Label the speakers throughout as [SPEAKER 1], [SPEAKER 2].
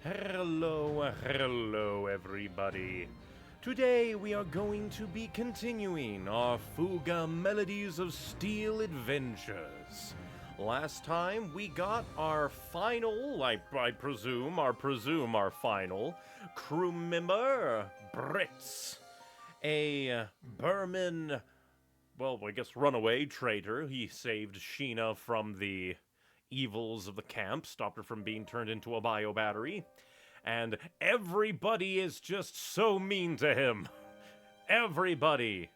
[SPEAKER 1] Hello everybody. Today we are going to be continuing our Fuga Melodies of Steel adventures. Last time we got our final, I presume our final crew member, Britz. A Burman, well, I guess runaway traitor. He saved Sheena from the evils of the camp, stopped her from being turned into a bio battery, and everybody is just so mean to him. Everybody.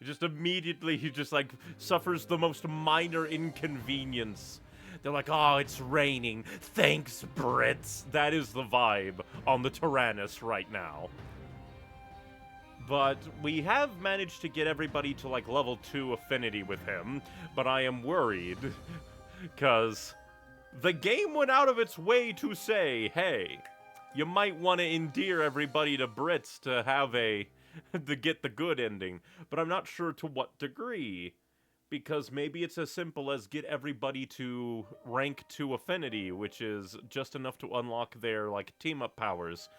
[SPEAKER 1] Just immediately, he just like suffers the most minor inconvenience. They're like, oh, it's raining. Thanks, Britz. That is the vibe on the Tyrannus right now. But we have managed to get everybody to like level 2 affinity with him, but I am worried because the game went out of its way to say, hey, you might want to endear everybody to Britz to have to get the good ending. But I'm not sure to what degree, because maybe it's as simple as get everybody to rank 2 affinity, which is just enough to unlock their, like, team-up powers.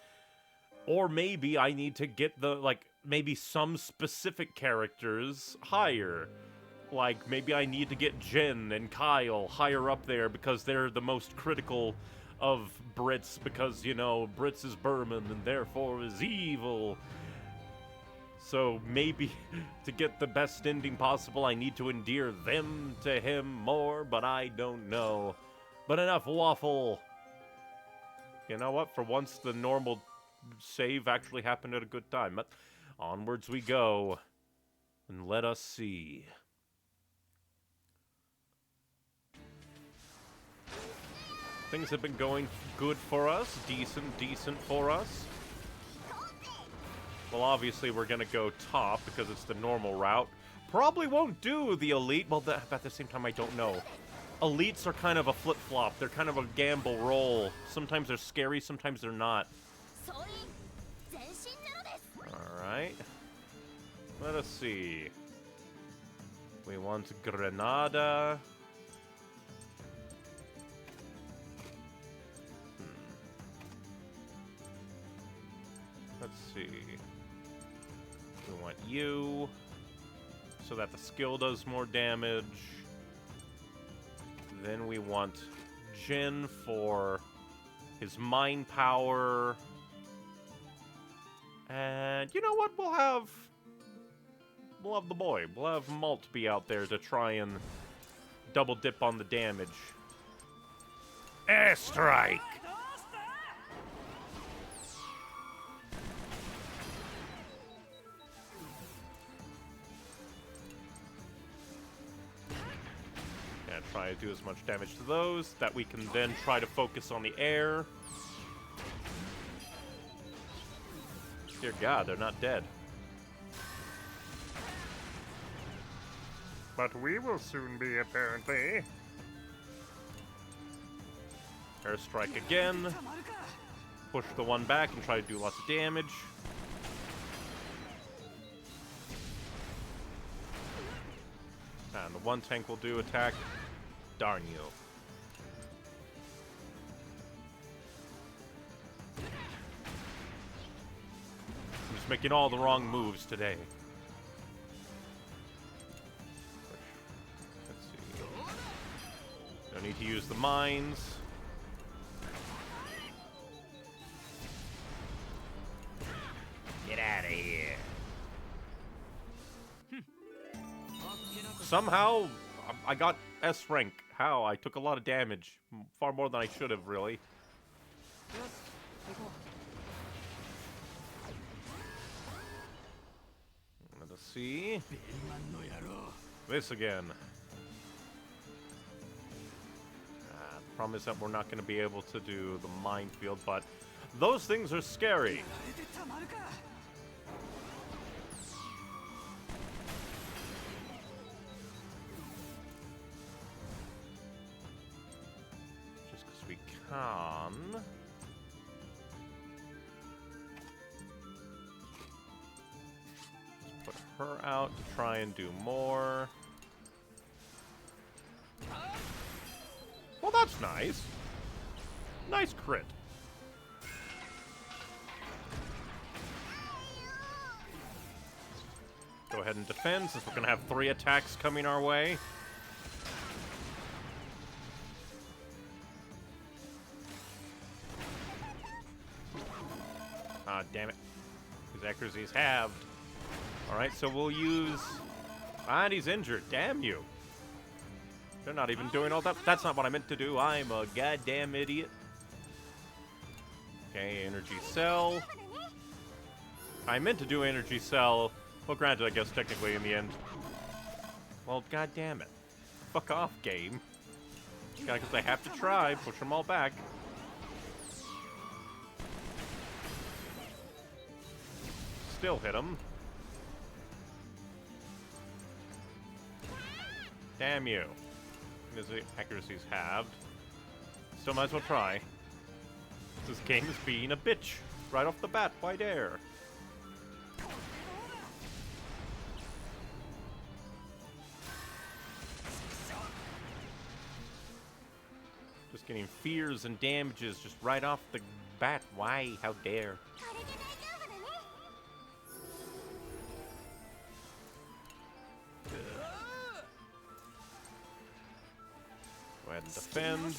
[SPEAKER 1] Or maybe I need to get maybe some specific characters higher. Like, maybe I need to get Jen and Kyle higher up there because they're the most critical of Britz because, you know, Britz is Burman and therefore is evil. So maybe to get the best ending possible, I need to endear them to him more, but I don't know. But enough waffle. You know what? For once, the normal save actually happened at a good time. But onwards we go. And let us see. Things have been going good for us. Decent for us. Well, obviously we're gonna go top because it's the normal route. Probably won't do the elite. Well, at the same time, I don't know. Elites are kind of a flip-flop. They're kind of a gamble roll. Sometimes they're scary, sometimes they're not. Alright. Let us see. We want Granada. Let's see. We want you, so that the skill does more damage. Then we want Jin for his mind power. And you know what? We'll have the boy. We'll have Malt be out there to try and double dip on the damage. Airstrike! Try to do as much damage to those that we can then try to focus on the air. Dear God, they're not dead. But we will soon be, apparently. Airstrike again. Push the one back and try to do lots of damage. And the one tank will do attack. Darn you. I'm just making all the wrong moves today. Let's see. Don't need to use the mines. Get out of here. Somehow, I got S rank. How? I took a lot of damage. Far more than I should have, really. Let us see. This again. The problem is that we're not going to be able to do the minefield, but those things are scary. Let's put her out to try and do more. Well, that's nice. nice crit. Go ahead and defend, since we're going to have 3 attacks coming our way. Ah, damn it. His accuracy is halved. Alright, so we'll use... And he's injured. Damn you. They're not even doing all that. That's not what I meant to do. I'm a goddamn idiot. Okay, energy cell. I meant to do energy cell. Well, granted, I guess technically in the end. Well, goddamn it. Fuck off, game. Yeah, because I have to try. Push them all back. Still hit him. Damn you. His accuracy's halved. Still might as well try. This game is being a bitch. Right off the bat, why dare? Just getting fears and damages just right off the bat. Why? How dare? Go ahead and defend.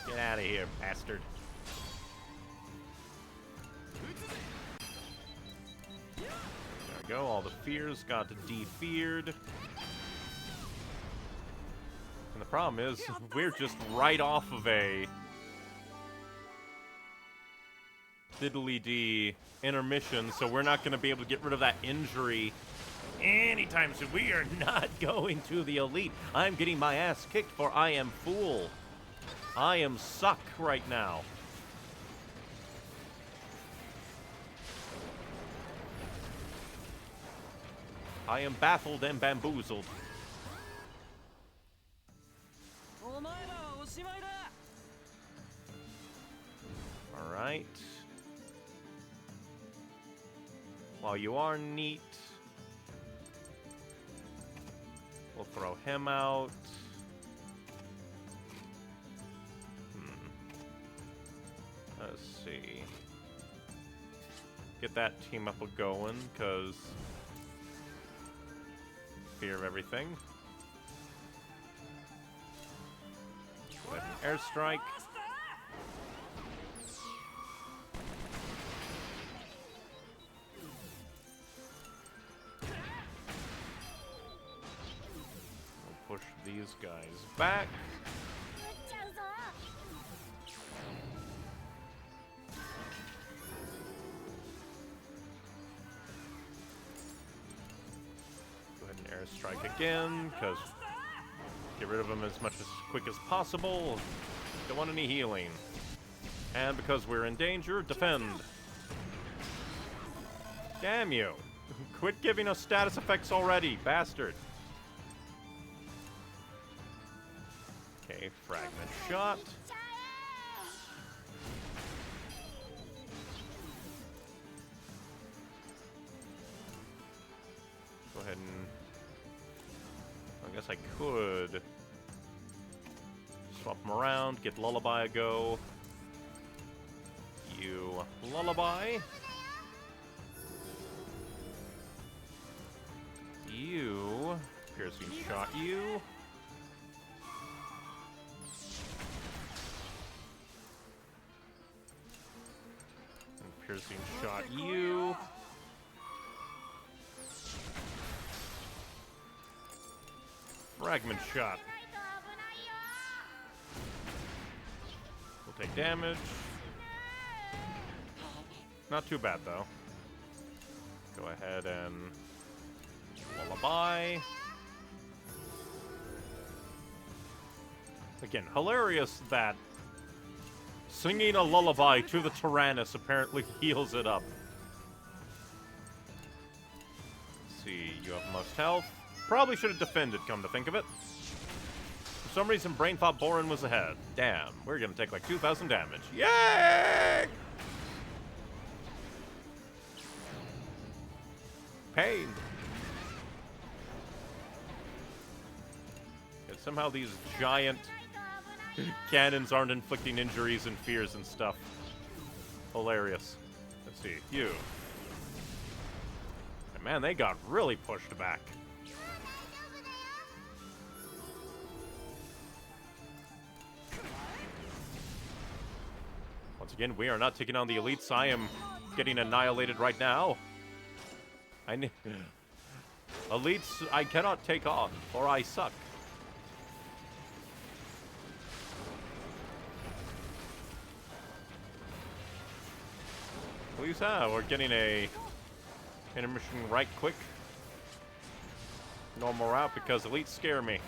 [SPEAKER 1] Get out of here, bastard. There we go, all the fears got de-feared. And the problem is, we're just right off of a diddly-dee intermission, so we're not going to be able to get rid of that injury anytime soon. We are not going to the elite. I'm getting my ass kicked, for I am fool. I am suck right now. I am baffled and bamboozled. Alright. While you are neat, we'll throw him out. Let's see. Get that team up going, because fear of everything. Go ahead and airstrike. We'll push these guys back. Strike again, because get rid of him as quick as possible. Don't want any healing. And because we're in danger, defend. Damn you. Quit giving us status effects already, bastard. Okay, fragment shot. Go ahead and... I guess I could swap them around, get Lullaby a go. You Lullaby. You piercing shot you. And piercing shot you. Fragment shot. We'll take damage. Not too bad, though. Go ahead and Lullaby. Again, hilarious that singing a lullaby to the Tyrannus apparently heals it up. Let's see, you have most health. Probably should have defended, come to think of it. For some reason, brain thought Borin was ahead. Damn, we're gonna take like 2,000 damage. Yay! Pain. Somehow these giant cannons aren't inflicting injuries and fears and stuff. Hilarious. Let's see. You. And man, they got really pushed back. Once again, we are not taking on the elites. I am getting annihilated right now. Elites, I cannot take on, for I suck. Please, we're getting a intermission right quick. Normal route because elites scare me.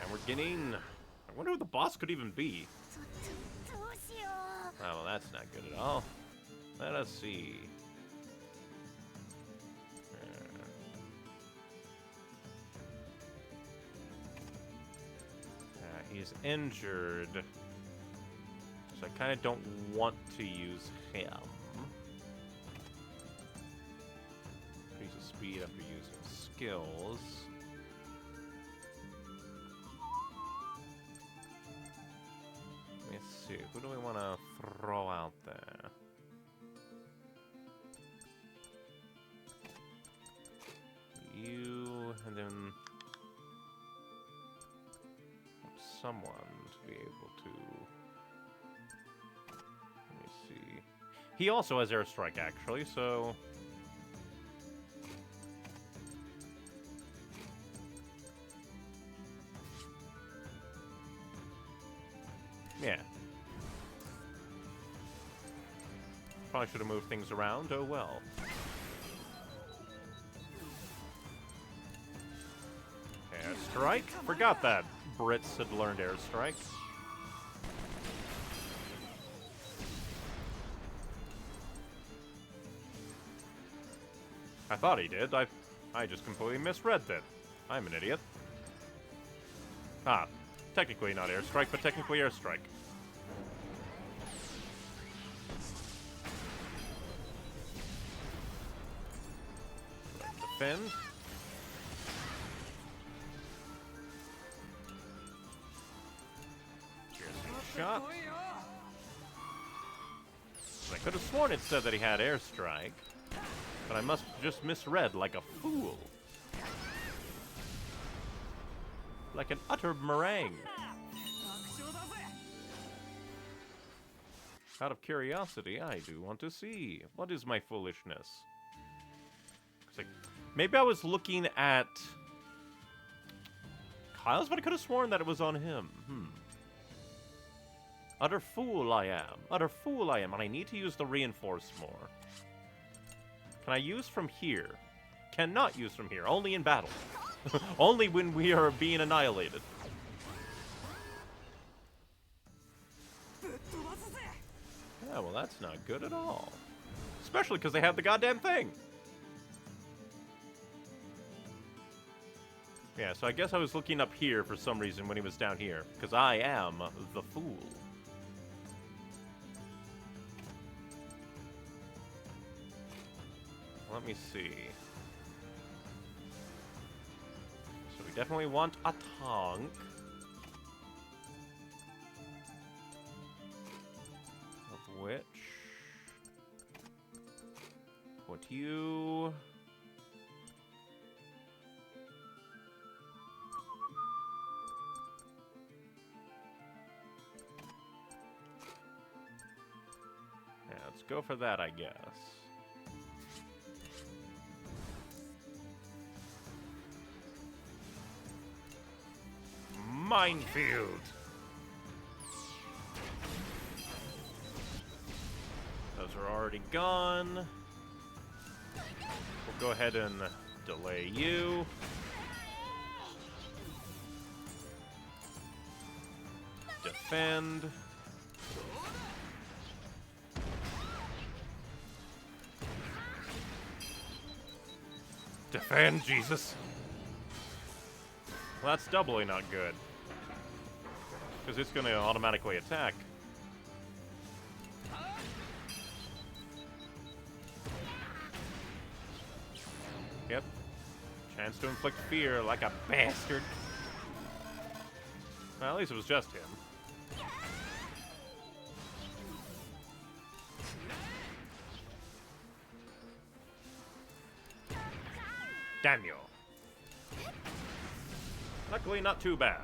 [SPEAKER 1] And we're getting... I wonder who the boss could even be. Oh, well, that's not good at all. Let us see. He's injured. So I kind of don't want to use him. Increase his speed after using skills. Let's see. Who do we want to throw out there? You, and then someone to be able to... Let me see. He also has airstrike, actually, so... Yeah. Probably should have moved things around. Oh well. Airstrike? Forgot that Britz had learned airstrike. I thought he did. I just completely misread that. I'm an idiot. Ah. Technically not airstrike, but technically airstrike. Defend. Shot. I could have sworn it said that he had airstrike, but I must have just misread like a fool. Like an utter meringue. Out of curiosity, I do want to see. What is my foolishness? Like, maybe I was looking at Kyle's, but I could have sworn that it was on him. Utter fool I am. Utter fool I am, and I need to use the reinforce more. Can I use from here? Cannot use from here. Only in battle. Only when we are being annihilated. Yeah, well, that's not good at all. Especially because they have the goddamn thing. Yeah, so I guess I was looking up here for some reason when he was down here. Because I am the fool. Let me see. So we definitely want a tank. Of which... Put you... Yeah, let's go for that, I guess. Minefield. Those are already gone. We'll go ahead and delay you. Defend. Defend, Jesus. Well, that's doubly not good. Because it's going to automatically attack. Yep. Chance to inflict fear like a bastard. Well, at least it was just him. Damn you. Luckily, not too bad.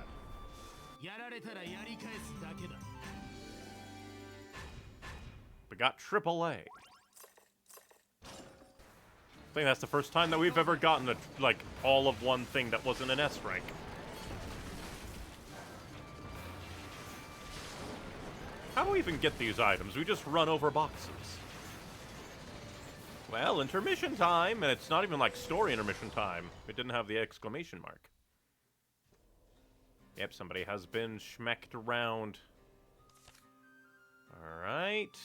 [SPEAKER 1] We got AAA. I think that's the first time that we've ever gotten a, like, all of one thing that wasn't an S rank. How do we even get these items? We just run over boxes. Well, intermission time, and it's not even like story intermission time. It didn't have the exclamation mark. Yep, somebody has been schmecked around. Alright.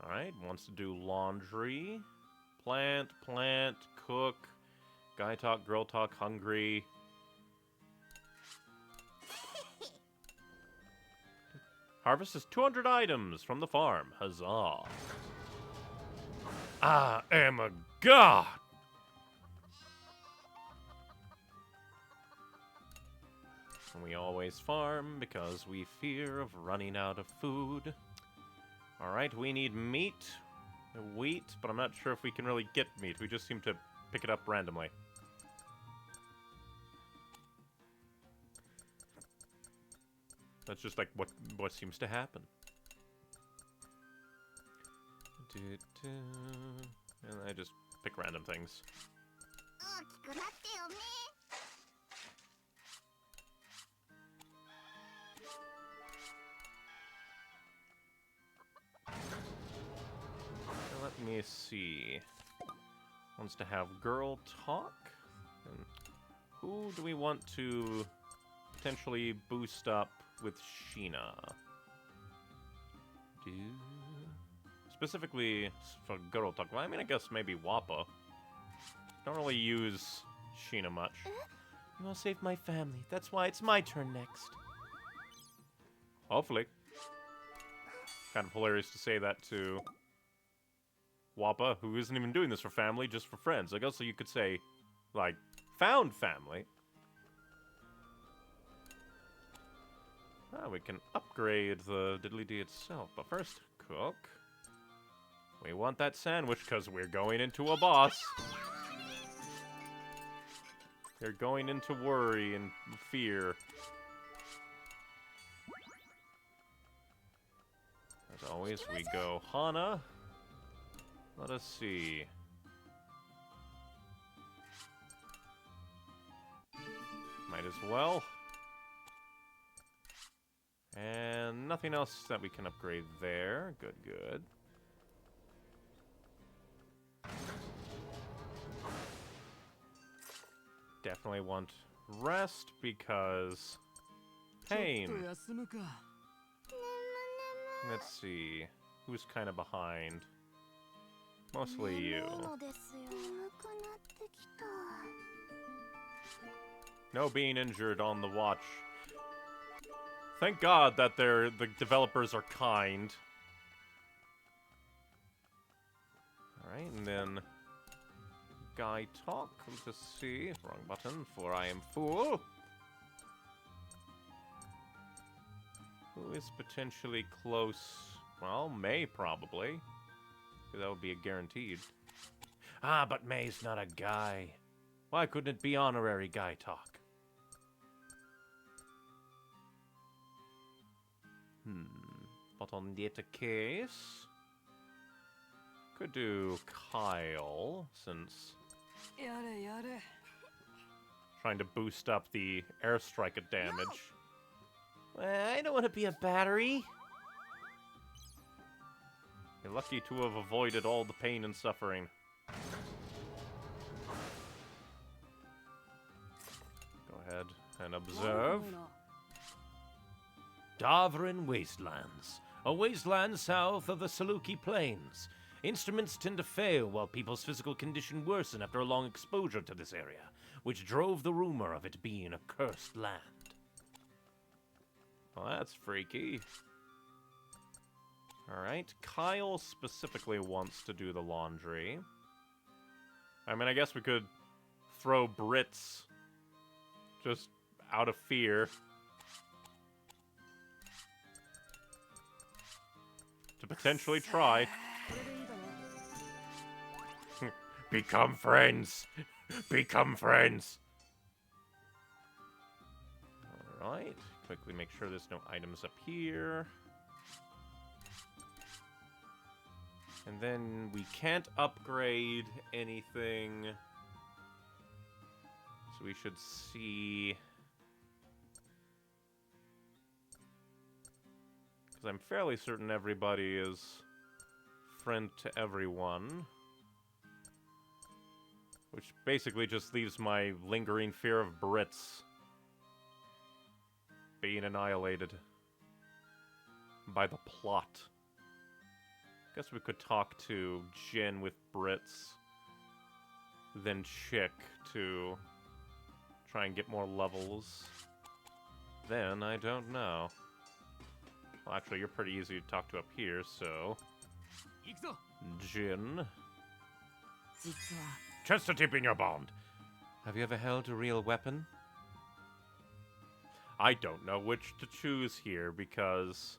[SPEAKER 1] Alright, wants to do laundry. Plant, cook. Guy talk, girl talk, hungry. Harvest is 200 items from the farm. Huzzah. I am a god! And we always farm because we fear of running out of food. Alright, we need meat, wheat, but I'm not sure if we can really get meat. We just seem to pick it up randomly. That's just like what seems to happen. And I just pick random things. Let me see. Wants to have girl talk. And who do we want to potentially boost up with Sheena? Specifically for girl talk. Well, I mean, I guess maybe Wappa. Don't really use Sheena much. You will save my family. That's why it's my turn next. Hopefully. Kind of hilarious to say that to Wappa, who isn't even doing this for family, just for friends. I guess so you could say, like, found family. Ah, we can upgrade the diddly-dee itself, but first, cook. We want that sandwich because we're going into a boss. We're going into worry and fear. As always, we go Hana. Let us see. Might as well. And nothing else that we can upgrade there. Good, good. Definitely want rest because pain. Let's see. Who's kind of behind? Mostly you. No being injured on the watch. Thank God that the developers are kind. Alright, and then Guy talk. Let's see. Wrong button, for I am fool. Who is potentially close? Well, May probably. That would be a guaranteed. Ah, but May's not a guy. Why couldn't it be honorary Guy talk? But on that case, could do Kyle, since trying to boost up the airstrike damage. Well, I don't want to be a battery. You're lucky to have avoided all the pain and suffering. Go ahead and observe. Davrin Wastelands. A wasteland south of the Saluki Plains. Instruments tend to fail while people's physical condition worsen after a long exposure to this area, which drove the rumor of it being a cursed land. Well, that's freaky. Alright, Kyle specifically wants to do the laundry. I mean, I guess we could throw Britz just out of fear. To potentially try. Become friends! Become friends! Alright. Quickly make sure there's no items up here. And then we can't upgrade anything. So we should see... Because I'm fairly certain everybody is friend to everyone. Which basically just leaves my lingering fear of Britz being annihilated by the plot. Guess we could talk to Jin with Britz, then Chick to try and get more levels. Then, I don't know. Well, actually, you're pretty easy to talk to up here, so... Jin. Just to tip in your bond. Have you ever held a real weapon? I don't know which to choose here, because...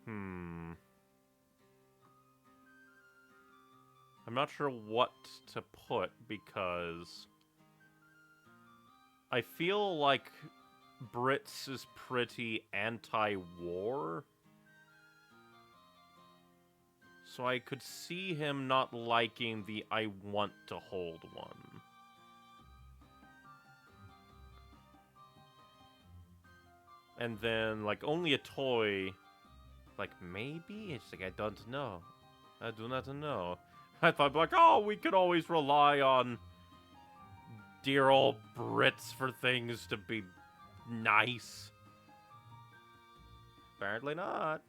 [SPEAKER 1] I'm not sure what to put, because... I feel like Britz is pretty anti-war. So I could see him not liking the I want to hold one. And then, like, only a toy... Like, maybe? It's like, I don't know. I do not know. I thought, like, oh, we could always rely on dear old Britz for things to be nice. Apparently not.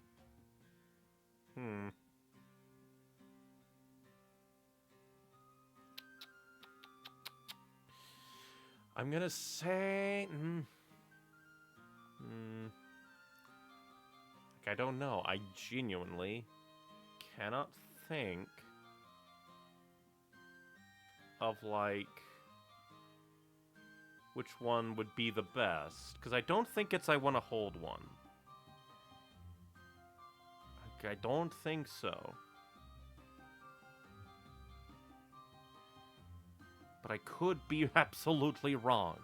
[SPEAKER 1] I'm gonna say... Like, I don't know. I genuinely cannot think of, like, which one would be the best. Because I don't think it's I want to hold one. Like, I don't think so. But I could be absolutely wrong.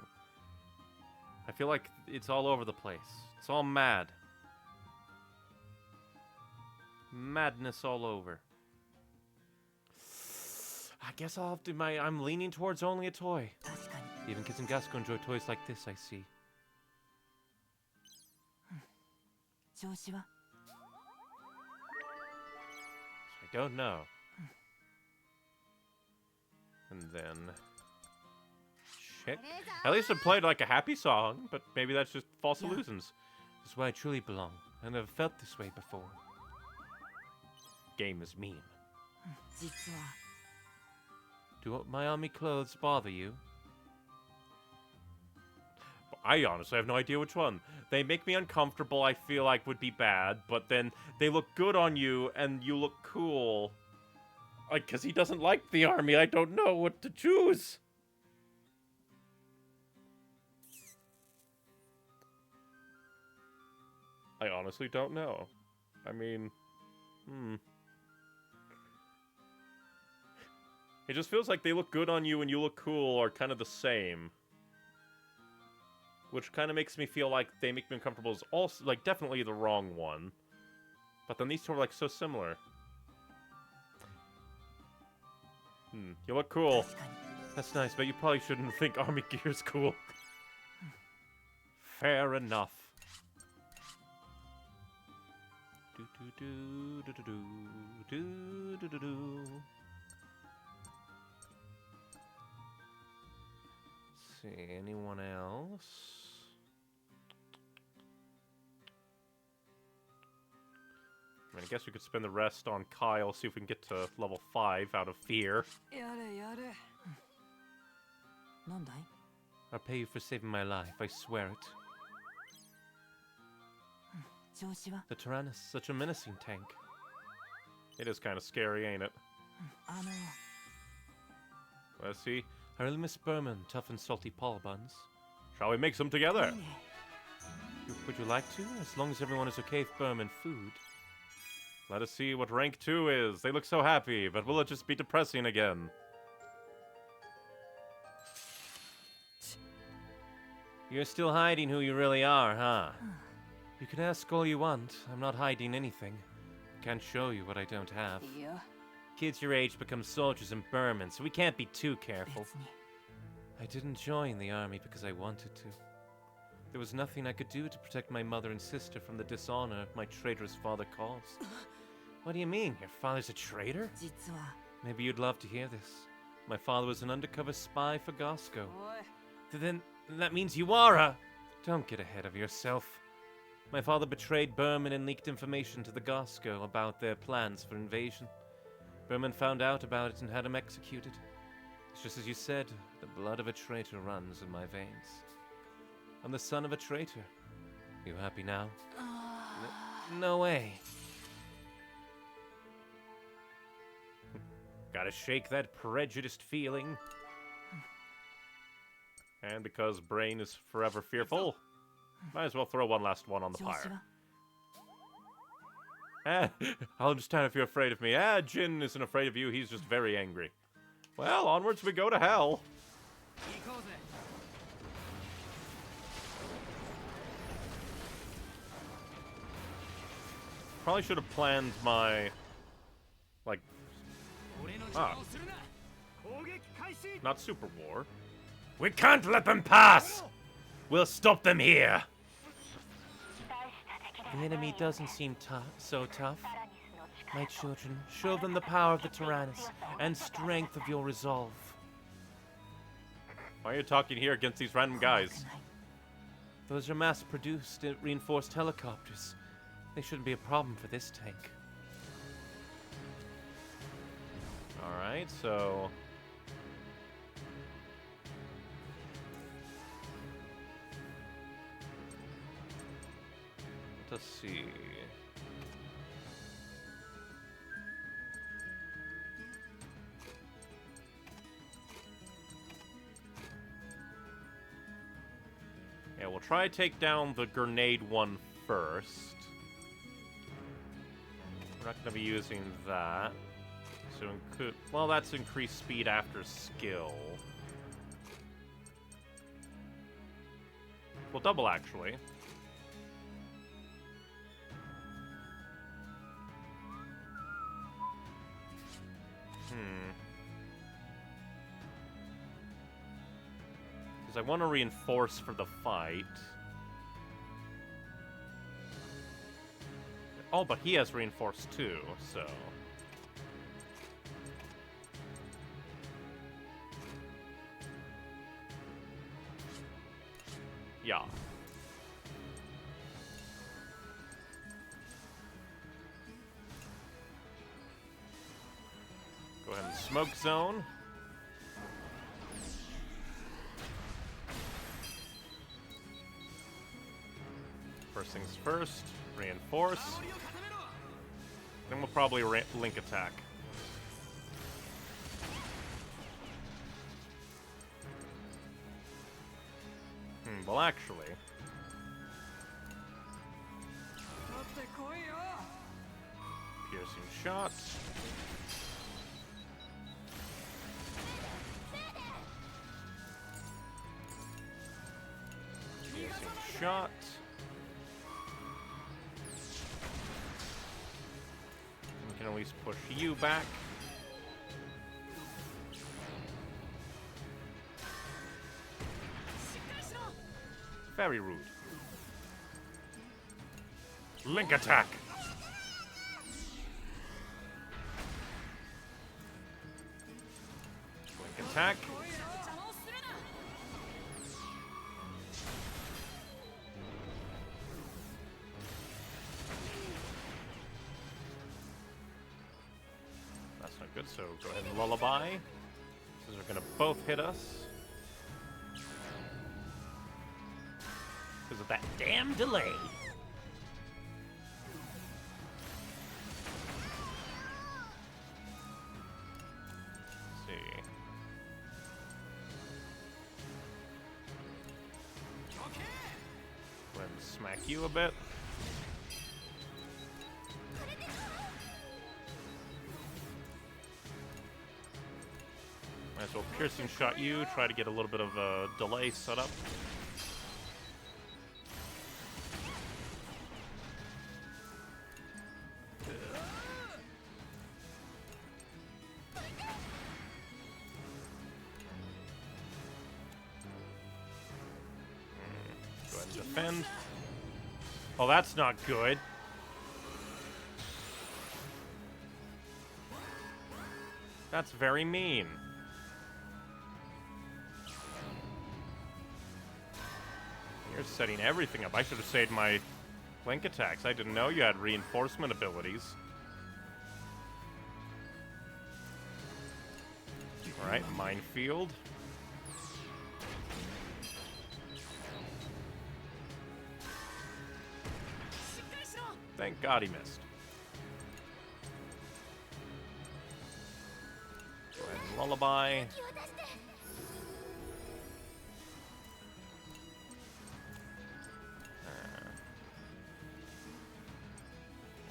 [SPEAKER 1] I feel like it's all over the place. It's all mad. Madness all over. I guess I'll have to I'm leaning towards only a toy. Even kids in Gasco enjoy toys like this, I see. I don't know. And then... Chick. At least it played like a happy song, but maybe that's just false illusions. This is where I truly belong. I never felt this way before. Game is mean. Do my army clothes bother you? I honestly have no idea which one. They make me uncomfortable, I feel like would be bad, but then they look good on you and you look cool. Like, because he doesn't like the army, I don't know what to choose. I honestly don't know. I mean, It just feels like they look good on you and you look cool are kind of the same. Which kind of makes me feel like they make me uncomfortable is also, like, definitely the wrong one. But then these two are, like, so similar. You look cool. That's nice, but you probably shouldn't think army gear's cool. Fair enough. Let's see, anyone else? I mean, I guess we could spend the rest on Kyle, see if we can get to level 5 out of fear. I'll pay you for saving my life, I swear it. The Tyrannus, such a menacing tank. It is kind of scary, ain't it? Let's see. I really miss Berman, tough and salty Paul buns. Shall we make some together? Would you like to? As long as everyone is okay with Berman food. Let us see what rank 2 is. They look so happy, but will it just be depressing again? You're still hiding who you really are, huh? You can ask all you want. I'm not hiding anything. Can't show you what I don't have. Kids your age become soldiers in Berman, so we can't be too careful. I didn't join the army because I wanted to. There was nothing I could do to protect my mother and sister from the dishonor my traitorous father caused. What do you mean? Your father's a traitor? Maybe you'd love to hear this. My father was an undercover spy for Gosco. Then that means you are a... Don't get ahead of yourself. My father betrayed Berman and leaked information to the Gosco about their plans for invasion. Berman found out about it and had him executed. It's just as you said, the blood of a traitor runs in my veins. I'm the son of a traitor. You happy now? No way. Gotta shake that prejudiced feeling. And because Brain is forever fearful, might as well throw one last one on the fire. I'll understand if you're afraid of me. Jin isn't afraid of you, he's just very angry. Well, onwards we go to hell. Probably should have planned my... like... not Super War. We can't let them pass! We'll stop them here! The enemy doesn't seem so tough. My children, show them the power of the Tyrannus and strength of your resolve. Why are you talking here against these random guys? Those are mass-produced, reinforced helicopters. They shouldn't be a problem for this tank. Alright, so... let's see... yeah, we'll try to take down the grenade one first. We're not going to be using that. So, well, that's increased speed after skill. Well, double, actually. Because I want to reinforce for the fight. Oh, but he has reinforced too, so... yeah. Go ahead and smoke zone. First things first, reinforce. Then we'll probably link attack. Well, actually... piercing shot. Piercing shot. We can always push you back. Very rude. Link attack! Link attack. That's not good, so go ahead and lullaby. These are gonna both hit us. Because of that damn delay. Let's see. smack you a bit. Might as well piercing shot you, try to get a little bit of a delay set up. Go ahead and defend. Oh, that's not good. That's very mean. You're setting everything up. I should have saved my link attacks. I didn't know you had reinforcement abilities. Alright, minefield. Thank God he missed. Go ahead and lullaby.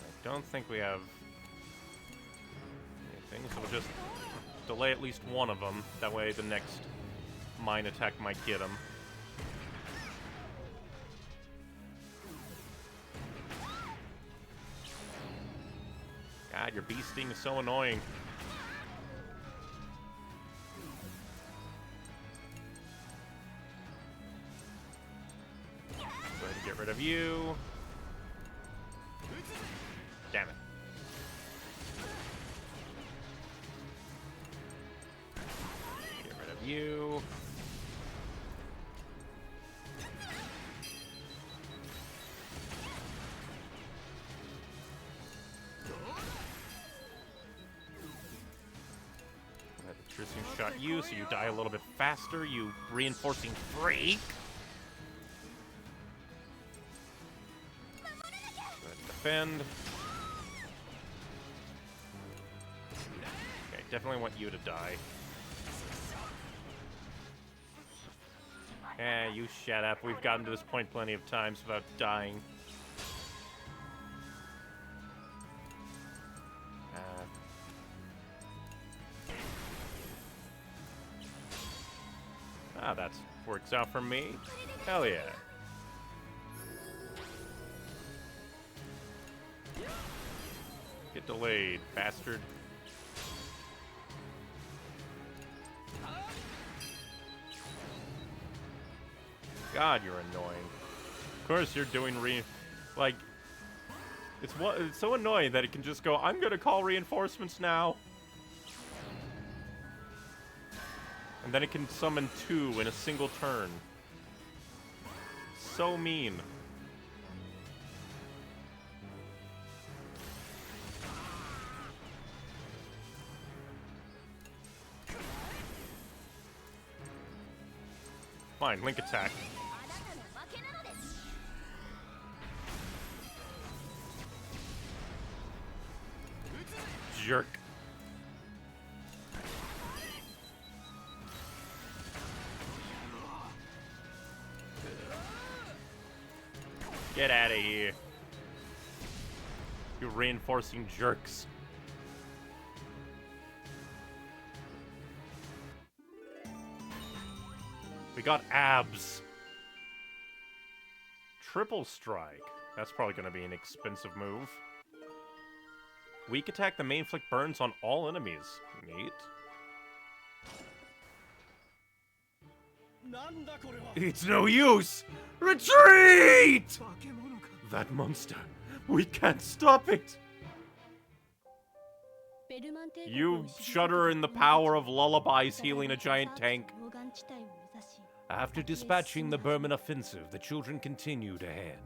[SPEAKER 1] I don't think we have anything, so we'll just delay at least one of them. That way the next mine attack might get him. God, your bee sting is so annoying. Go ahead and get rid of you. Damn it. Get rid of you. Piercing shot you, so you die a little bit faster, you reinforcing freak. Go ahead and defend. Okay, definitely want you to die. Eh, you shut up. We've gotten to this point plenty of times without dying. Ah, that works out for me. Hell yeah. Get delayed, bastard. God, you're annoying. Of course you're doing like, it's so annoying that it can just go, I'm gonna call reinforcements now. And then it can summon 2 in a single turn. So mean. Fine, link attack. Jerk. Get out of here. You reinforcing jerks. We got abs. Triple strike. That's probably going to be an expensive move. Weak attack, the main inflict burns on all enemies. Neat. It's no use! Retreat! That monster. We can't stop it! You shudder in the power of lullabies healing a giant tank. After dispatching the Burman offensive, the children continued ahead.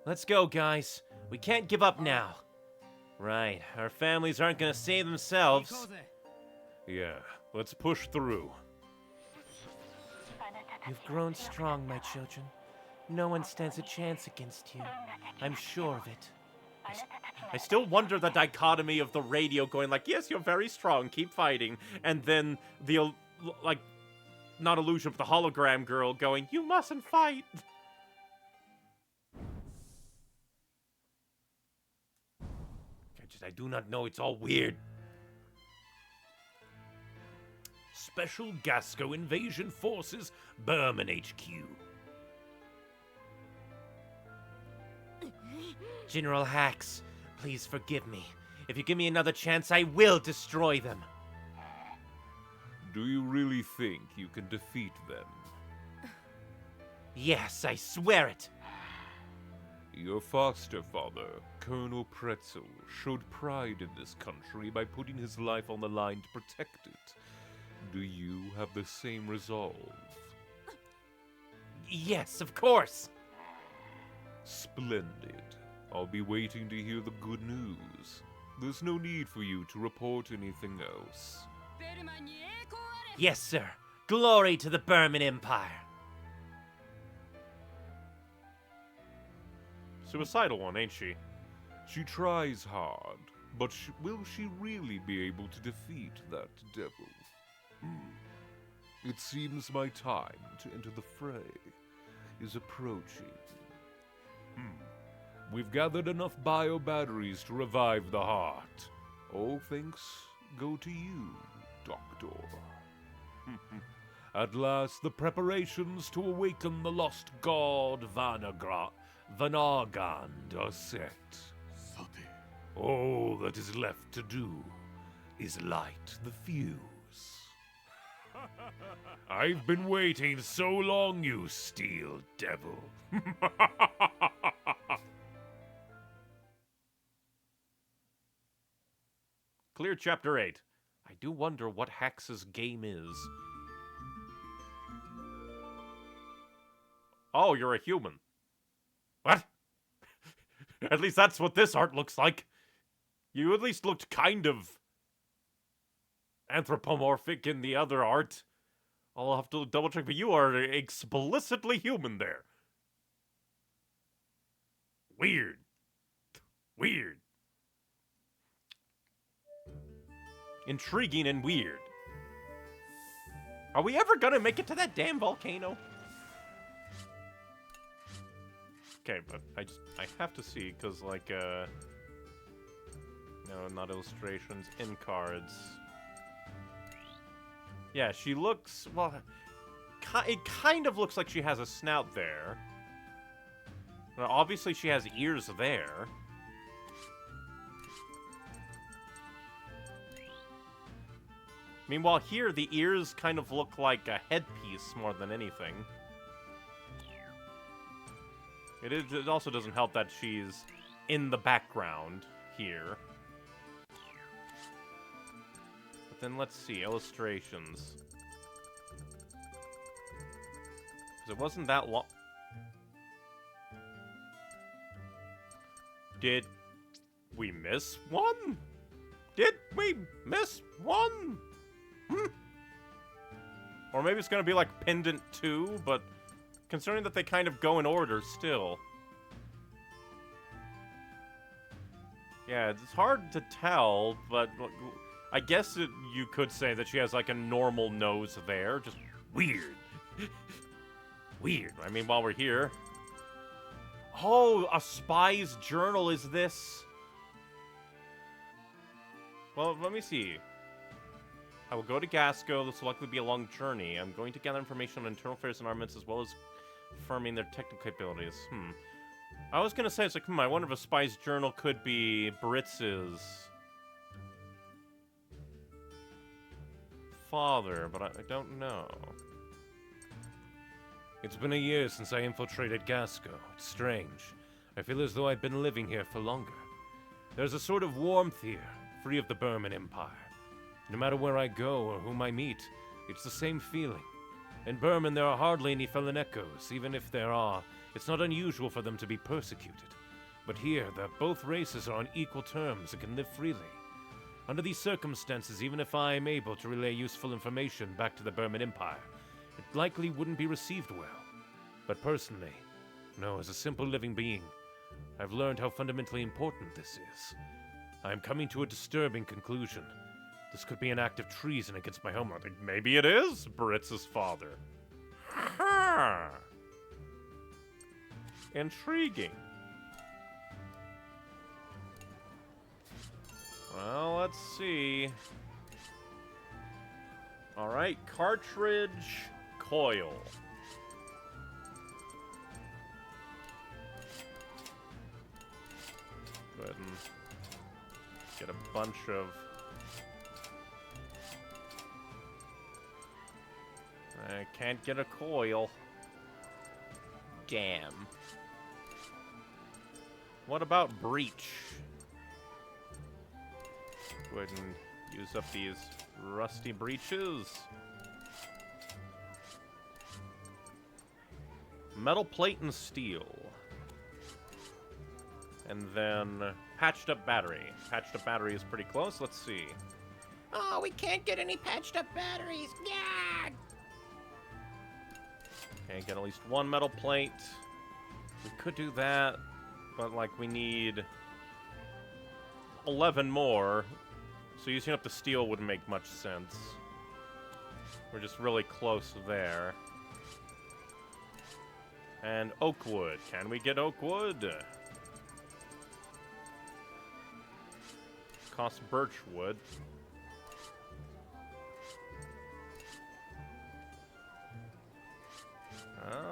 [SPEAKER 1] Let's go, guys. We can't give up now. Right, our families aren't gonna save themselves. Yeah, let's push through. You've grown strong, my children. No one stands a chance against you. I'm sure of it. I still wonder the dichotomy of the radio going like, yes, you're very strong, keep fighting. And then the, like, not illusion, but the hologram girl going, you mustn't fight. I do not know. It's all weird. Special Gasco Invasion Forces, Berman HQ. General Hax, please forgive me. If you give me another chance, I will destroy them.
[SPEAKER 2] Do you really think you can defeat them?
[SPEAKER 1] Yes, I swear it.
[SPEAKER 2] Your foster father, Colonel Pretzel, showed pride in this country by putting his life on the line to protect it. Do you have the same resolve?
[SPEAKER 1] Yes, of course.
[SPEAKER 2] Splendid. I'll be waiting to hear the good news. There's no need for you to report anything else.
[SPEAKER 1] Yes, sir. Glory to the Berman Empire. Suicidal one, ain't she?
[SPEAKER 2] She tries hard, but will she really be able to defeat that devil? It seems my time to enter the fray is approaching. We've gathered enough bio-batteries to revive the heart. All thanks go to you, Doctor. At last, the preparations to awaken the lost god Vanargand are set. All that is left to do is light the fuse. I've been waiting so long, you steel devil.
[SPEAKER 1] Clear Chapter 8. I do wonder what Hax's game is. Oh, you're a human. What? At least that's what this art looks like. You at least looked kind of anthropomorphic in the other art. I'll have to double check, but you are explicitly human there. Weird. Weird. Intriguing and weird. Are we ever gonna make it to that damn volcano? Okay, but I have to see, because, like, no, not illustrations, in cards. Yeah, she looks, well, it kind of looks like she has a snout there. Well, obviously she has ears there. Meanwhile, here, the ears kind of look like a headpiece more than anything. It also doesn't help that she's in the background here. But then let's see, illustrations. Because it wasn't that long. Did we miss one? Did we miss one? Or maybe it's gonna be like Pendant 2, but considering that they kind of go in order still. Yeah, it's hard to tell, but I guess you could say that she has like a normal nose there. Just weird. Weird. I mean, while we're here. Oh, a spy's journal is this? Well, let me see. I will go to Gasco. This will likely be a long journey. I'm going to gather information on internal affairs and armaments as well as confirming their technical capabilities. I was gonna say, it's like, I wonder if a spy's journal could be Britz's father, but I don't know.
[SPEAKER 2] It's been a year since I infiltrated Gasco. It's strange. I feel as though I've been living here for longer. There's a sort of warmth here, free of the Berman Empire. No matter where I go or whom I meet, it's the same feeling. In Berman, there are hardly any felon echoes. Even if there are, it's not unusual for them to be persecuted. But here, both races are on equal terms and can live freely. Under these circumstances, even if I am able to relay useful information back to the Berman Empire, it likely wouldn't be received well. But personally, no, as a simple living being, I've learned how fundamentally important this is. I am coming to a disturbing conclusion. This could be an act of treason against my homeland.
[SPEAKER 1] Maybe it is Britz's father. Ha! Intriguing. Well, let's see. Alright, cartridge, coil. Go ahead and get a bunch of... I can't get a coil. Damn. What about breach? Go ahead and use up these rusty breeches. Metal plate and steel. And then patched up battery. Patched up battery is pretty close. Let's see.
[SPEAKER 3] Oh, we can't get any patched up batteries. Yeah.
[SPEAKER 1] Okay, get at least one metal plate. We could do that, but like we need 11 more. So using up the steel wouldn't make much sense. We're just really close there. And oak wood. Can we get oak wood? Costs birch wood.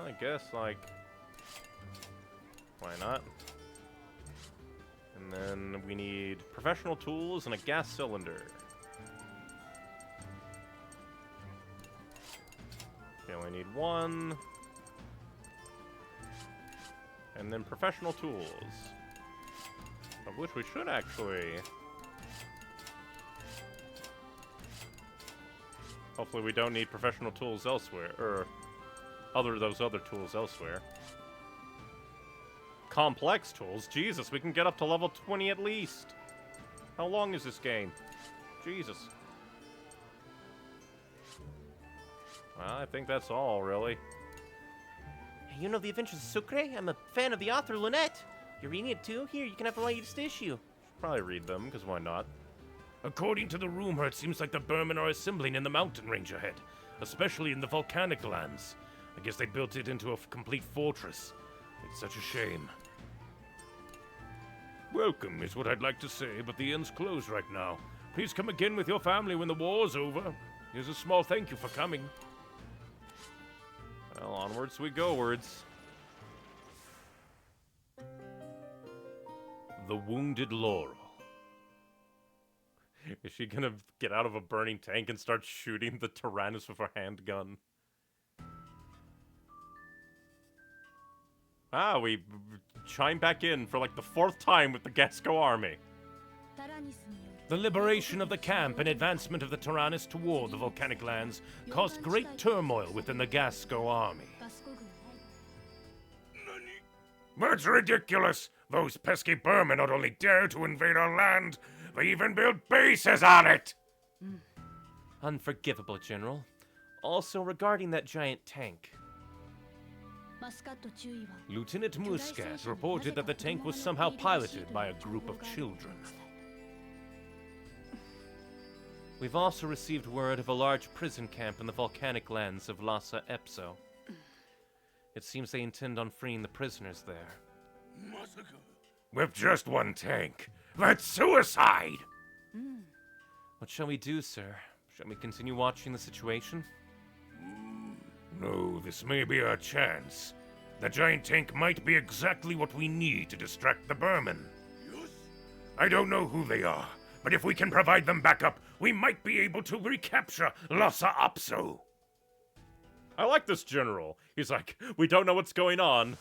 [SPEAKER 1] I guess, like, why not? And then we need professional tools and a gas cylinder. We only need one. And then professional tools. Of which we should actually... Hopefully we don't need professional tools elsewhere, or those other tools elsewhere. Complex tools? Jesus, we can get up to level 20 at least. How long is this game? Jesus. Well, I think that's all, really.
[SPEAKER 3] You know The Adventures of Sucre? I'm a fan of the author, Lynette. You're reading it too? Here, you can have the latest issue.
[SPEAKER 1] Probably read them, because why not?
[SPEAKER 2] According to the rumor, it seems like the Burmen are assembling in the mountain range ahead, especially in the volcanic lands. I guess they built it into a complete fortress. It's such a shame. Welcome is what I'd like to say, but the inn's closed right now. Please come again with your family when the war's over. Here's a small thank you for coming.
[SPEAKER 1] Well, onwards we go-wards.
[SPEAKER 2] The Wounded Laurel.
[SPEAKER 1] Is she gonna get out of a burning tank and start shooting the Tyrannus with her handgun? Ah, we chime back in for like the 4th time with the Gasco army.
[SPEAKER 2] The liberation of the camp and advancement of the Tyrannus toward the volcanic lands caused great turmoil within the Gasco army. That's ridiculous! Those pesky Burmen not only dare to invade our land, they even build bases on it!
[SPEAKER 3] Unforgivable, General. Also, regarding that giant tank.
[SPEAKER 2] Lieutenant Muscat reported that the tank was somehow piloted by a group of children.
[SPEAKER 3] We've also received word of a large prison camp in the volcanic lands of Lhasa Epso. It seems they intend on freeing the prisoners there.
[SPEAKER 2] With just one tank? That's suicide!
[SPEAKER 3] What shall we do, sir? Shall we continue watching the situation?
[SPEAKER 2] No, this may be our chance. The giant tank might be exactly what we need to distract the Burmen. I don't know who they are, but if we can provide them backup, we might be able to recapture Lhasa Apso.
[SPEAKER 1] I like this general. He's like, we don't know what's going on,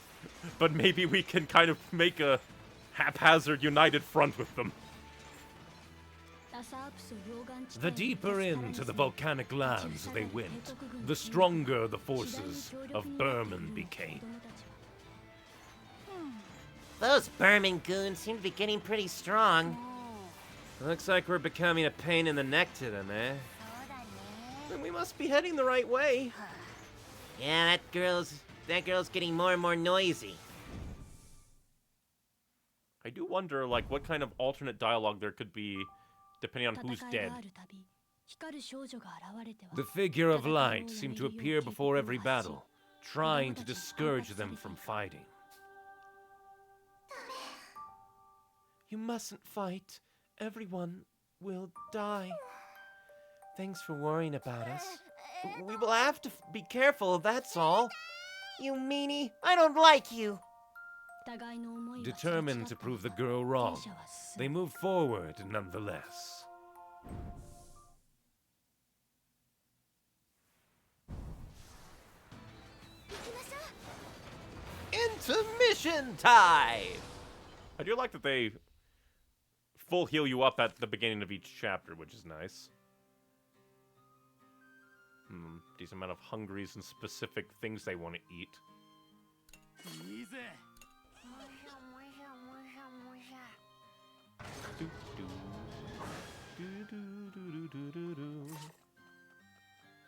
[SPEAKER 1] but maybe we can kind of make a haphazard united front with them.
[SPEAKER 2] The deeper into the volcanic lands they went, the stronger the forces of Burmen became.
[SPEAKER 3] Those Burman goons seem to be getting pretty strong. Looks like we're becoming a pain in the neck to them, eh? Then we must be heading the right way. Yeah, that girl's getting more and more noisy.
[SPEAKER 1] I do wonder, like, what kind of alternate dialogue there could be, depending on who's dead.
[SPEAKER 2] The figure of light seemed to appear before every battle, trying to discourage them from fighting.
[SPEAKER 3] You mustn't fight. Everyone we'll die. Thanks for worrying about us. We will have to be careful, that's all. You meanie, I don't like you.
[SPEAKER 2] Determined to prove the girl wrong, they move forward nonetheless.
[SPEAKER 3] Intermission time!
[SPEAKER 1] I do like that they full heal you up at the beginning of each chapter, which is nice. Decent amount of hungries and specific things they want to eat.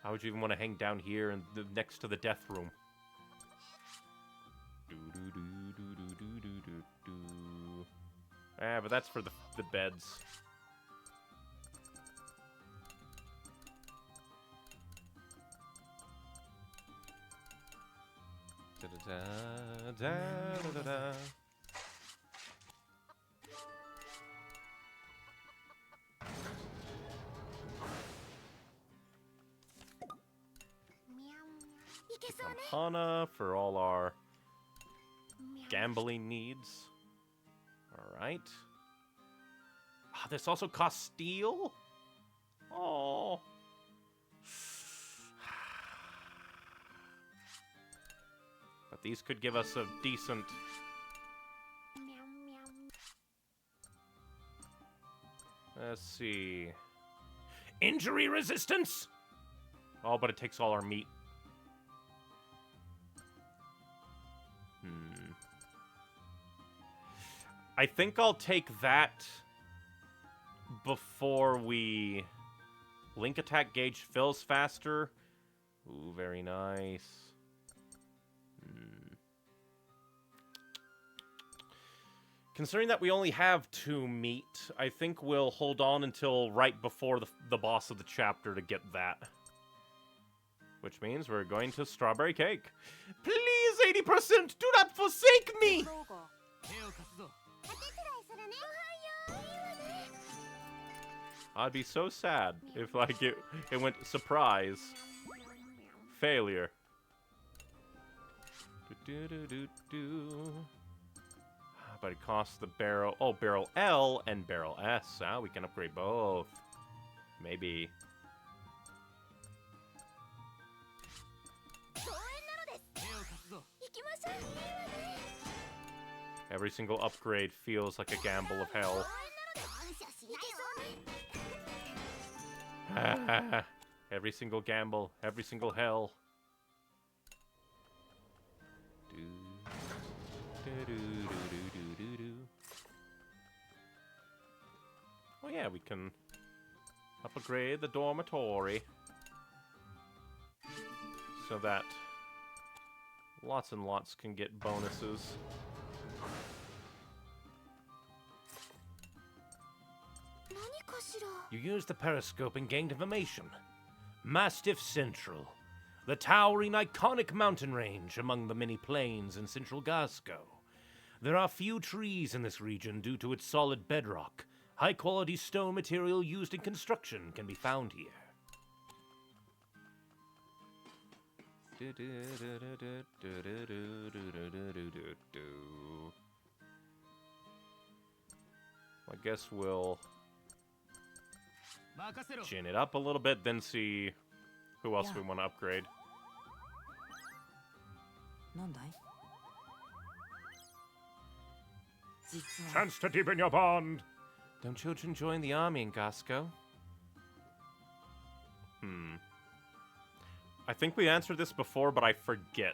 [SPEAKER 1] How would you even want to hang down here and next to the death room? Ah, but that's for the beds. Da-da-da-da-da-da-da. Some Hana for all our gambling needs. Alright. Ah, this also costs steel? Oh. But these could give us a decent... Let's see... Injury resistance? Oh, but it takes all our meat. I think I'll take that before we... Link attack gauge fills faster. Ooh, very nice. Considering that we only have 2 meat, I think we'll hold on until right before the boss of the chapter to get that. Which means we're going to Strawberry Cake. Please, 80%, do not forsake me! I'd be so sad if, like, it went surprise. Failure. But it costs the barrel... Oh, barrel L and barrel S. Ah, we can upgrade both. Maybe. Every single upgrade feels like a gamble of hell. Every single gamble, every single hell. Oh yeah, we can upgrade the dormitory so that lots and lots can get bonuses.
[SPEAKER 2] You used the periscope and gained information. Mastiff Central, the towering iconic mountain range among the many plains in central Gasco. There are few trees in this region due to its solid bedrock. High-quality stone material used in construction can be found here.
[SPEAKER 1] I guess we'll chin it up a little bit, then see who else we want to upgrade.
[SPEAKER 2] Chance to deepen your bond.
[SPEAKER 3] Don't children join the army in Gasco?
[SPEAKER 1] I think we answered this before, but I forget.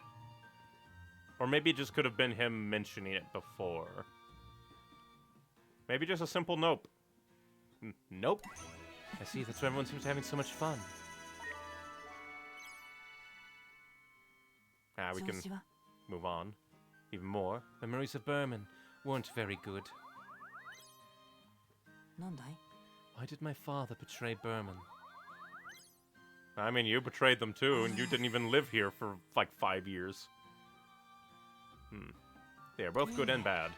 [SPEAKER 1] Or maybe it just could have been him mentioning it before. Maybe just a simple nope. Nope.
[SPEAKER 3] I see, that's why everyone seems to be having so much fun.
[SPEAKER 1] Ah, we can move on. Even more.
[SPEAKER 3] Memories of Berman weren't very good. Why did my father betray Berman?
[SPEAKER 1] I mean, you betrayed them too, and you didn't even live here for like 5 years. They're both good and bad.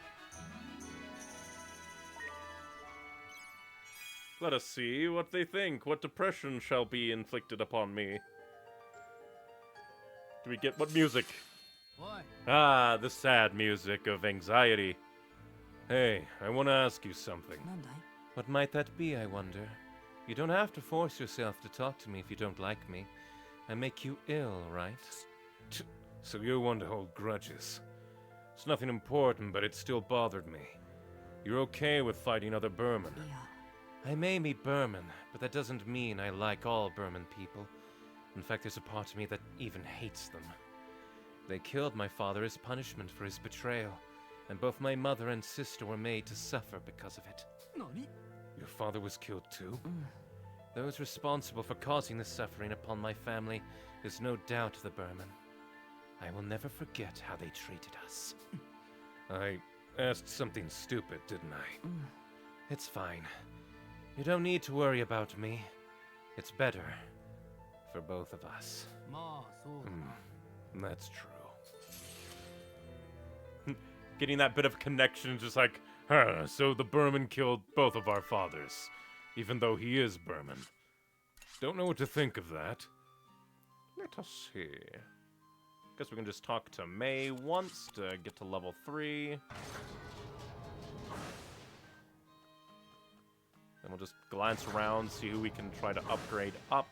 [SPEAKER 1] Let us see what they think. What depression shall be inflicted upon me? Do we get what music? Ah, the sad music of anxiety. Hey, I want to ask you something. What might that be, I wonder? You don't have to force yourself to talk to me if you don't like me. I make you ill, right? So you're one to hold grudges. It's nothing important, but it still bothered me. You're okay with fighting other Burman. I may be Burman, but that doesn't mean I like all Burman people. In fact, there's a part of me that even hates them. They killed my father as punishment for his betrayal, and both my mother and sister were made to suffer because of it. Your father was killed too? Those responsible for causing this suffering upon my family is no doubt the Burman. I will never forget how they treated us. I asked something stupid, didn't I? It's fine. You don't need to worry about me. It's better for both of us. That's true. Getting that bit of connection, just like, so the Burman killed both of our fathers, even though he is Burman. Don't know what to think of that. Let us see. Guess we can just talk to May once to get to level 3. Then we'll just glance around, see who we can try to upgrade up.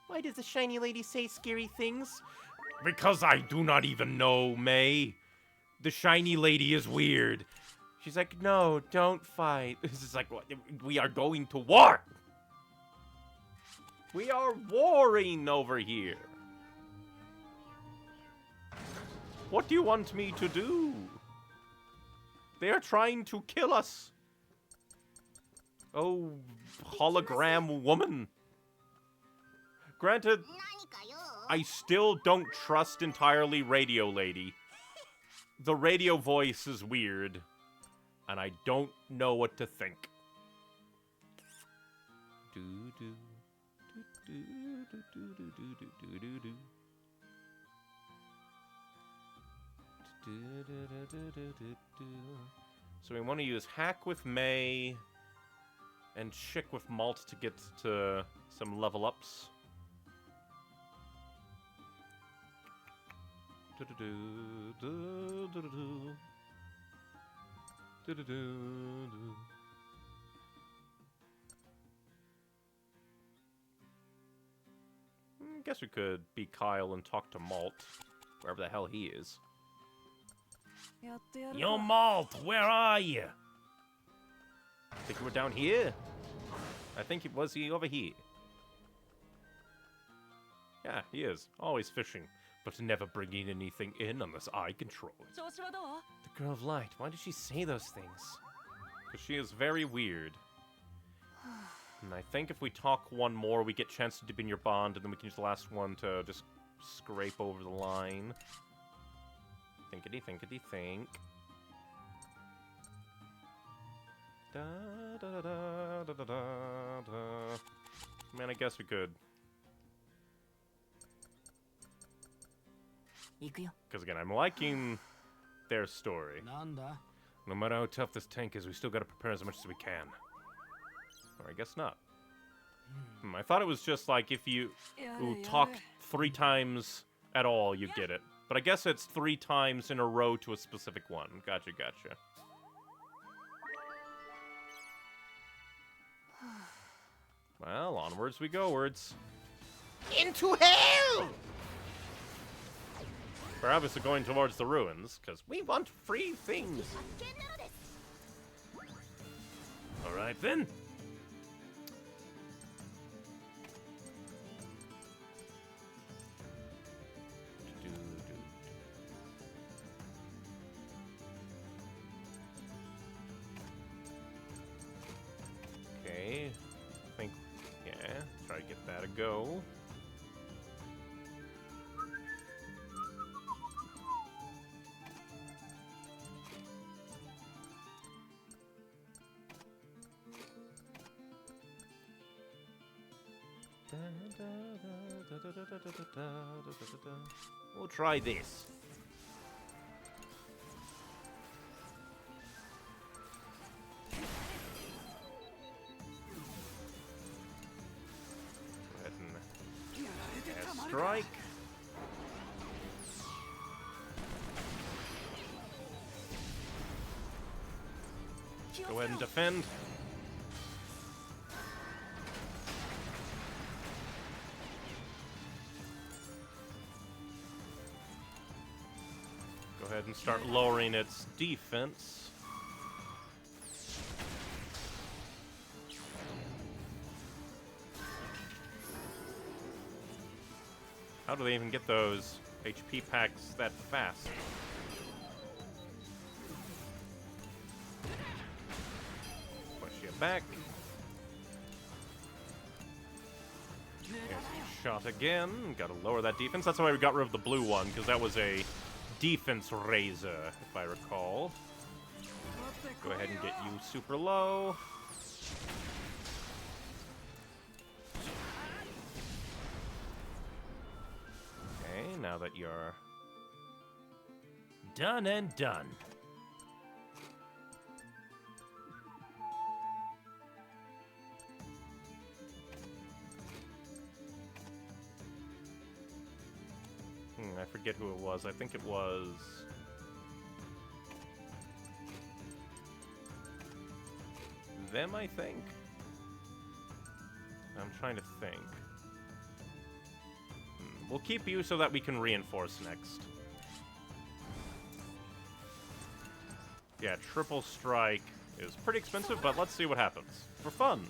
[SPEAKER 3] Why does the shiny lady say scary things?
[SPEAKER 1] Because I do not even know, May. The shiny lady is weird.
[SPEAKER 3] She's like, no, don't fight.
[SPEAKER 1] This is like, we are going to war. We are warring over here. What do you want me to do? They are trying to kill us. Oh, hologram woman. Granted, I still don't trust entirely Radio Lady. The radio voice is weird, and I don't know what to think. So we want to use Hack with May and Chick with Malt to get to some level ups. Guess we could be Kyle and talk to Malt, wherever the hell he is. Yo, Malt, where are you? I think you were down here. I think it was he over here. Yeah, he is. Always fishing, but never bringing anything in unless I control it. The Girl of Light, why did she say those things? Because she is very weird. And I think if we talk one more, we get chance to deepen your bond, and then we can use the last one to just scrape over the line. Thinkity, thinkity, think. Da, da, da, da, da, da, da. Man, I guess we could. Because again, I'm liking their story. No matter how tough this tank is, we still gotta prepare as much as we can. Or I guess not. I thought it was just like if you talk 3 times at all, you get it. But I guess it's 3 times in a row to a specific one. Gotcha, gotcha. Well, onwards we go, words.
[SPEAKER 3] Into hell!
[SPEAKER 1] We're obviously going towards the ruins, because we want free things. Alright then. Okay. I think, yeah, try to get that a go. We'll try this. strike. Go ahead and defend. Go ahead and start lowering its defense. How do they even get those HP packs that fast? Push you back. Here's a shot again. Gotta lower that defense. That's why we got rid of the blue one, because that was a defense raiser, if I recall. Go ahead and get you super low. Okay, now that you're done and done. I forget who it was. I think it was... them, I think? I'm trying to think. We'll keep you so that we can reinforce next. Yeah, triple strike is pretty expensive, but let's see what happens. For fun.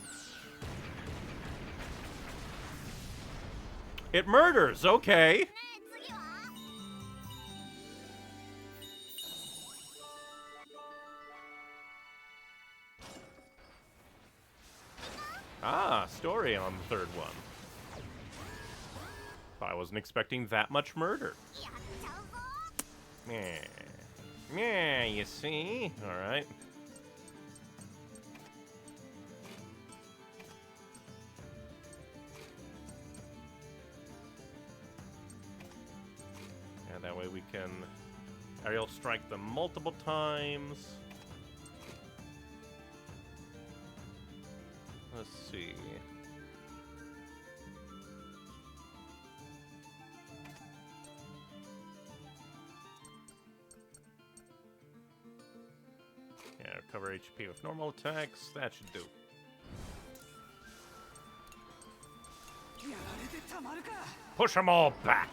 [SPEAKER 1] It murders, okay. Ah, story on the third one. I wasn't expecting that much murder. Meh. Meh, you see? Alright. And that way we can aerial strike them multiple times. Let's see. Yeah, recover HP with normal attacks. That should do. Push them all back.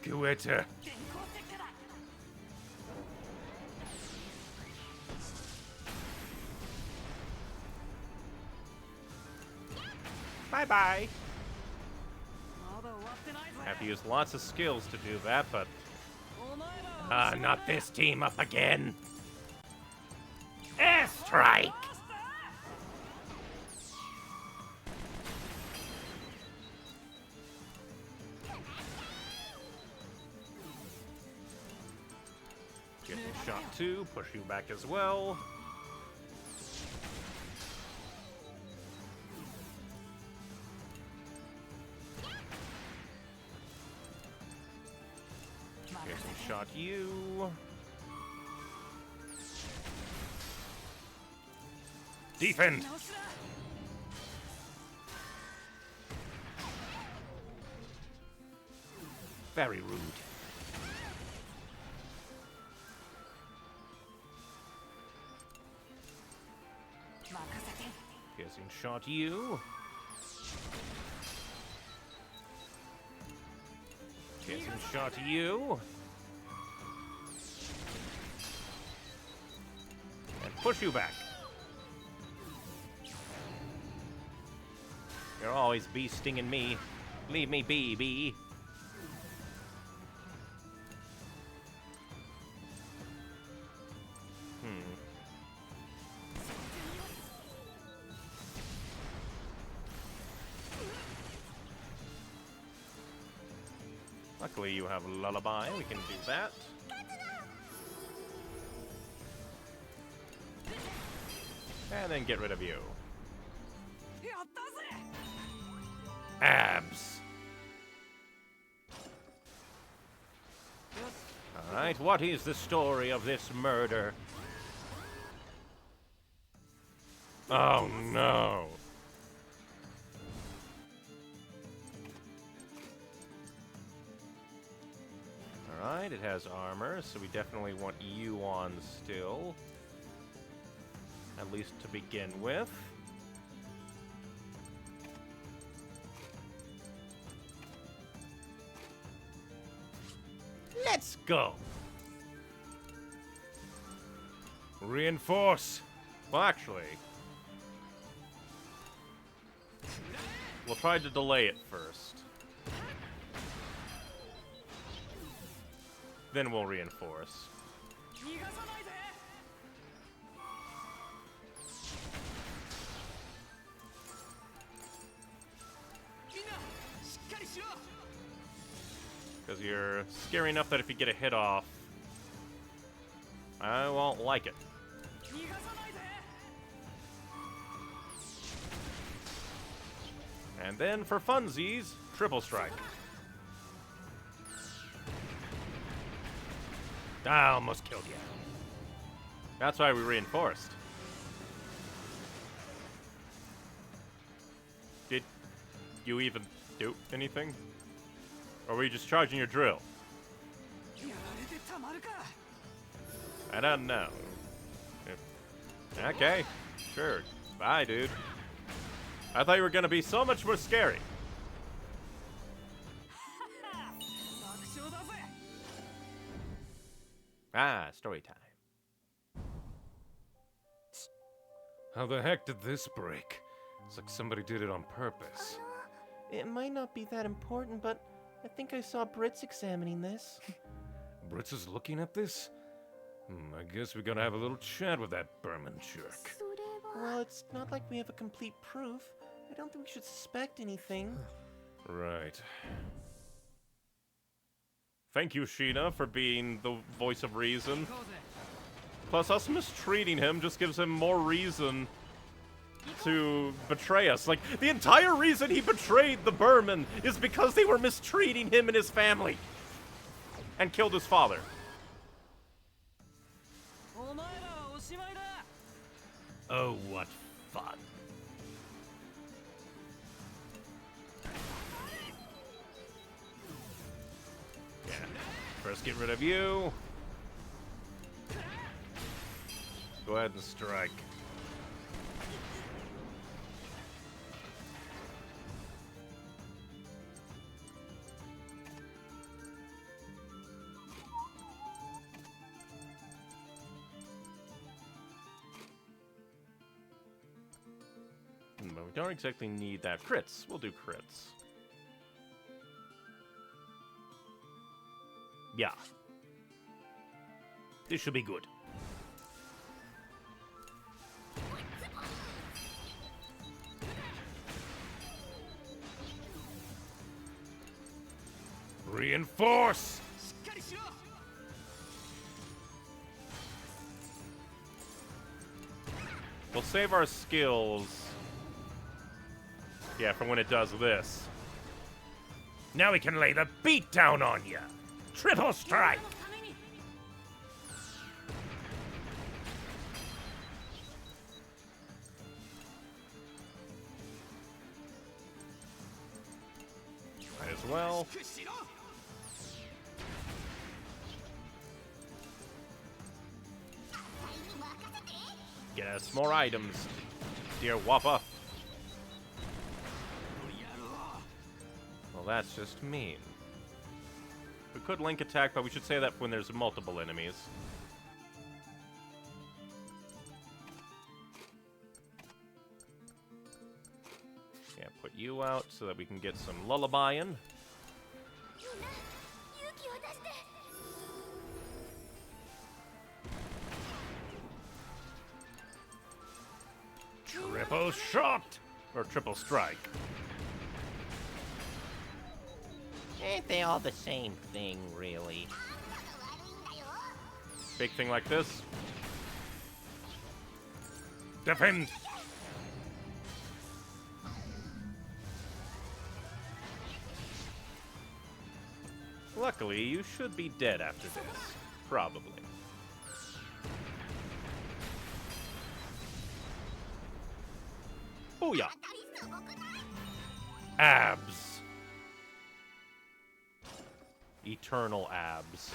[SPEAKER 1] Guetta. Bye-bye. I have to use lots of skills to do that, but... not this team up again. Airstrike! Get a shot 2, push you back as well. Shot you. Defend. Very rude. Piercing shot you. Piercing shot you. Push you back. You're always bee stinging me. Leave me be, bee. Luckily you have a lullaby. We can do that. And then get rid of you. Abs. Alright, what is the story of this murder? Oh no. Alright, it has armor, so we definitely want you on still. At least to begin with. Let's go!
[SPEAKER 2] Reinforce!
[SPEAKER 1] Well, actually, we'll try to delay it first. Then we'll reinforce. Because you're scary enough that if you get a hit off, I won't like it. And then for funsies, triple strike. I almost killed you. That's why we reinforced. Did you even do anything? Or were you just charging your drill? I don't know. Okay, sure. Bye, dude. I thought you were gonna be so much more scary. Ah, story time.
[SPEAKER 2] How the heck did this break? It's like somebody did it on purpose.
[SPEAKER 3] It might not be that important, but I think I saw Britz examining this.
[SPEAKER 2] Britz is looking at this? I guess we gotta have a little chat with that Berman jerk.
[SPEAKER 3] Well, it's not like we have a complete proof. I don't think we should suspect anything.
[SPEAKER 2] Right.
[SPEAKER 1] Thank you, Sheena, for being the voice of reason. Plus, us mistreating him just gives him more reason to betray us. Like, the entire reason he betrayed the Berman is because they were mistreating him and his family. And killed his father. Oh, what fun. Yeah. First, get rid of you. Go ahead and strike. But we don't exactly need that. Crits. We'll do crits. Yeah. This should be good.
[SPEAKER 2] Reinforce!
[SPEAKER 1] We'll save our skills. Yeah, for when it does this.
[SPEAKER 2] Now we can lay the beat down on ya! Triple strike!
[SPEAKER 1] Might as well. Get us more items, dear Wappa. Well, that's just mean. We could link attack, but we should say that when there's multiple enemies. Yeah, put you out so that we can get some lullabying.
[SPEAKER 2] Triple shot!
[SPEAKER 1] Or triple strike.
[SPEAKER 3] Ain't they all the same thing, really?
[SPEAKER 1] Big thing like this.
[SPEAKER 2] Defend!
[SPEAKER 1] Luckily, you should be dead after this. Probably. Booyah! Abs. Eternal abs.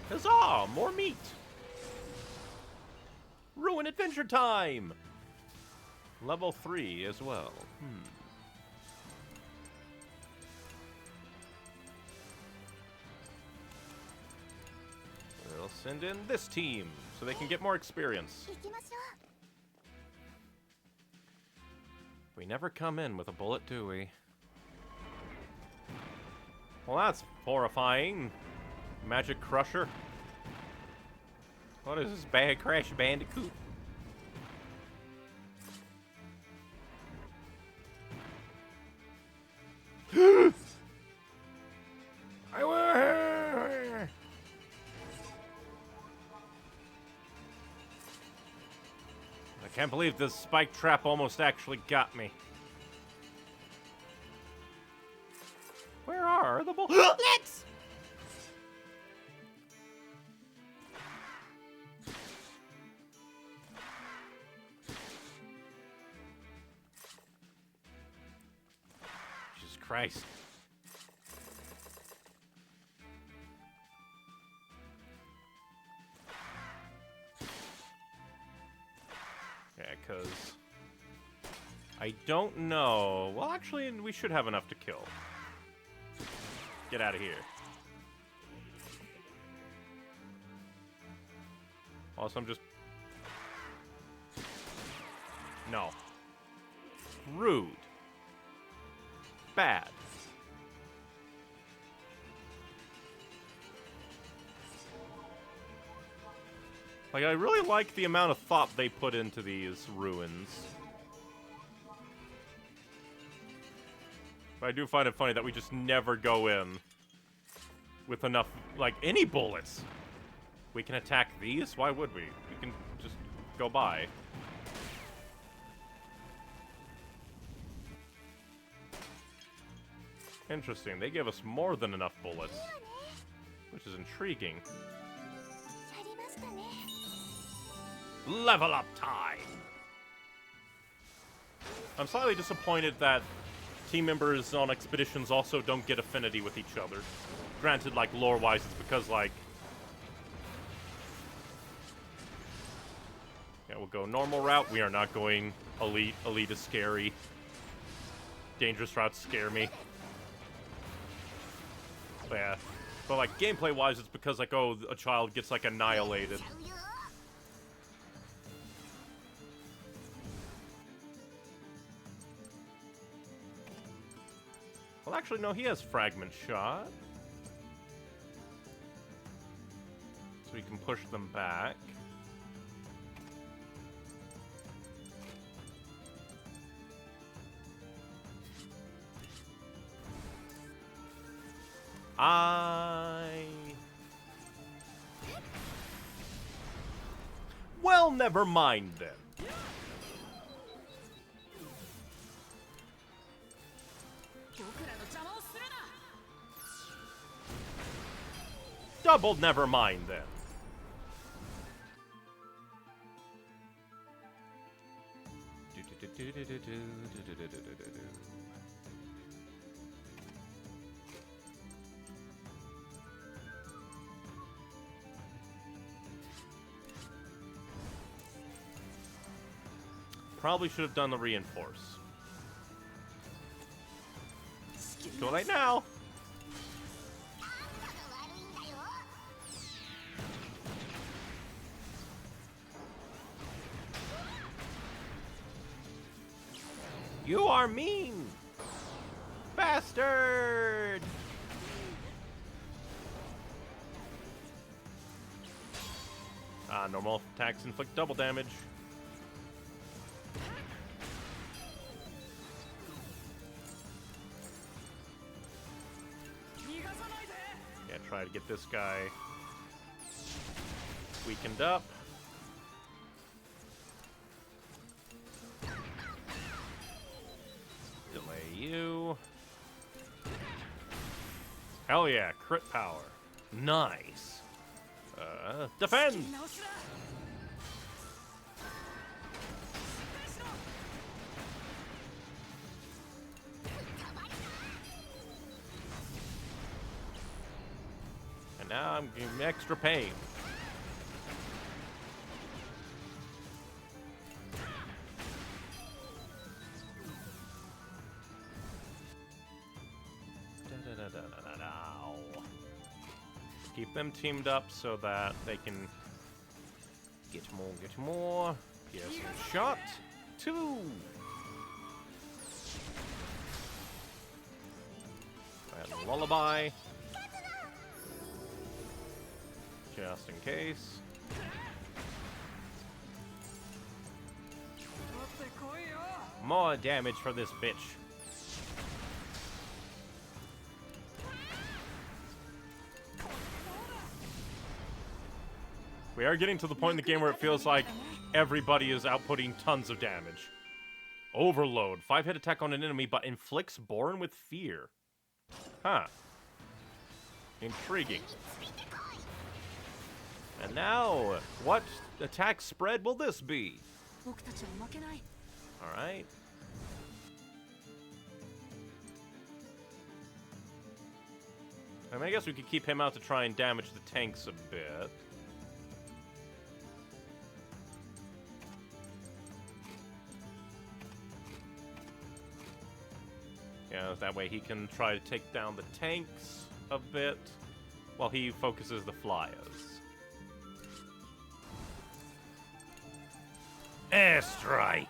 [SPEAKER 1] Huzzah! More meat! Ruin Adventure Time! Level 3 as well. We'll send in this team so they can get more experience. We never come in with a bullet, do we? Well, that's horrifying. Magic Crusher. What is this, bad Crash Bandicoot? I can't believe this spike trap almost actually got me. Where are the bullets? Jesus Christ. Yeah, because I don't know. Well, actually, we should have enough to kill. Get out of here. Also, I'm just... No. Rude. Bad. Like, I really like the amount of thought they put into these ruins. But I do find it funny that we just never go in with enough, like, any bullets. We can attack these? Why would we? We can just go by. Interesting. They give us more than enough bullets, which is intriguing. Level up time! I'm slightly disappointed that team members on expeditions also don't get affinity with each other. Granted, like, lore-wise, it's because, like... Yeah, we'll go normal route. We are not going elite. Elite is scary. Dangerous routes scare me. But yeah. But, like, gameplay-wise, it's because, like, oh, a child gets, like, annihilated. Well, actually, no, he has Fragment Shot. So we can push them back. Well, never mind then. Double never mind then. Probably should have done the reinforce. Too late now. You are mean! Bastard! Normal attacks inflict double damage. Yeah, try to get this guy weakened up. You. Hell yeah, crit power. Nice. Defend! And now I'm giving extra pain. Keep them teamed up so that they can get more. Piercing shot. 2. And lullaby. Just in case. More damage for this bitch. We are getting to the point in the game where it feels like everybody is outputting tons of damage. Overload. 5-hit attack on an enemy, but inflicts Born with Fear. Huh. Intriguing. And now, what attack spread will this be? Alright. I mean, I guess we could keep him out to try and damage the tanks a bit. Yeah, that way he can try to take down the tanks a bit while he focuses the flyers. Airstrike!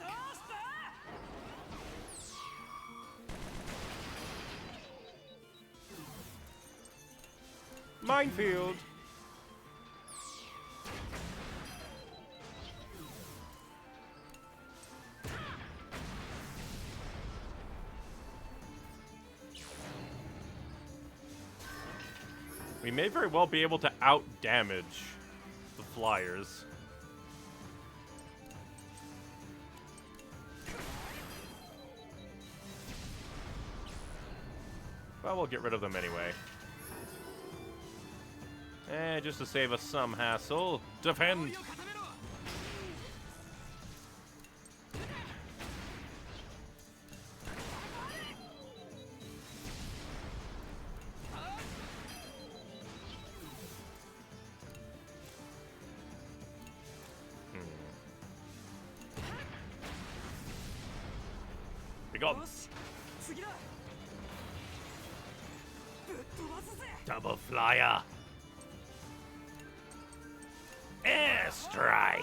[SPEAKER 1] Minefield! We may very well be able to out-damage the flyers. Well, we'll get rid of them anyway. Just to save us some hassle. Defend! Be gone. Double flyer. Airstrike.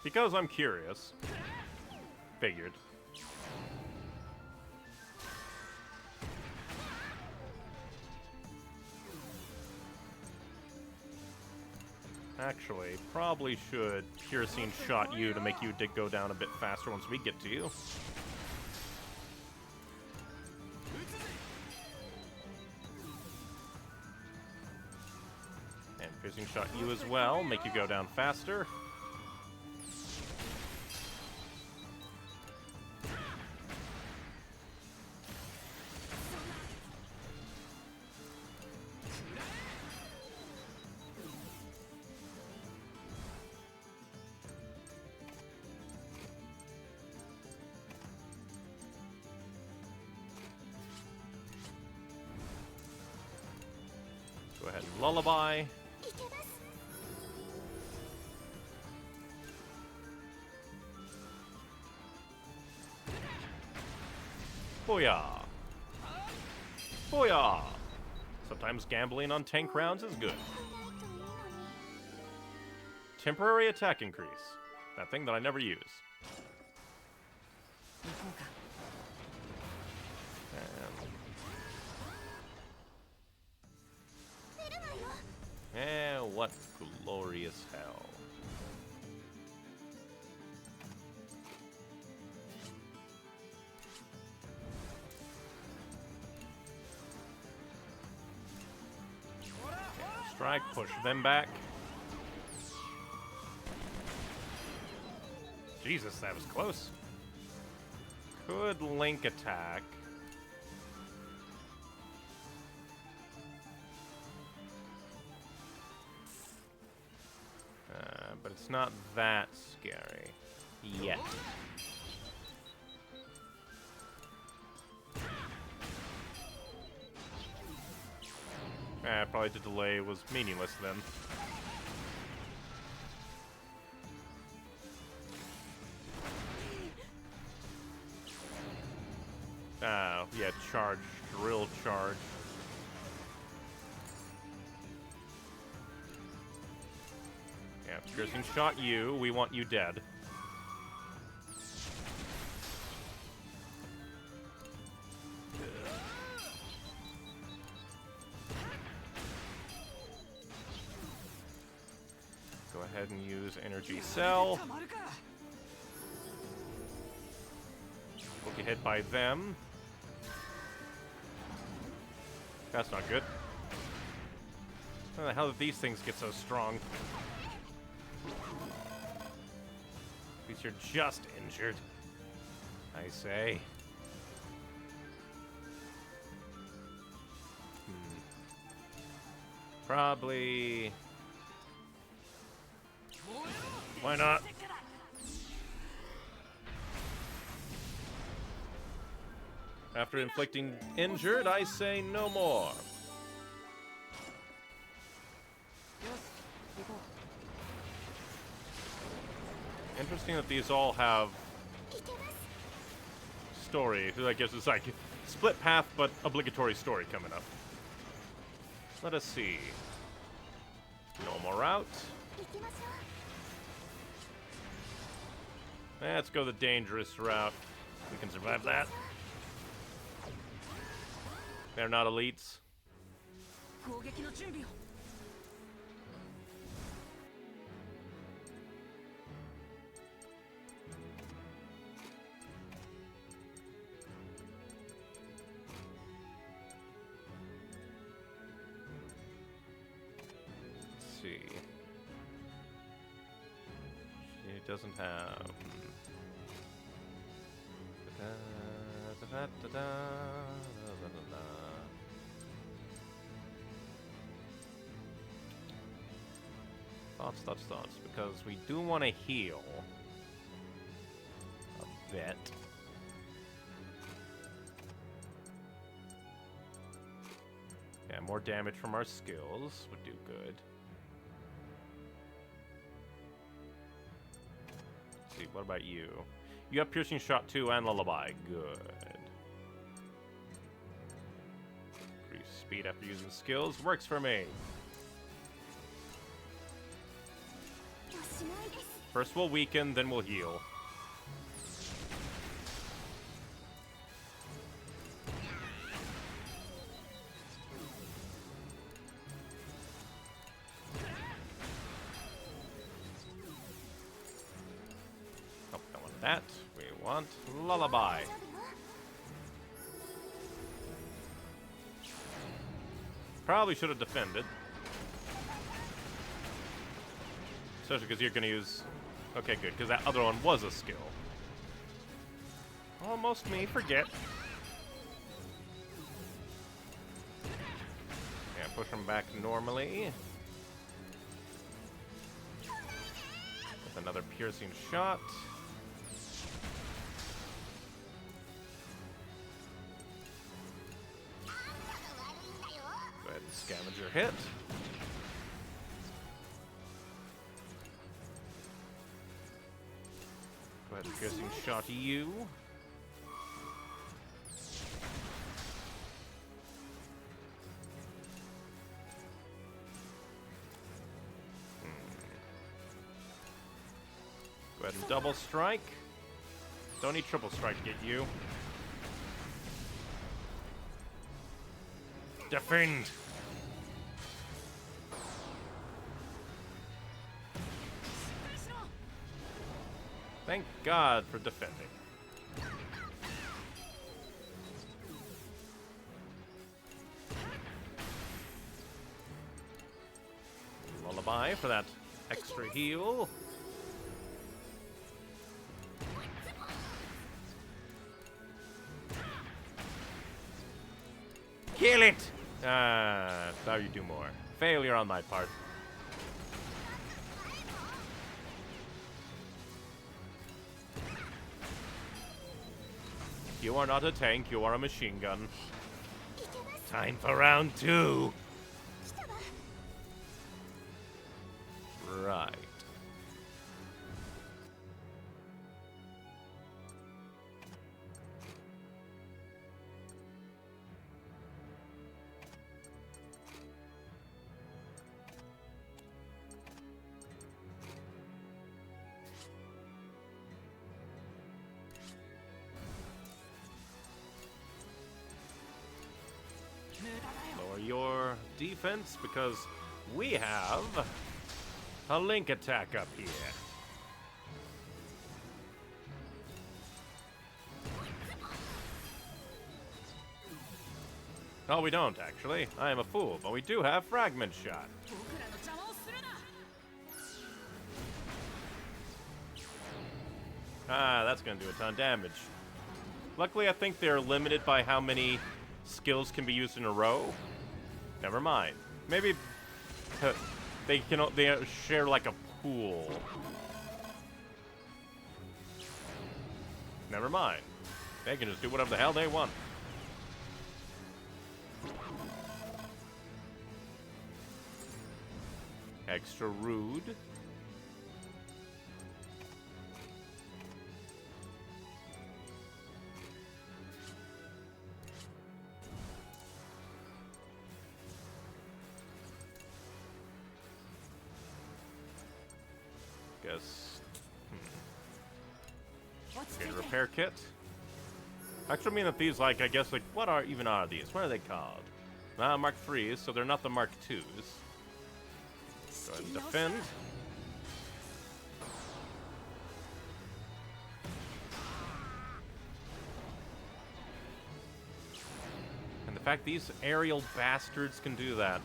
[SPEAKER 1] Because I'm curious. Figured. Actually, probably should piercing shot you to make you go down a bit faster once we get to you. And piercing shot you as well, make you go down faster. Go ahead and lullaby. Booyah! Booyah! Sometimes gambling on tank rounds is good. Temporary attack increase. That thing that I never use. What glorious hell. Okay, strike, push them back. Jesus, that was close. Could link attack. But it's not that scary. Yet. Probably the delay was meaningless then. Yeah, charge, drill charge. Yeah, piercing shot you, we want you dead. Go ahead and use energy cell. We'll get hit by them. That's not good. How the hell did these things get so strong? At least you're just injured, I say. Probably... Why not? After inflicting injured, I say no more. Interesting that these all have story. I guess it's like split path, but obligatory story coming up. Let us see. Normal route. Let's go the dangerous route. We can survive that. They're not elites. Let's see. She doesn't have... Thoughts, because we do want to heal a bit. Yeah, more damage from our skills would do good. Let's see, what about you? You have piercing shot 2 and lullaby. Good. Increase speed after using skills. Works for me. First we'll weaken, then we'll heal. Oh, don't want that. We want lullaby. Probably should have defended. Especially because you're going to use... Okay, good, because that other one was a skill. Almost me, forget. Yeah, push him back normally. With another piercing shot. Go ahead and scavenger hit. Go ahead and piercing shot you. Go ahead and double strike. Don't need triple strike to get you. Defend! Thank God for defending. Lullaby for that extra heal.
[SPEAKER 3] it!
[SPEAKER 1] Now you do more. Failure on my part. You are not a tank, you are a machine gun.
[SPEAKER 3] Time for round 2.
[SPEAKER 1] Right. Lower your defense because we have a link attack up here. No, we don't, actually. I am a fool, but we do have Fragment Shot. That's gonna do a ton of damage. Luckily, I think they're limited by how many skills can be used in a row. Never mind. Maybe they share like a pool. Never mind. They can just do whatever the hell they want. Extra rude. Guess. Okay, repair kit. Actually, I mean that these, like, I guess, like, what are these? What are they called? Mark 3s, so they're not the Mark 2s. Go ahead and defend. And the fact these aerial bastards can do that.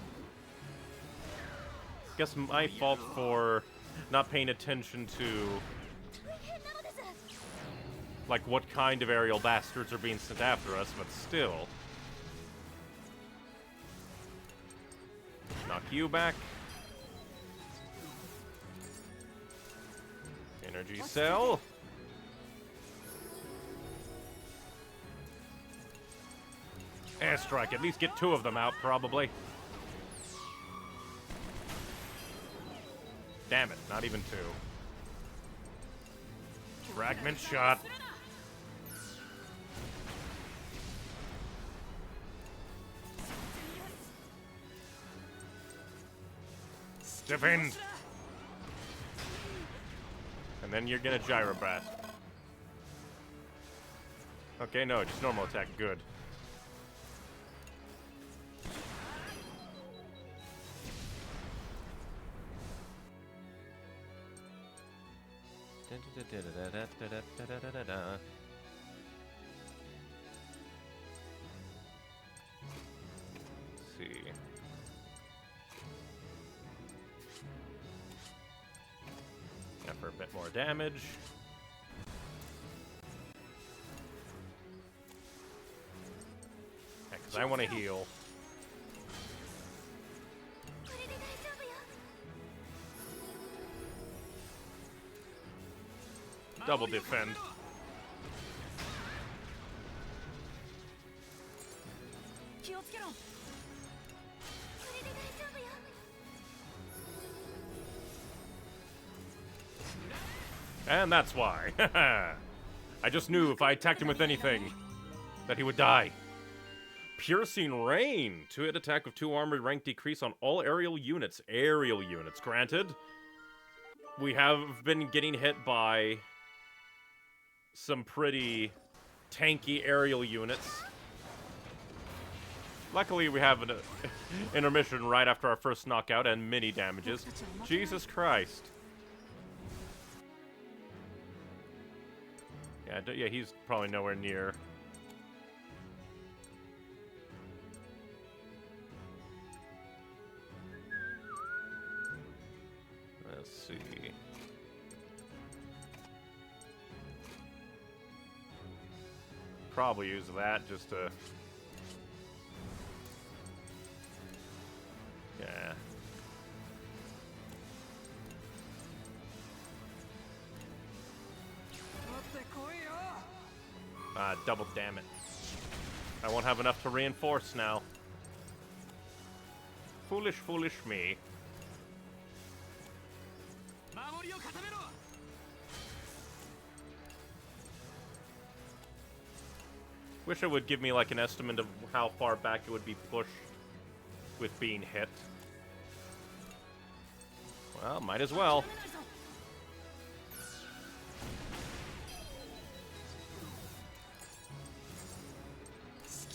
[SPEAKER 1] Guess my fault for not paying attention to, like, what kind of aerial bastards are being sent after us, but still. Knock you back. Energy cell. Airstrike. At least get 2 of them out, probably. Damn it, not even 2. Fragment shot. Defend. And then you're gonna gyro blast. Okay, no, just normal attack. Good. Let's see. Yeah, for a bit more damage. Yeah, 'cause I want to heal. Double defend. And that's why. I just knew if I attacked him with anything, that he would die. Piercing Rain. 2-hit attack of 2 armor rank decrease on all aerial units. Aerial units, granted. We have been getting hit by some pretty tanky aerial units. Luckily, we have an intermission right after our first knockout and mini damages. Jesus Christ. Yeah, he's probably nowhere near. Let's see. Probably use that just to double, damn it. I won't have enough to reinforce now. Foolish, foolish me. Wish it would give me like an estimate of how far back it would be pushed with being hit. Well, might as well.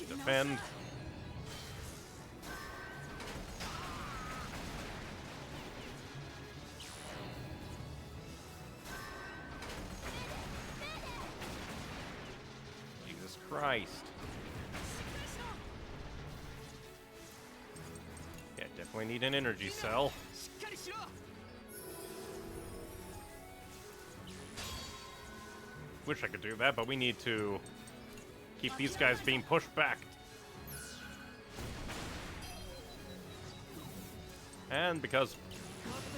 [SPEAKER 1] Defend. Jesus Christ. Yeah, definitely need an energy cell. Wish I could do that, but we need to keep these guys being pushed back. And because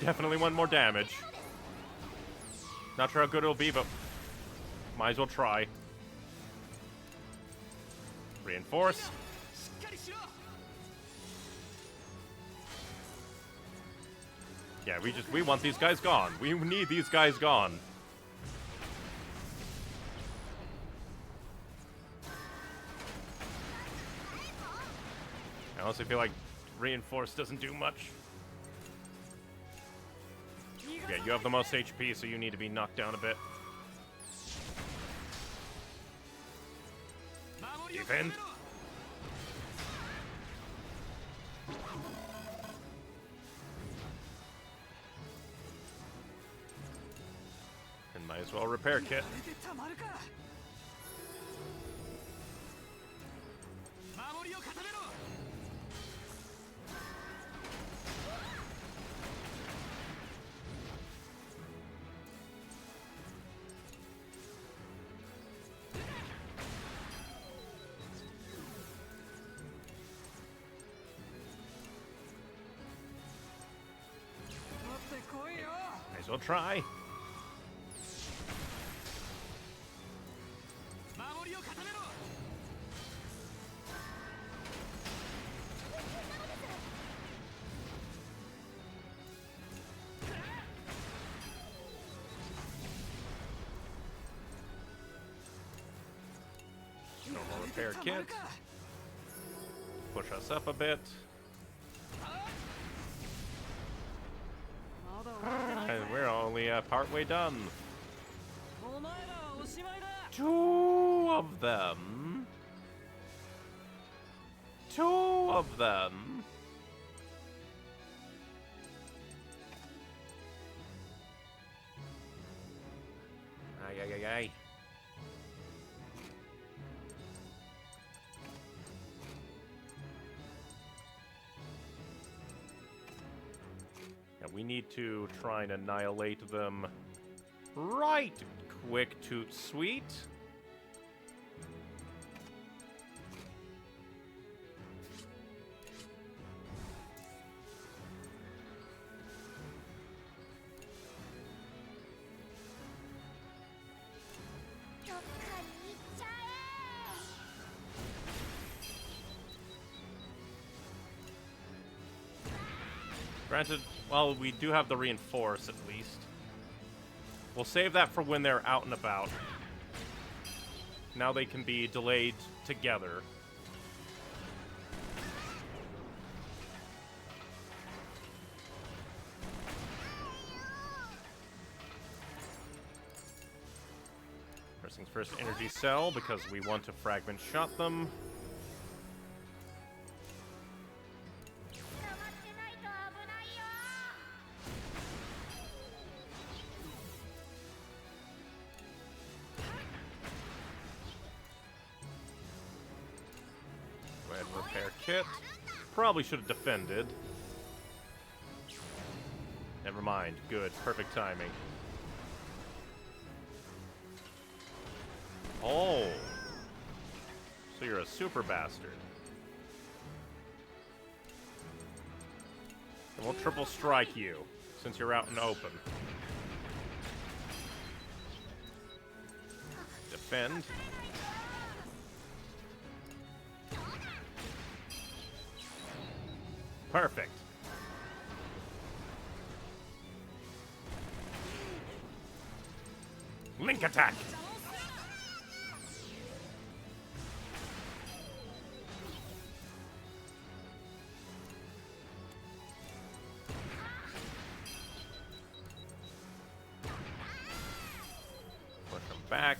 [SPEAKER 1] definitely want more damage. Not sure how good it'll be, but might as well try. Reinforce. Yeah, we want these guys gone. We need these guys gone. I honestly feel like reinforce doesn't do much. Yeah, you have the most HP, so you need to be knocked down a bit. Defend. And might as well repair kit. Might as well try. Normal repair kit. Push us up a bit. And we're only partway done. 2 of them. 2 of them. Ay, ay, ay, ay. We need to try and annihilate them right quick, toot sweet. Granted, well, we do have the reinforce at least. We'll save that for when they're out and about. Now they can be delayed together. First things first, energy cell, because we want to fragment shot them. Kit. Probably should have defended. Never mind. Good. Perfect timing. Oh. So you're a super bastard. And we'll triple strike you, since you're out in the open. Defend. Perfect. Link attack! Push him back.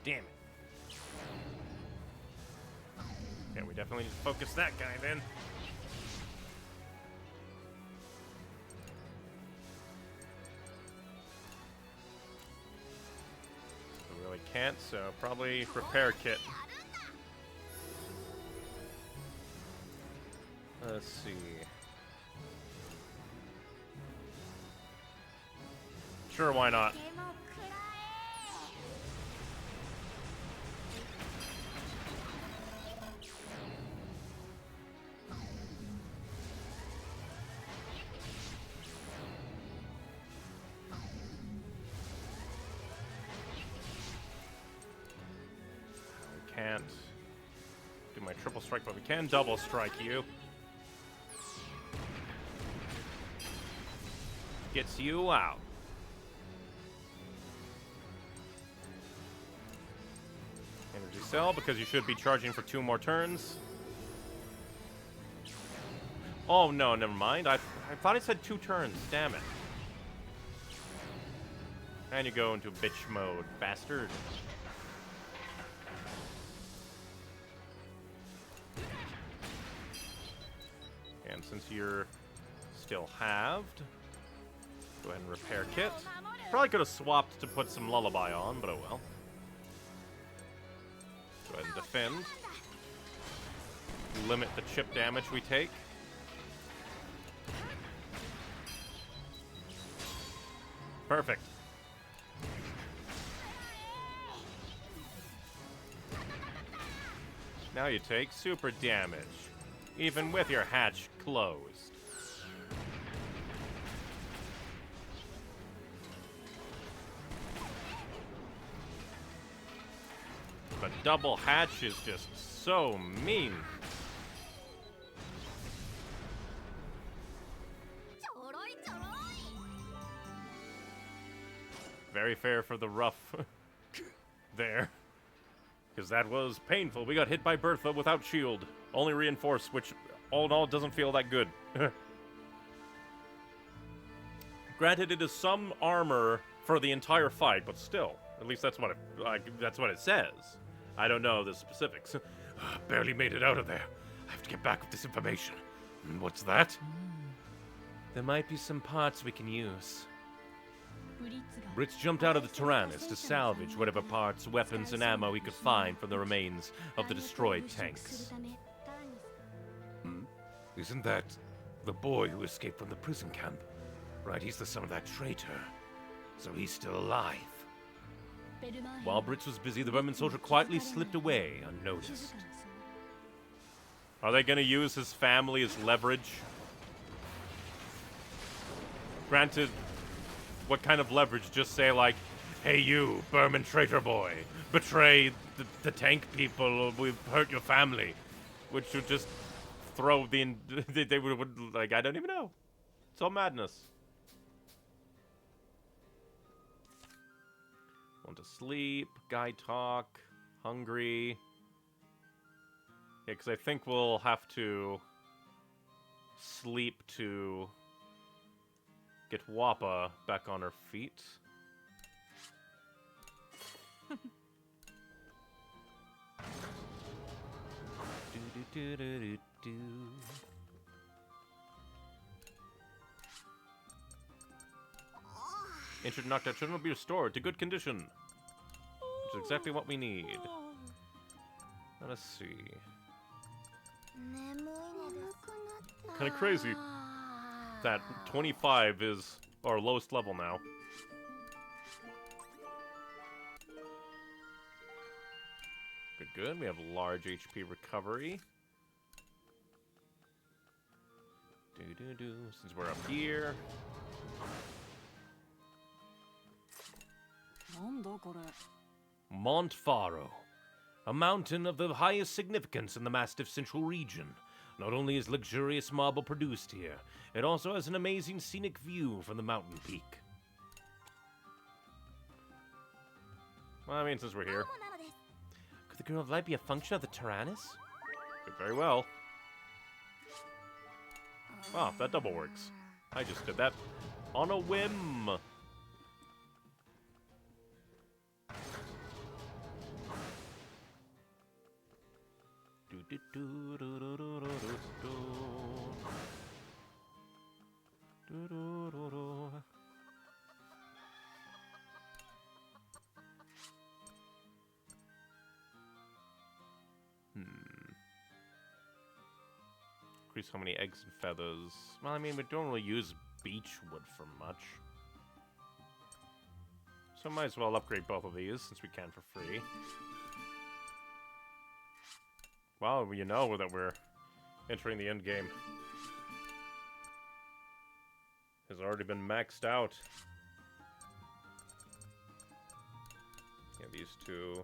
[SPEAKER 1] Damn it. Yeah, we definitely need to focus that guy then. We really can't, so probably repair kit. Let's see. Sure, why not? Can't do my triple strike, but we can double strike you. Gets you out. Energy cell, because you should be charging for 2 more turns. Oh no, never mind. I thought it said 2 turns. Damn it. And you go into bitch mode, bastard. And since you're still halved, go ahead and repair kit. Probably could have swapped to put some lullaby on, but oh well. Go ahead and defend. Limit the chip damage we take. Perfect. Now you take super damage, even with your hatch closed. The double hatch is just so mean. Very fair for the rough there. Because that was painful. We got hit by Bertha without shield. Only reinforced, which all in all doesn't feel that good. Granted, it is some armor for the entire fight, but still. At least that's what it says. I don't know the specifics. Barely made it out of there. I have to get back with this information. What's that?
[SPEAKER 3] There might be some parts we can use.
[SPEAKER 2] Britz jumped out of the Tyrannus to salvage whatever parts, weapons, and ammo he could find from the remains of the destroyed tanks. Isn't that the boy who escaped from the prison camp? Right, he's the son of that traitor. So he's still alive. While Britz was busy, the Roman soldier quietly slipped away unnoticed.
[SPEAKER 1] Are they going to use his family as leverage? Granted, what kind of leverage? Just say like, hey you, Berman traitor boy, betray the tank people, we've hurt your family. Which would just throw they would like, I don't even know. It's all madness. Want to sleep, guy talk, hungry. Yeah, because I think we'll have to sleep to get Wappa back on her feet. Injured, knocked out children will be restored to good condition. Which is exactly what we need. Let us see. Kind of crazy that 25 is our lowest level now. Good, good. We have large HP recovery. Since we're up here.
[SPEAKER 2] Montfaro. A mountain of the highest significance in the Mastiff Central region. Not only is luxurious marble produced here, it also has an amazing scenic view from the mountain peak.
[SPEAKER 1] Well, I mean, since we're here.
[SPEAKER 3] Could the Girl of Light be a function of the Tyrannus?
[SPEAKER 1] Could very well. Oh, that double works. I just did that on a whim. Increase how many eggs and feathers. Well, I mean, we don't really use beech wood for much. So might as well upgrade both of these since we can for free. Well, you know that we're entering the end game. Has already been maxed out. Yeah, these two.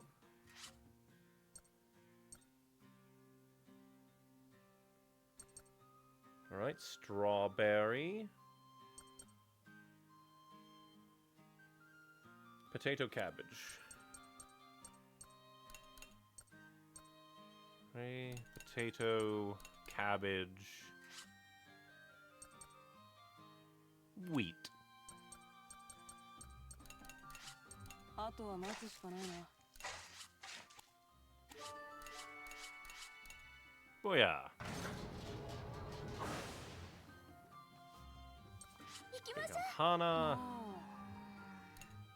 [SPEAKER 1] Alright, strawberry. Potato cabbage. Okay, potato, cabbage, wheat. Booyah. Hana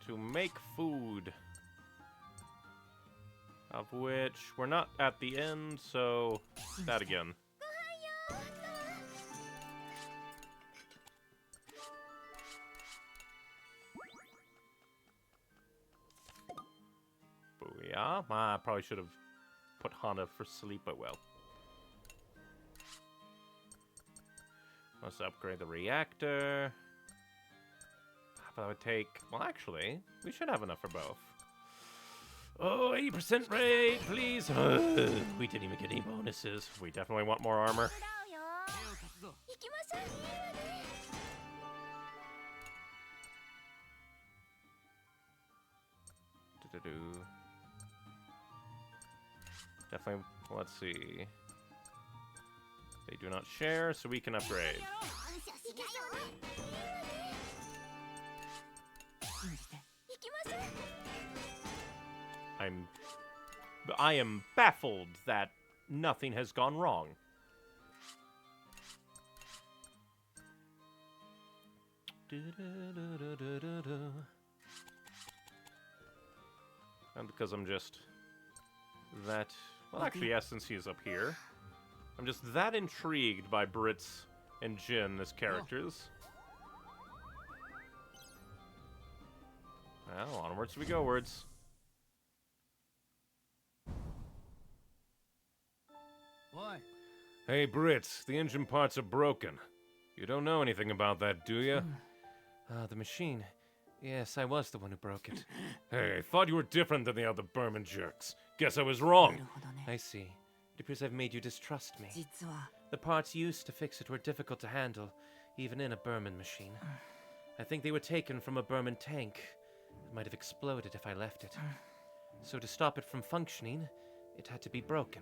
[SPEAKER 1] to make food, of which we're not at the end, so that again. Booyah. I probably should have put Hana for sleep, but well. Let's upgrade the reactor. That would take... Well, actually, we should have enough for both. Oh, 80% rate, please. We didn't even get any bonuses. We definitely want more armor. Definitely, let's see. They do not share, so we can upgrade. I am baffled that nothing has gone wrong. And because I'm just that... Well, actually, yes, since he is up here. I'm just that intrigued by Britz and Jin as characters. Well, onwards we go, words.
[SPEAKER 4] Why?
[SPEAKER 2] Hey, Britz, the engine parts are broken. You don't know anything about that, do you?
[SPEAKER 3] The machine. Yes, I was the one who broke it.
[SPEAKER 2] Hey, I thought you were different than the other Berman jerks. Guess I was wrong.
[SPEAKER 3] I see. It appears I've made you distrust me. The parts used to fix it were difficult to handle, even in a Berman machine. I think they were taken from a Berman tank. It might have exploded if I left it. So to stop it from functioning, it had to be broken.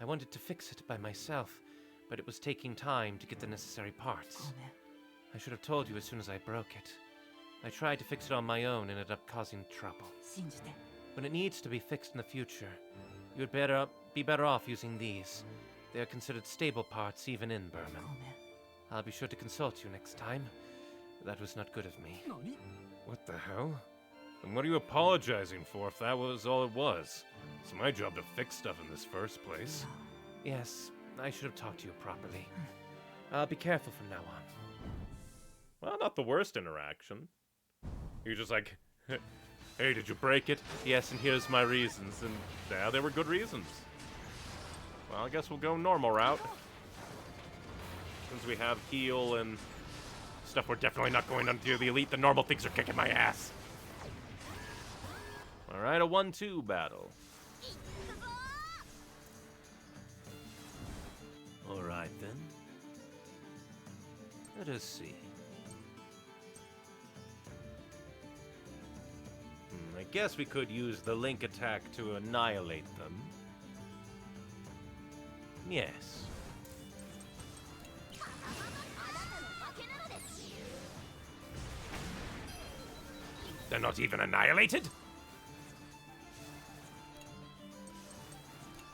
[SPEAKER 3] I wanted to fix it by myself, but it was taking time to get the necessary parts. I should have told you as soon as I broke it. I tried to fix it on my own and ended up causing trouble. When it needs to be fixed in the future, you would be better off using these. They are considered stable parts even in Berman. I'll be sure to consult you next time. That was not good of me.
[SPEAKER 2] What the hell? And what are you apologizing for if that was all it was? It's my job to fix stuff in this first place.
[SPEAKER 3] Yes, I should have talked to you properly. I'll be careful from now on.
[SPEAKER 1] Well, not the worst interaction. You're just like, hey, did you break it? Yes, and here's my reasons. And yeah, they were good reasons. Well, I guess we'll go normal route. Since we have heal and stuff, we're definitely not going under the elite. The normal things are kicking my ass. Alright, a 1-2 battle.
[SPEAKER 2] Let us see. I guess we could use the link attack to annihilate them. Yes. They're not even annihilated?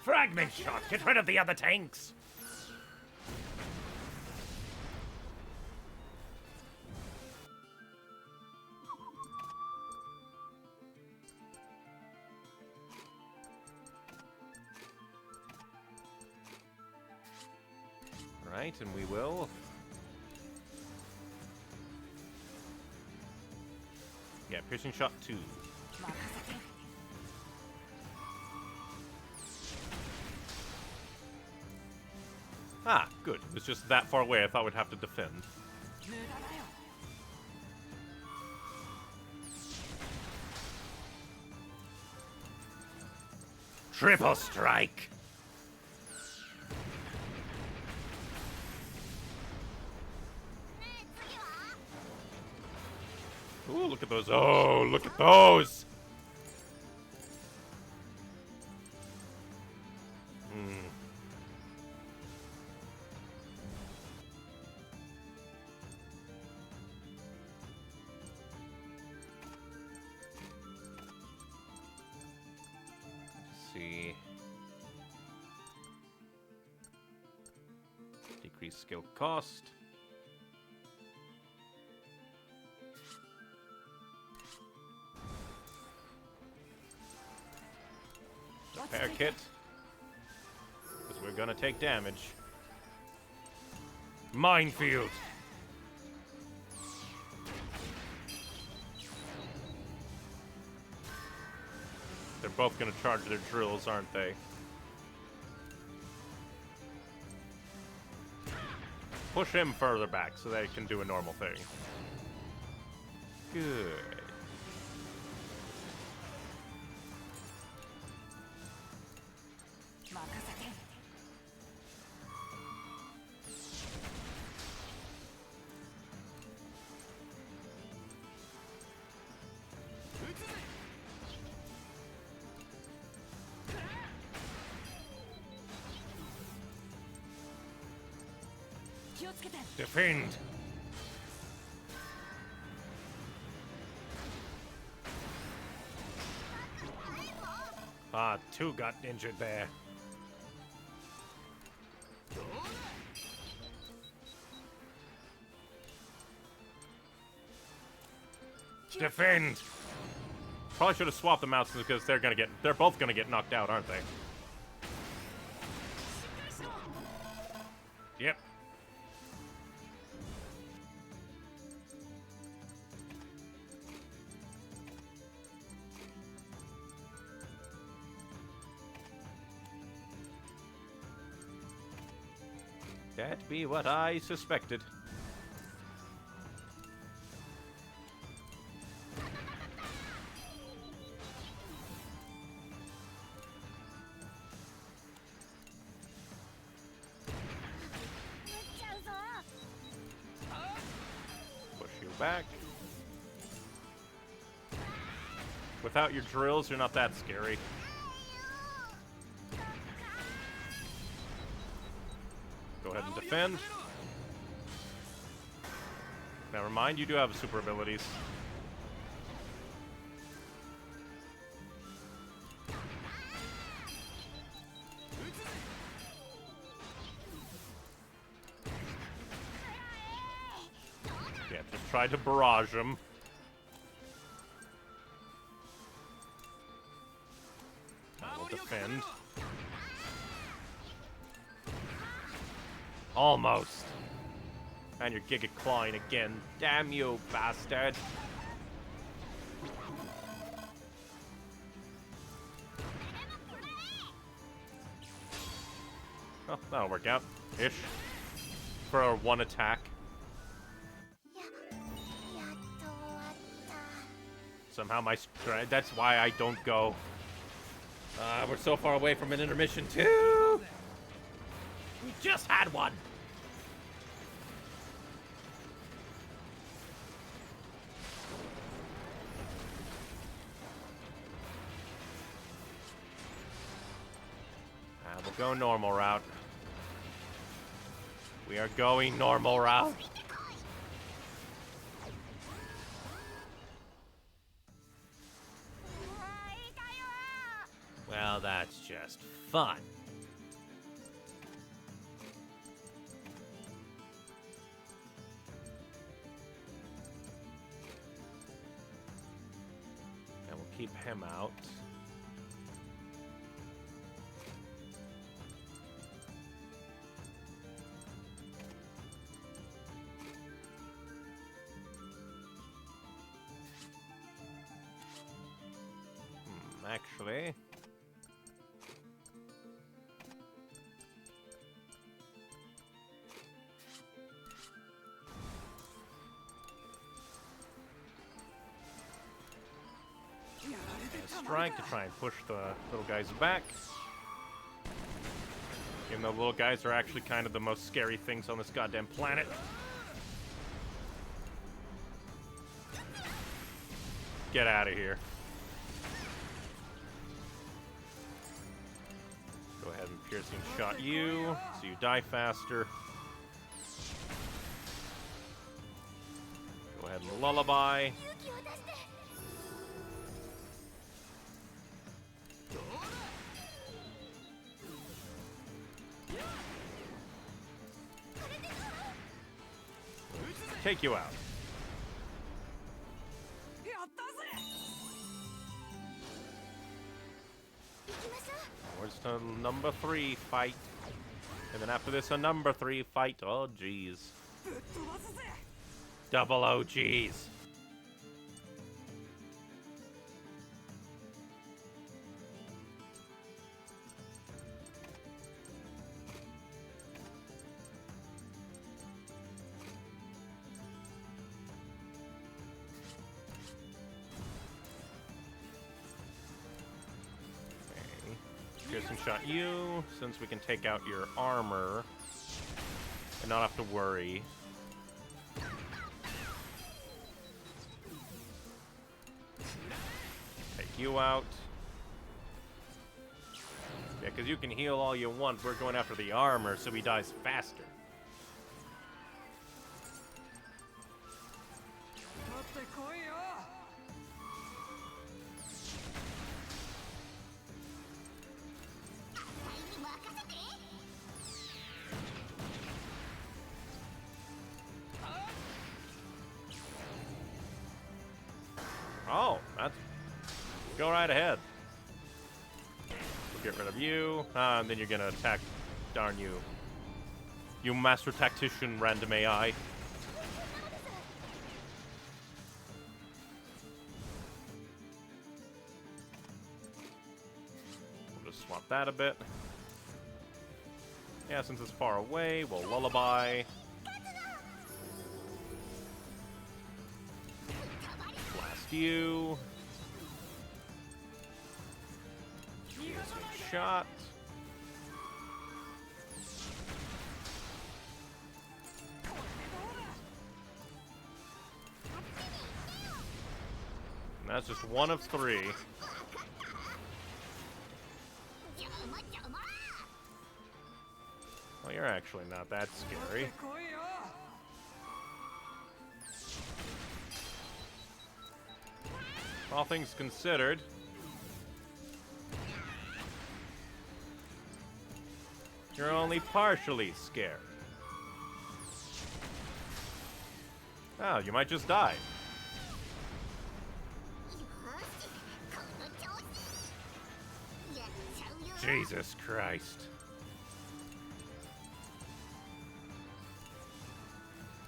[SPEAKER 2] Fragment shot! Get rid of the other tanks! Right, and we will. Yeah, piercing shot 2. Ah, good. It was just that far away. I thought we'd have to defend. Triple strike! Ooh, look at those. Oh, look at those! Let's see. Decrease skill cost. Repair kit. Because we're gonna take damage. Minefield! They're both gonna charge their drills, aren't they? Push him further back so they can do a normal thing. Good. Defend! Ah, 2 got injured there. Defend! Probably should have swapped them out because they're both gonna get knocked out, aren't they? Yep. That be what I suspected. Push you back. Without your drills, you're not that scary. Go ahead and defend. Never mind, you do have super abilities. Yeah, just try to barrage him. We'll defend. Almost. And you're Giga Clawing again. Damn you, bastard. Oh, that'll work out. Ish. For our 1 attack. Somehow my strength. That's why I don't go. We're so far away from an intermission, too. We just had one.
[SPEAKER 1] Go normal route. We are going normal route.
[SPEAKER 3] Well, that's just fun.
[SPEAKER 1] And we'll keep him out. Actually, strike to try and push the little guys back. Even though little guys are actually kind of the most scary things on this goddamn planet. Get out of here. Go ahead and piercing shot you, so you die faster. Go ahead and lullaby. Take you out. Where's the number 3 fight? And then after this, a number 3 fight. Oh, jeez. Double OGs. Piercing shot you, since we can take out your armor and not have to worry. Take you out. Yeah, because you can heal all you want. We're going after the armor, so he dies faster. Oh, that's... Go right ahead. We'll get rid of you. And then you're gonna attack... Darn you. You master tactician, random AI. We'll just swap that a bit. Yeah, since it's far away, we'll lullaby. You. Shot. And that's just one of 3. Well, you're actually not that scary. All things considered, you're only partially scared. Oh, you might just die. Jesus Christ.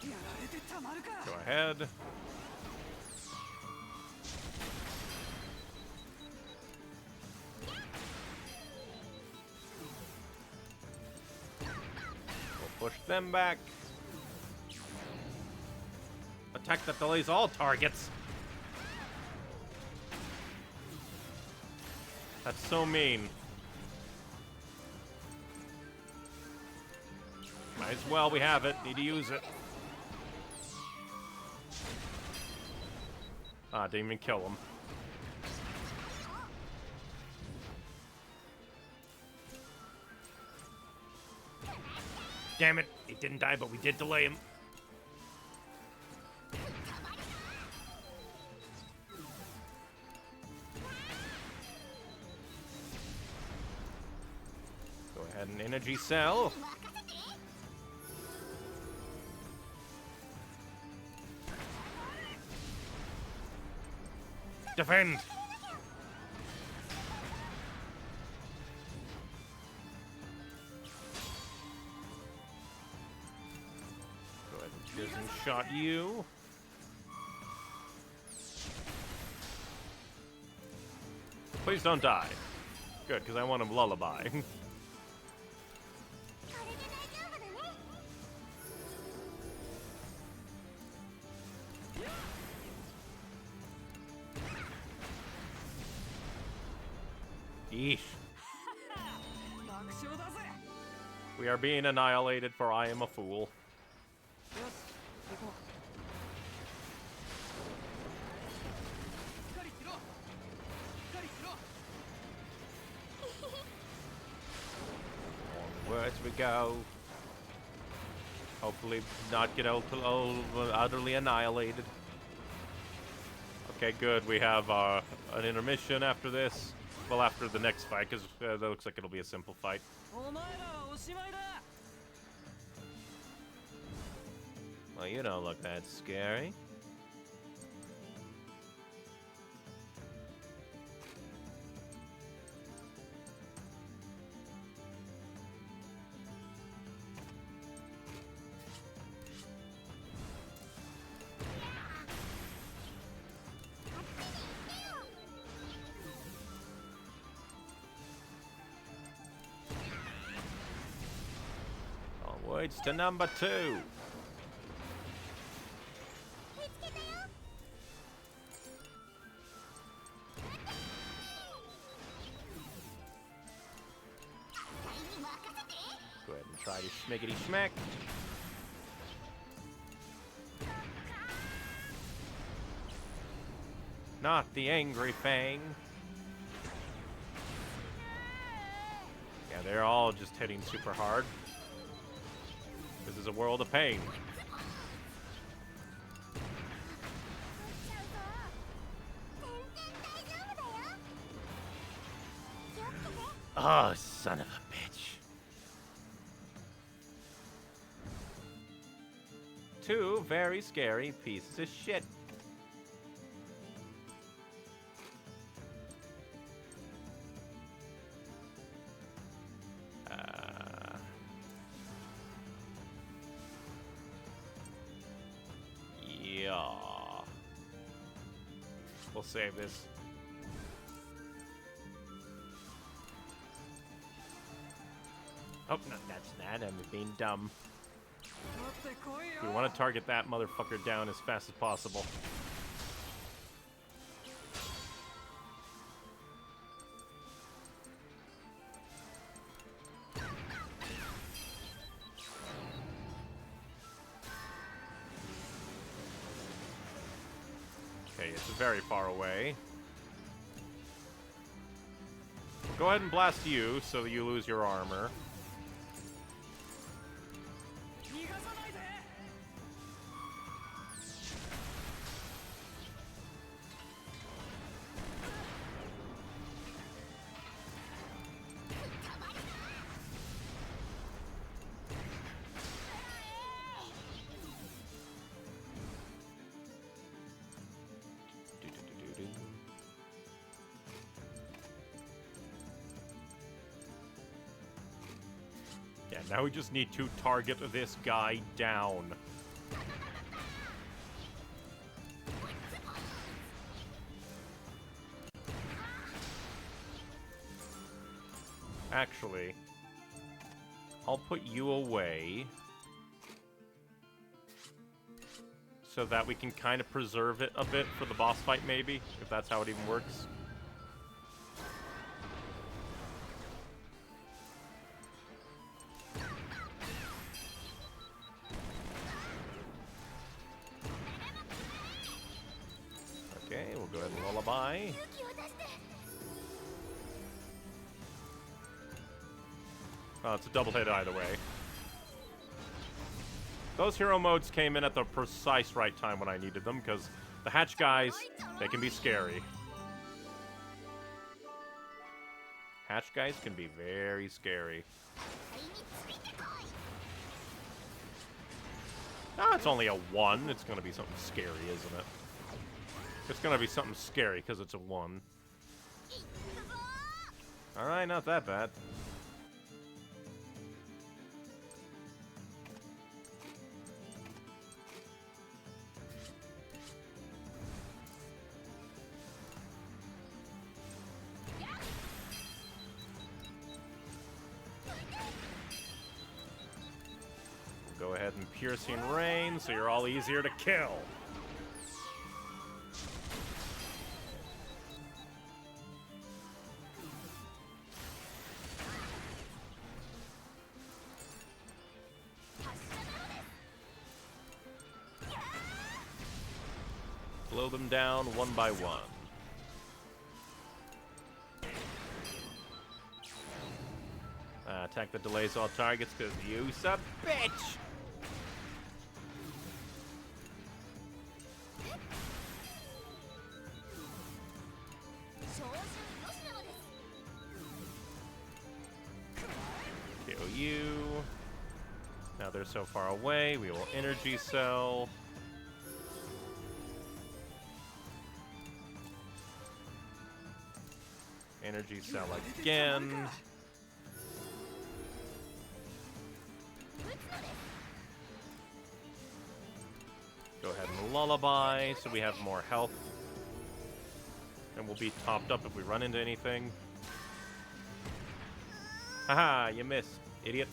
[SPEAKER 1] Go ahead. Push them back. Attack that delays all targets. That's so mean. Might as well, we have it. Need to use it. Ah, didn't even kill him.
[SPEAKER 2] Damn it. He didn't die, but we did delay him. Go ahead and energy cell. Defend! Go ahead and Prison shot you. Please don't die. Good, because I want a lullaby. Yeesh. We are being annihilated, for I am a fool. Onwards we go. Hopefully not get utterly annihilated. Okay, good. We have an intermission after this. Well, after the next fight, because that looks like it'll be a simple fight. Well, you don't look that scary. Onwards to number 2. Go ahead and try to schmiggity schmack. Not the angry Fang. Yeah, they're all just hitting super hard. This is a world of pain. Oh, son of a bitch. 2 very scary pieces of shit. Yeah. We'll save this. Oh, no, that's not. I'm being dumb. We want to target that motherfucker down as fast as possible. Okay, it's very far away. We'll go ahead and blast you so you lose your armor. Yeah, now we just need to target this guy down. Actually, I'll put you away so that we can kind of preserve it a bit for the boss fight, maybe, if that's how it even works. Okay, we'll go ahead and lullaby. Oh, it's a double hit either way.
[SPEAKER 1] Those hero modes came in at the precise right time when I needed them, because the hatch guys, they can be scary. Hatch guys can be very scary. Ah, it's only a 1. It's gonna be something scary, isn't it? It's gonna be something scary because it's a 1. Alright, not that bad. Go ahead and Piercing Rain, so you're all easier to kill. Blow them down one by one. Attack that delays all targets because you's a bitch! Kill you. Now they're so far away, we will energy cell. Energy cell again. Go ahead and lullaby so we have more health. And we'll be topped up if we run into anything. Haha, you missed, idiot.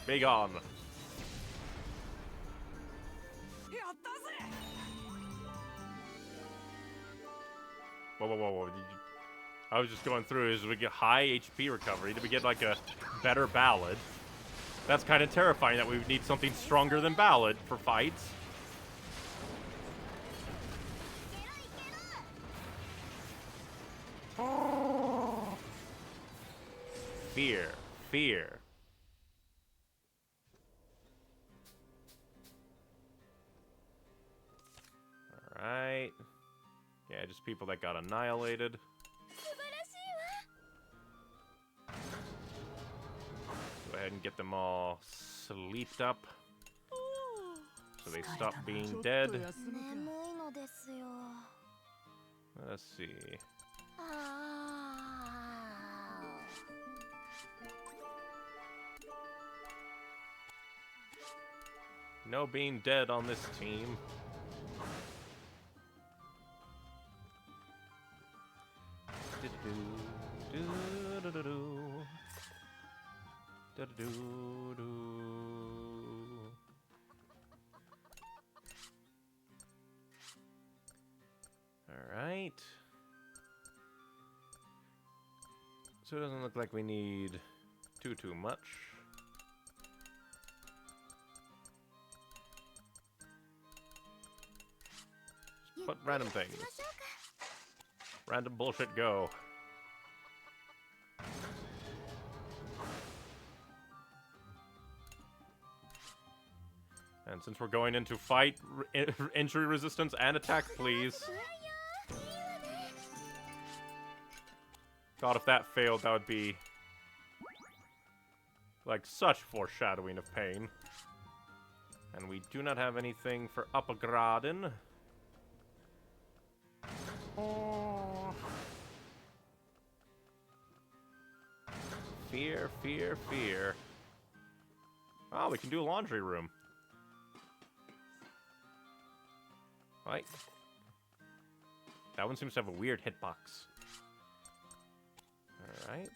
[SPEAKER 1] Be gone. Whoa, whoa, whoa, whoa. I was just going through as we get high HP recovery. Did we get like a better ballad? That's kind of terrifying that we would need something stronger than ballad for fights. Fear, fear. Alright. Yeah, just people that got annihilated. Go ahead and get them all sleeped up. So they stop being dead. Let's see. No being dead on this team. Alright. So it doesn't look like we need too much. Just put random things. Random bullshit go. And since we're going into fight, injury resistance and attack, please. God, if that failed, that would be like such foreshadowing of pain. And we do not have anything for Uppergraden. Oh. Fear, fear, fear. Oh, we can do a laundry room. Right. That one seems to have a weird hitbox. Alright.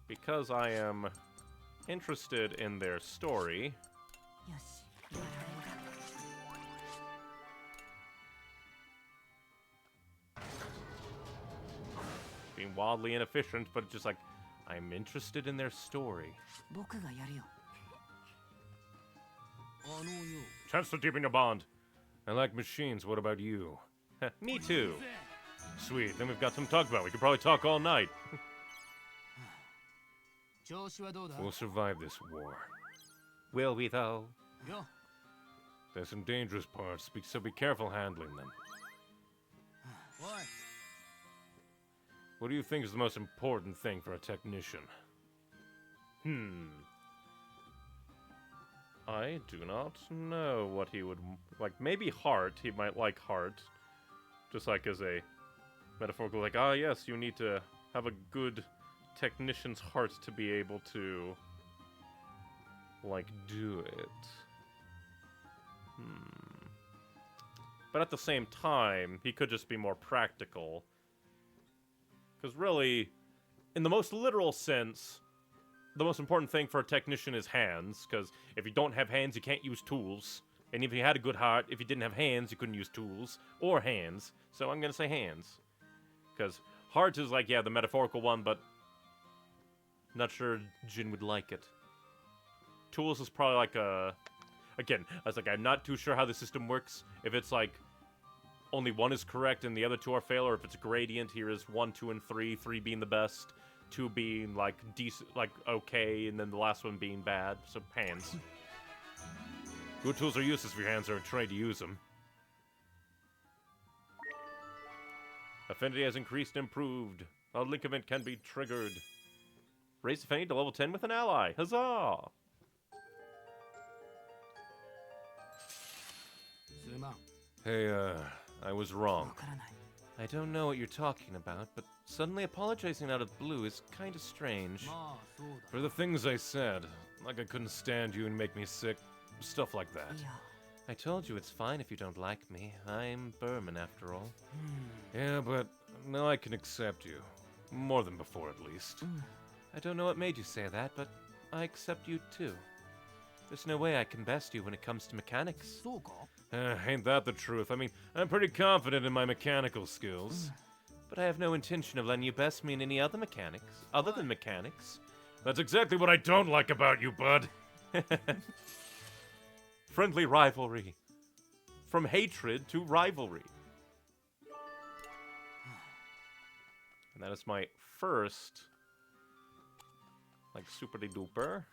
[SPEAKER 1] Because I am interested in their story, being wildly inefficient, but just like, I'm interested in their story. Chance to deepen your bond. I like machines, what about you? Me too.
[SPEAKER 2] Sweet, then we've got some to talk about. We could probably talk all night. We'll survive this war.
[SPEAKER 3] Will we, though?
[SPEAKER 2] There's some dangerous parts, so be careful handling them. What do you think is the most important thing for a technician?
[SPEAKER 1] I do not know what he would like. Maybe heart. He might like heart. Just like as a metaphorical, like, ah, yes, you need to have a good technician's heart to be able to, like, do it. But at the same time, he could just be more practical. Because really, in the most literal sense, the most important thing for a technician is hands, because if you don't have hands, you can't use tools. And if you had a good heart, if you didn't have hands, you couldn't use tools or hands. So I'm going to say hands. Because heart is like, yeah, the metaphorical one, but not sure Jin would like it. Tools is probably like a... Again, I was like, I'm not too sure how the system works. If it's like, only one is correct and the other two are fail, or if it's a gradient, here is 1, 2, and 3, 3 being the best, 2 being like decent, like okay, and then the last one being bad. So hands. Good tools are useless if your hands aren't trained to use them. Affinity has increased and improved. A link event can be triggered. Raise affinity to level 10 with an ally. Huzzah!
[SPEAKER 2] Hey, I was wrong.
[SPEAKER 3] I don't know what you're talking about, but suddenly apologizing out of blue is kind of strange.
[SPEAKER 2] For the things I said, like I couldn't stand you and make me sick, stuff like that.
[SPEAKER 3] I told you it's fine if you don't like me. I'm Berman after all.
[SPEAKER 2] Yeah, but now I can accept you. More than before, at least.
[SPEAKER 3] I don't know what made you say that, but I accept you too. There's no way I can best you when it comes to mechanics.
[SPEAKER 2] Ain't that the truth? I mean, I'm pretty confident in my mechanical skills.
[SPEAKER 3] But I have no intention of letting you best me in any other mechanics, other than mechanics.
[SPEAKER 2] That's exactly what I don't like about you, bud.
[SPEAKER 1] Friendly rivalry. From hatred to rivalry. And that is my first, like, super de duper.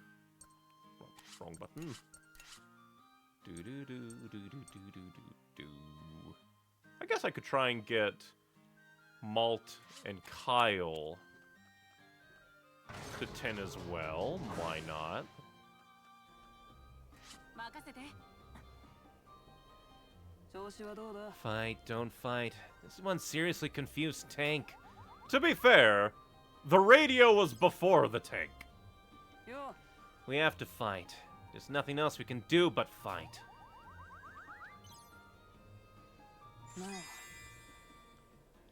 [SPEAKER 1] Wrong button. Do do do do do do do do do. I guess I could try and get Malt and Kyle to 10 as well. Why not?
[SPEAKER 3] Fight, don't fight. This is one seriously confused tank.
[SPEAKER 1] To be fair, the radio was before the tank.
[SPEAKER 3] We have to fight. There's nothing else we can do but fight.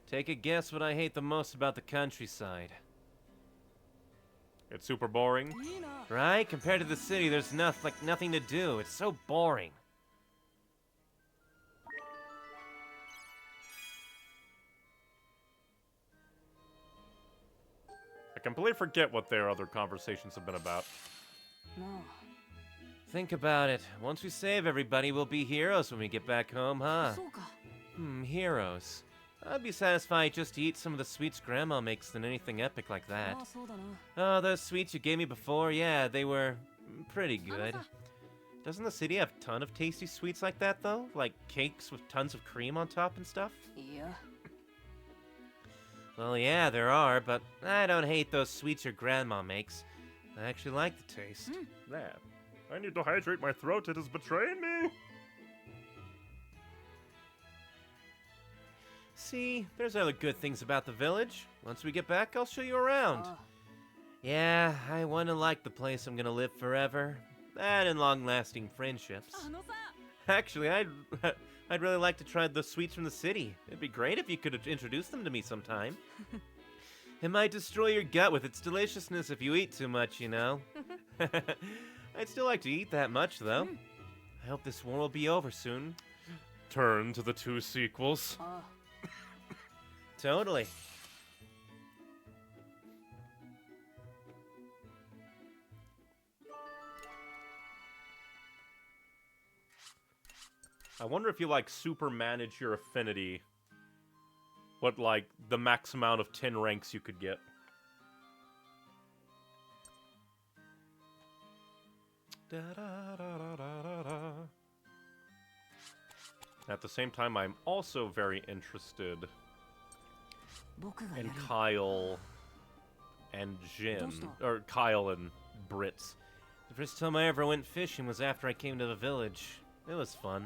[SPEAKER 3] Take a guess what I hate the most about the countryside.
[SPEAKER 1] It's super boring.
[SPEAKER 3] Right? Compared to the city, there's nothing to do. It's so boring.
[SPEAKER 1] I completely forget what their other conversations have been about.
[SPEAKER 3] Think about it. Once we save everybody, we'll be heroes when we get back home, huh? Heroes. I'd be satisfied just to eat some of the sweets Grandma makes than anything epic like that. Oh, those sweets you gave me before, yeah, they were pretty good. Doesn't the city have a ton of tasty sweets like that, though? Like cakes with tons of cream on top and stuff? Well, yeah, there are, but I don't hate those sweets your Grandma makes. I actually like the taste.
[SPEAKER 1] That. I need to hydrate my throat. It is betraying me.
[SPEAKER 3] See, there's other good things about the village. Once we get back, I'll show you around. Yeah, I want to like the place I'm gonna live forever. That and long-lasting friendships. Actually, I'd really like to try the sweets from the city. It'd be great if you could introduce them to me sometime. It might destroy your gut with its deliciousness if you eat too much, you know. I'd still like to eat that much, though. I hope this war will be over soon.
[SPEAKER 1] Turn to the 2 sequels.
[SPEAKER 3] Totally.
[SPEAKER 1] I wonder if you, like, super manage your affinity what, like, the max amount of 10 ranks you could get. At the same time, I'm also very interested in Kyle and Jin, or Kyle and Britz.
[SPEAKER 3] The first time I ever went fishing was after I came to the village. It was fun.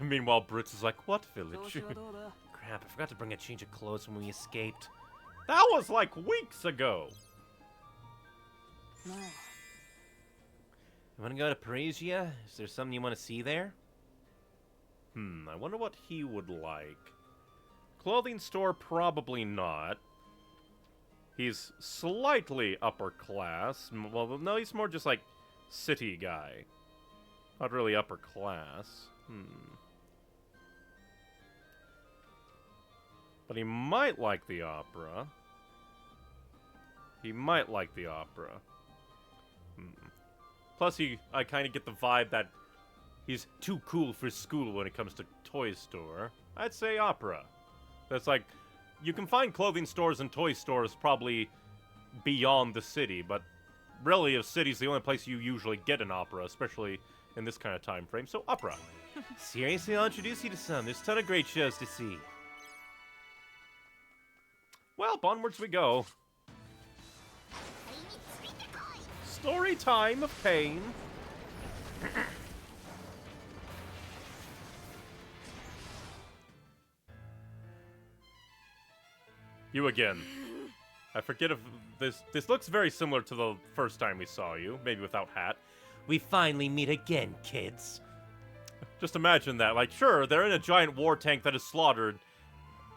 [SPEAKER 1] Meanwhile, Britz is like, what village?
[SPEAKER 3] Crap, I forgot to bring a change of clothes when we escaped.
[SPEAKER 1] That was like weeks ago.
[SPEAKER 3] You wanna go to Parisia? Is there something you wanna see there?
[SPEAKER 1] I wonder what he would like. Clothing store, probably not. He's slightly upper class. Well, no, he's more just like city guy. Not really upper class. But he might like the opera. He might like the opera. Plus, I kind of get the vibe that he's too cool for school when it comes to toy store. I'd say opera. That's like, you can find clothing stores and toy stores probably beyond the city, but really, a city's the only place you usually get an opera, especially in this kind of time frame. So, opera.
[SPEAKER 3] Seriously, I'll introduce you to some. There's a ton of great shows to see.
[SPEAKER 1] Well, onwards we go. Story time of pain. You again. I forget if this looks very similar to the first time we saw you, maybe without hat.
[SPEAKER 3] We finally meet again, kids.
[SPEAKER 1] Just imagine that. Like, sure, they're in a giant war tank that has slaughtered,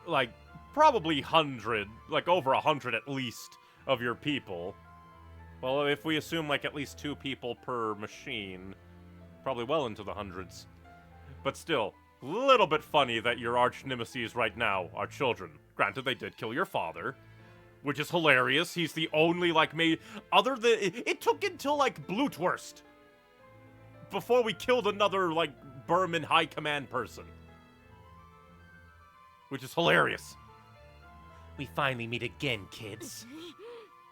[SPEAKER 1] like, probably 100, like over 100 at least, of your people. Well, if we assume, like, at least 2 people per machine, probably well into the hundreds. But still, a little bit funny that your arch nemesis right now are children. Granted, they did kill your father, which is hilarious. He's the only, like, other than, it took until, like, Blutwurst before we killed another, like, Burman high command person. Which is hilarious.
[SPEAKER 3] We finally meet again, kids.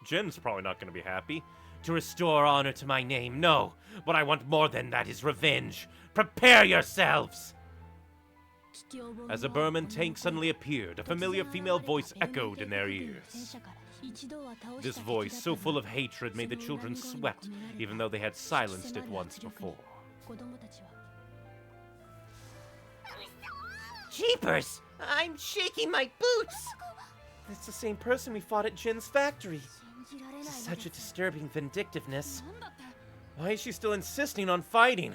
[SPEAKER 1] Jin's probably not going to be happy.
[SPEAKER 3] To restore honor to my name, no. What I want more than that is revenge. Prepare yourselves! As a Burman tank suddenly appeared, a familiar female voice echoed in their ears. This voice, so full of hatred, made the children sweat, even though they had silenced it once before. Jeepers! I'm shaking my boots! It's the same person we fought at Jin's factory. Such a disturbing vindictiveness. Why is she still insisting on fighting?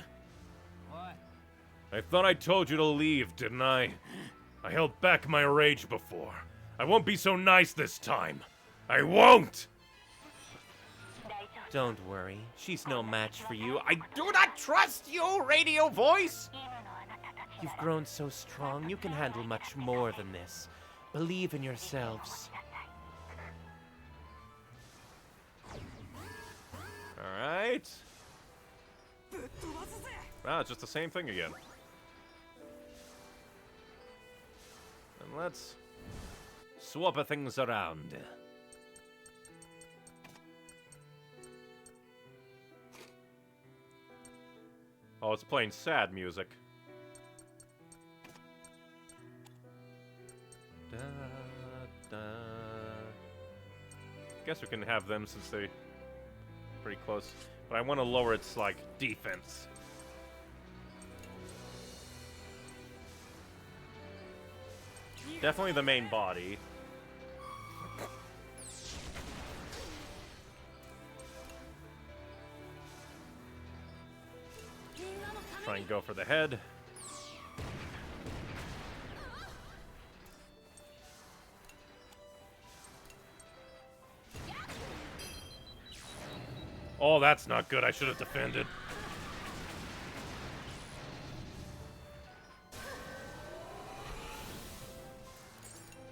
[SPEAKER 2] I thought I told you to leave, didn't I? I held back my rage before. I won't be so nice this time. I won't!
[SPEAKER 3] Don't worry. She's no match for you.
[SPEAKER 1] I do not trust you, radio voice!
[SPEAKER 3] You've grown so strong, you can handle much more than this. Believe in yourselves.
[SPEAKER 1] Alright. Ah, it's just the same thing again. And let's swap things around. Oh, it's playing sad music. Da, da. Guess we can have them since they're pretty close. But I want to lower its, like, defense. Definitely the main body. Try and go for the head. Oh, that's not good. I should have defended.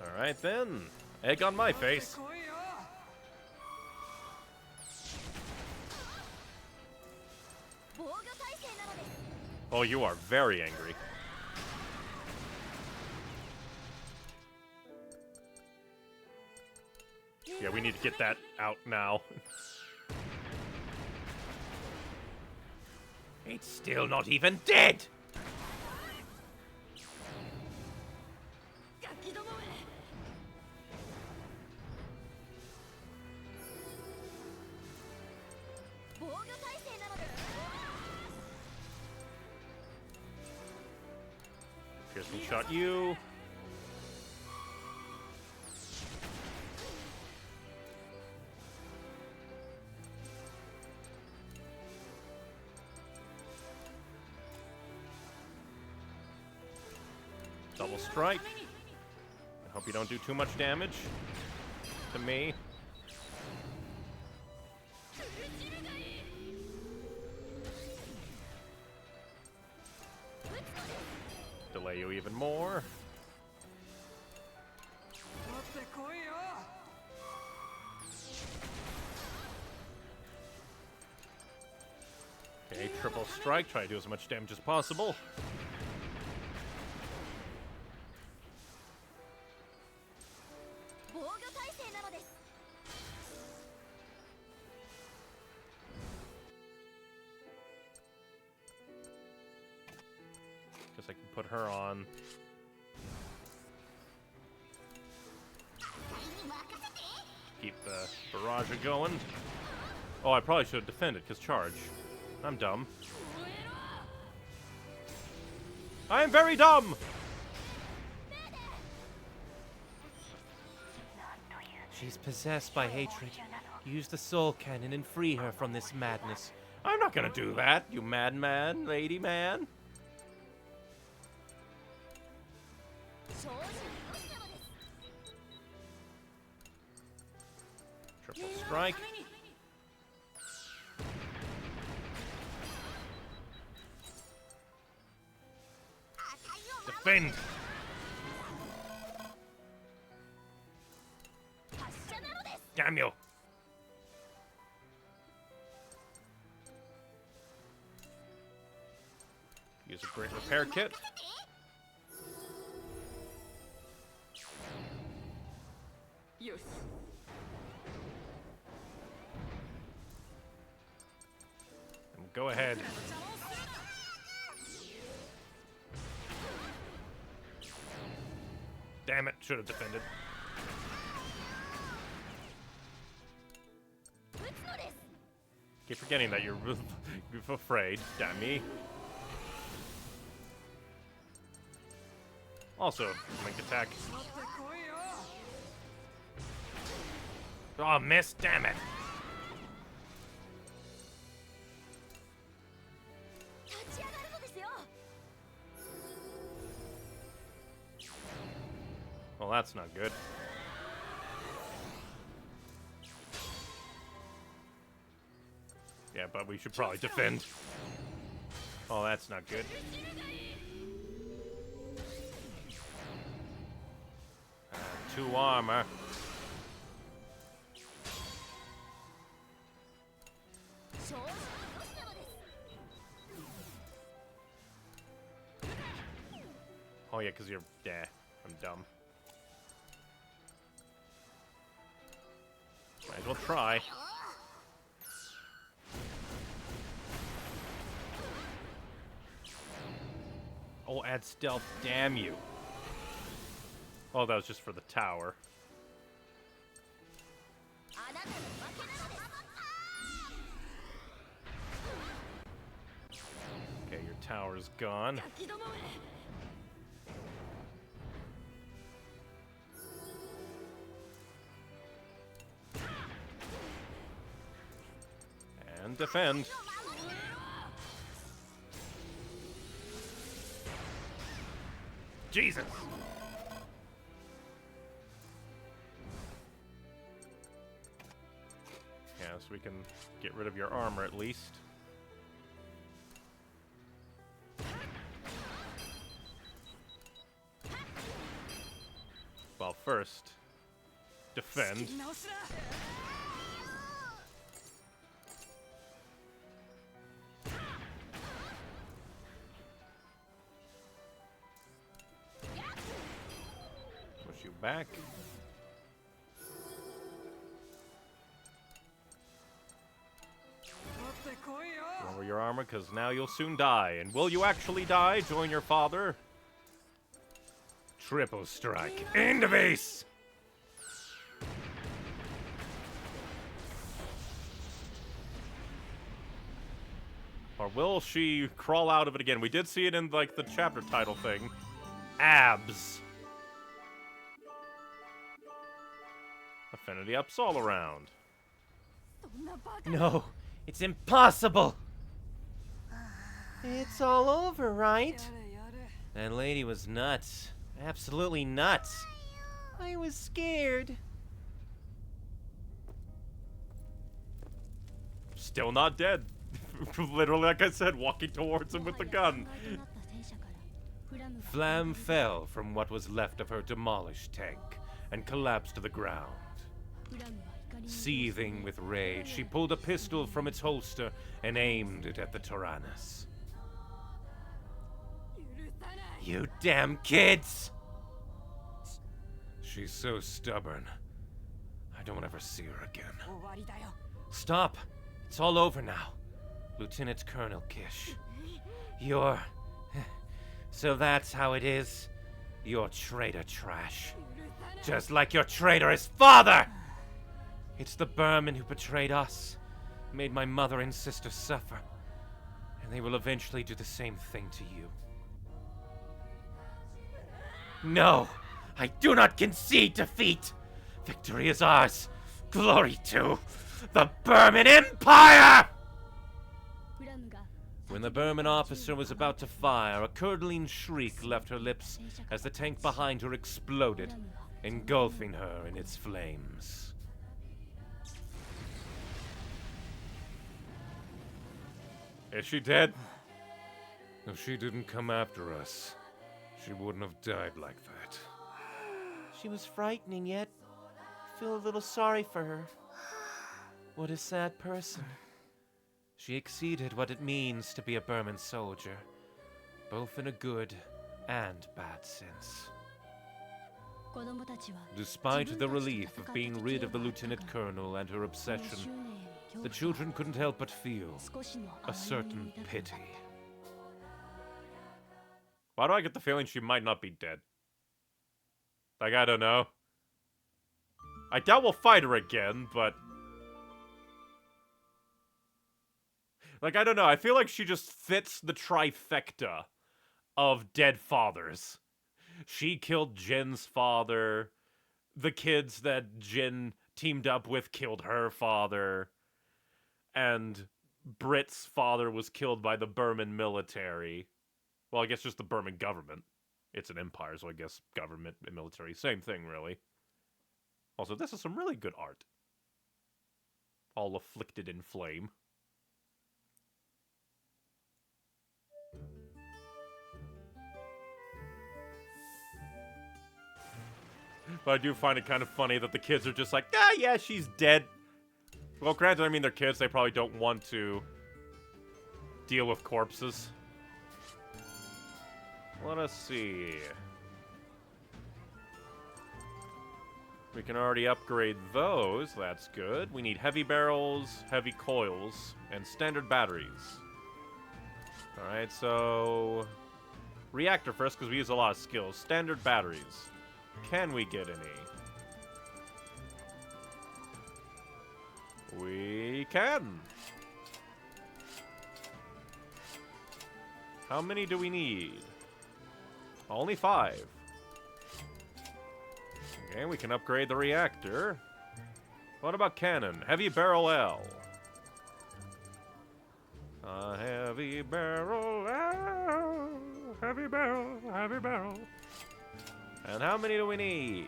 [SPEAKER 1] Alright then. Egg on my face. Oh, you are very angry. Yeah, we need to get that out now.
[SPEAKER 2] It's still not even dead!
[SPEAKER 1] Piercing shot you. Double strike. I hope you don't do too much damage to me. Delay you even more. Okay, triple strike. Try to do as much damage as possible. Guess I can put her on. Keep the barrage going. Oh, I probably should have defended, because charge. I'm dumb. I am very dumb!
[SPEAKER 2] She's possessed by hatred. Use the soul cannon and free her from this madness.
[SPEAKER 1] I'm not gonna do that, you madman, lady man. Triple strike. Defend! Damn you! Use a great repair kit. And go ahead. Damn it, should have defended. Keep forgetting that you're afraid, damn me. Also, link attack. Oh, miss, damn it. Well, that's not good. Yeah, but we should probably defend. Oh, that's not good. Two armor. Oh yeah, because you're... Yeah, I'm dumb. Might as well try. Oh, add stealth, damn you. Oh, that was just for the tower. Okay, your tower's gone. And defend. Jesus! Yeah, so we can get rid of your armor at least. Well, first, defend. Push you back. armor, because now you'll soon die. And will you actually die? Join your father?
[SPEAKER 2] Triple strike. In the base!
[SPEAKER 1] Or will she crawl out of it again? We did see it in, like, the chapter title thing. Abs. Affinity ups all around.
[SPEAKER 3] No, it's impossible! It's all over, right? That lady was nuts. Absolutely nuts. I was scared.
[SPEAKER 1] Still not dead. Literally, like I said, walking towards him with the gun.
[SPEAKER 2] Flam fell from what was left of her demolished tank and collapsed to the ground. Seething with rage, she pulled a pistol from its holster and aimed it at the Tyrannus.
[SPEAKER 3] You damn kids!
[SPEAKER 2] She's so stubborn. I don't ever see her again. Stop! It's all over now. Lieutenant Colonel Kish.
[SPEAKER 3] You're... So that's how it is? You're traitor trash. Just like your traitorous father! It's the Burman who betrayed us, made my mother and sister suffer, and they will eventually do the same thing to you. No! I do not concede defeat! Victory is ours! Glory to the Burman Empire!
[SPEAKER 2] When the Burman officer was about to fire, a curdling shriek left her lips as the tank behind her exploded, engulfing her in its flames.
[SPEAKER 1] Is she dead?
[SPEAKER 2] If she didn't come after us, she wouldn't have died like that.
[SPEAKER 3] She was frightening, yet I feel a little sorry for her. What a sad person. She exceeded what it means to be a Burman soldier, both in a good and bad sense.
[SPEAKER 2] Despite the relief of being rid of the Lieutenant Colonel and her obsession, the children couldn't help but feel a certain pity.
[SPEAKER 1] Why do I get the feeling she might not be dead? Like, I don't know. I doubt we'll fight her again, but... Like, I don't know. I feel like she just fits the trifecta of dead fathers. She killed Jin's father. The kids that Jin teamed up with killed her father. And Brit's father was killed by the Burman military. Well, I guess just the Burman government. It's an empire, so I guess government and military, same thing, really. Also, this is some really good art. All afflicted in flame. But I do find it kind of funny that the kids are just like, ah, yeah, she's dead. Well, granted, I mean, they're kids. They probably don't want to deal with corpses. Let us see. We can already upgrade those. That's good. We need heavy barrels, heavy coils, and standard batteries. Alright, so... reactor first, because we use a lot of skills. Standard batteries. Can we get any? We can! How many do we need? Only 5. Okay, we can upgrade the reactor. What about cannon? Heavy barrel L. A heavy barrel L. Heavy barrel, heavy barrel. And how many do we need?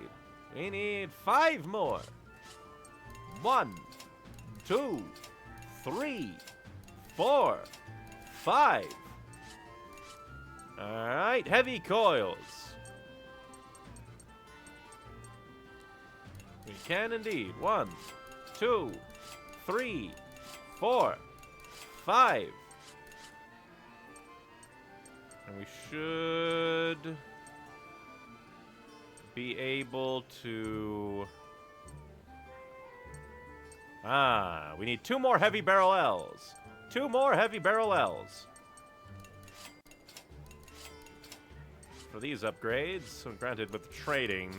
[SPEAKER 1] We need 5 more. 1, 2, 3, 4, 5. Alright, heavy coils. We can indeed. 1, 2, 3, 4, 5. And we should be able to... we need 2 more heavy barrel L's. 2 more heavy barrel L's. For these upgrades, so granted with trading.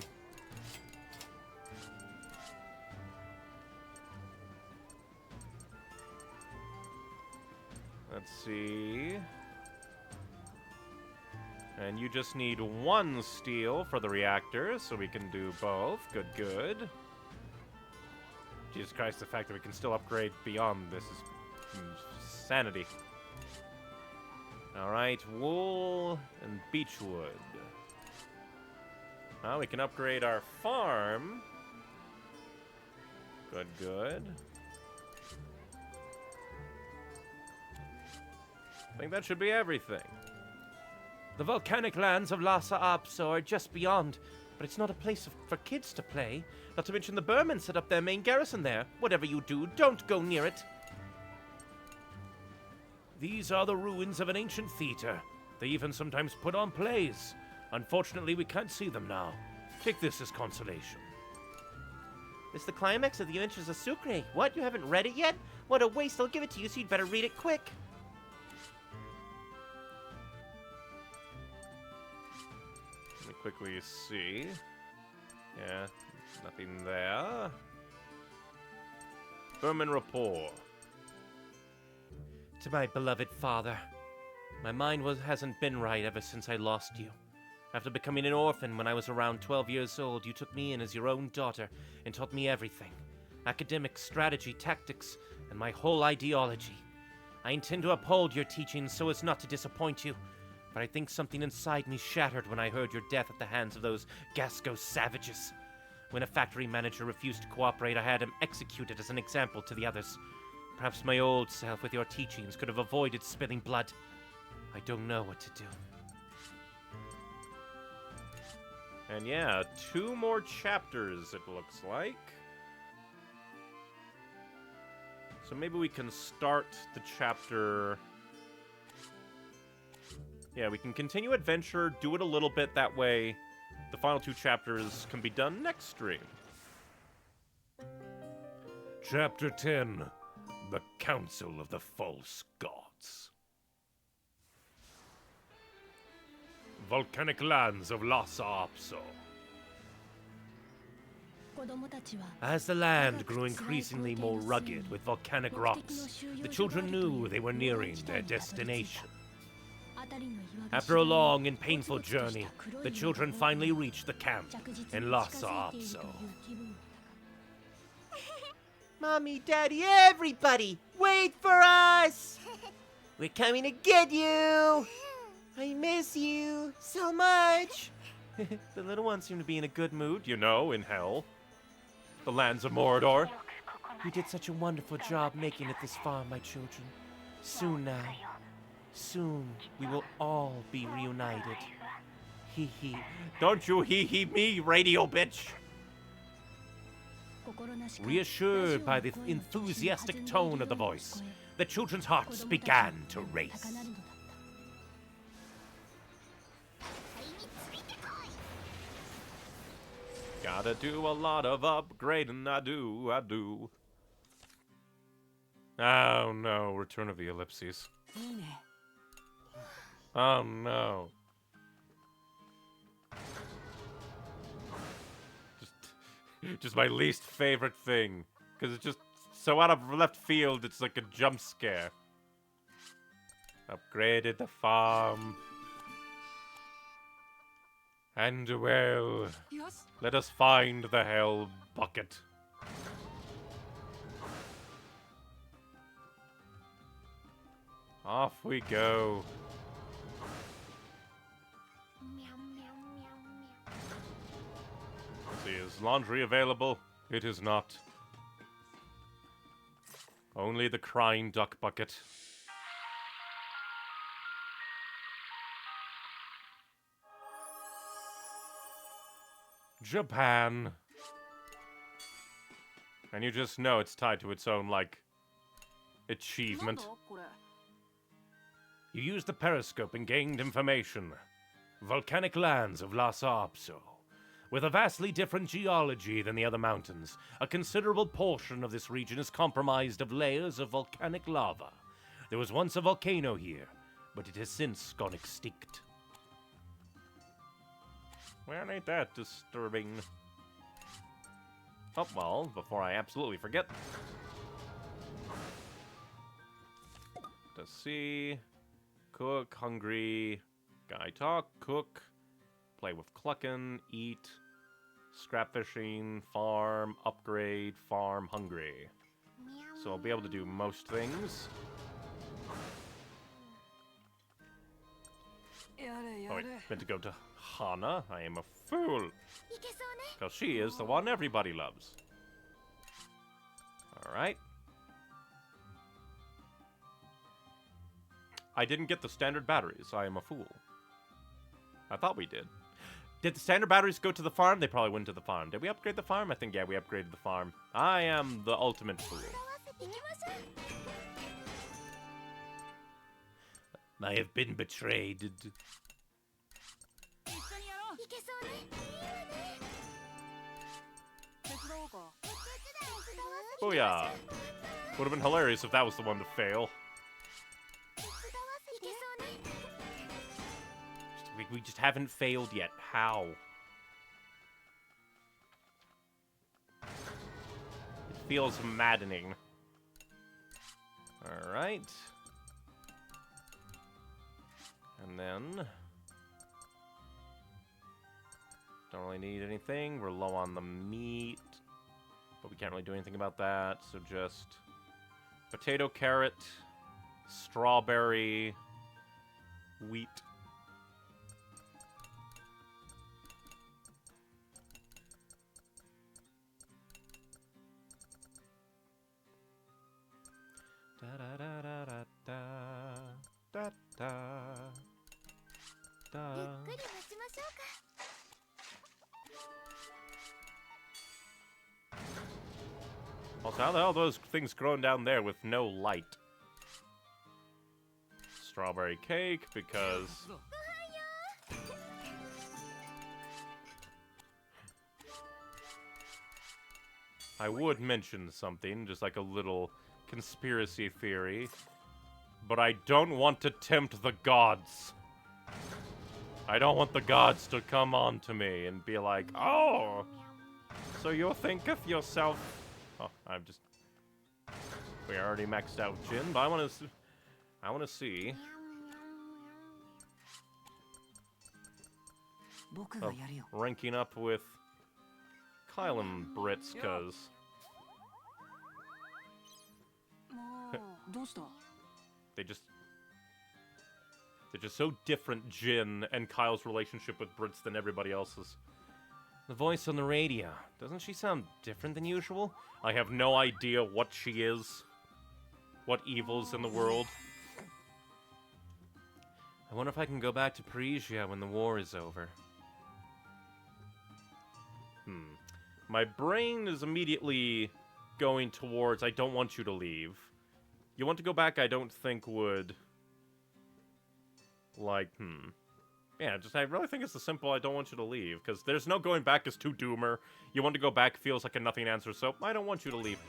[SPEAKER 1] Let's see. And you just need 1 steel for the reactors, so we can do both. Good, good. Jesus Christ, the fact that we can still upgrade beyond this is sanity. Alright, wool and beechwood. Now we can upgrade our farm. Good, good. I think that should be everything.
[SPEAKER 2] The volcanic lands of Lhasa Apso are just beyond, but it's not a place for kids to play. Not to mention the Burmen set up their main garrison there. Whatever you do, don't go near it. These are the ruins of an ancient theater. They even sometimes put on plays. Unfortunately, we can't see them now. Take this as consolation.
[SPEAKER 3] It's the climax of the Adventures of Sucre. What, you haven't read it yet? What a waste, I'll give it to you, so you'd better read it quick.
[SPEAKER 1] Let me quickly see. Yeah, nothing there. Burman rapport.
[SPEAKER 2] To my beloved father, my mind hasn't been right ever since I lost you. After becoming an orphan when I was around 12 years old, you took me in as your own daughter and taught me everything. Academics, strategy, tactics, and my whole ideology. I intend to uphold your teachings so as not to disappoint you, but I think something inside me shattered when I heard your death at the hands of those Gasco savages. When a factory manager refused to cooperate, I had him executed as an example to the others. Perhaps my old self with your teachings could have avoided spilling blood. I don't know what to do.
[SPEAKER 1] And yeah, 2 more chapters, it looks like. So maybe we can start the chapter... Yeah, we can continue adventure, do it a little bit, that way the final 2 chapters can be done next stream.
[SPEAKER 2] Chapter 10. The Council of the False Gods. Volcanic lands of Lhasa Apso. As the land grew increasingly more rugged with volcanic rocks, the children knew they were nearing their destination. After a long and painful journey, the children finally reached the camp in Lhasa Apso.
[SPEAKER 3] Mommy, Daddy, everybody, wait for us! We're coming to get you! I miss you so much!
[SPEAKER 1] The little ones seem to be in a good mood, you know, in hell. The lands of Mordor.
[SPEAKER 2] You did such a wonderful job making it this far, my children. Soon now, soon we will all be reunited. Hee hee.
[SPEAKER 1] Don't you hee me, radio bitch!
[SPEAKER 2] Reassured by the enthusiastic tone of the voice, the children's hearts began to race.
[SPEAKER 1] Gotta do a lot of upgrading, I do. Oh no, Return of the Ellipses. Oh no. Just my least favorite thing. Because it's just so out of left field, it's like a jump scare. Upgraded the farm. And well, let us find the hell bucket. Off we go. Let's see, is laundry available? It is not. Only the crying duck bucket. Japan. And you just know it's tied to its own, like, achievement.
[SPEAKER 2] You used the periscope and gained information. Volcanic lands of Lhasa Apso. With a vastly different geology than the other mountains, a considerable portion of this region is comprised of layers of volcanic lava. There was once a volcano here, but it has since gone extinct.
[SPEAKER 1] Well, ain't that disturbing? Oh, well, before I absolutely forget. To see, cook, hungry, guy talk, cook, play with cluckin', eat, scrap fishing, farm, upgrade, farm, hungry. So I'll be able to do most things. Oh wait, meant to go to Hana. I am a fool. Because she is the one everybody loves. Alright. I didn't get the standard batteries. I am a fool. I thought we did. Did the standard batteries go to the farm? They probably went to the farm. Did we upgrade the farm? I think, yeah, we upgraded the farm. I am the ultimate fool.
[SPEAKER 2] I have been betrayed.
[SPEAKER 1] Booyah! Would have been hilarious if that was the one to fail. We just haven't failed yet. How? It feels maddening. Alright. And then... don't really need anything. We're low on the meat. But we can't really do anything about that. So just... potato, carrot, strawberry, wheat. Also, how the hell are those things growing down there with no light? Strawberry cake, because... I would mention something, just like a little conspiracy theory, but I don't want to tempt the gods. I don't want the gods to come on to me and be like, oh, so you'll think of yourself... oh, I'm just... we already maxed out Jin, but I want to see... of ranking up with Kyle and Britz, because... they're just so different, Jin and Kyle's relationship with Britz, than everybody else's.
[SPEAKER 2] The voice on the radio. Doesn't she sound different than usual?
[SPEAKER 1] I have no idea what she is. What evil's in the world.
[SPEAKER 2] I wonder if I can go back to Parisia when the war is over.
[SPEAKER 1] My brain is immediately going towards, I don't want you to leave. You want to go back, I don't think would... like, yeah, just, I really think it's the simple, I don't want you to leave. Because there's no going back as too doomer. You want to go back feels like a nothing answer, so I don't want you to leave.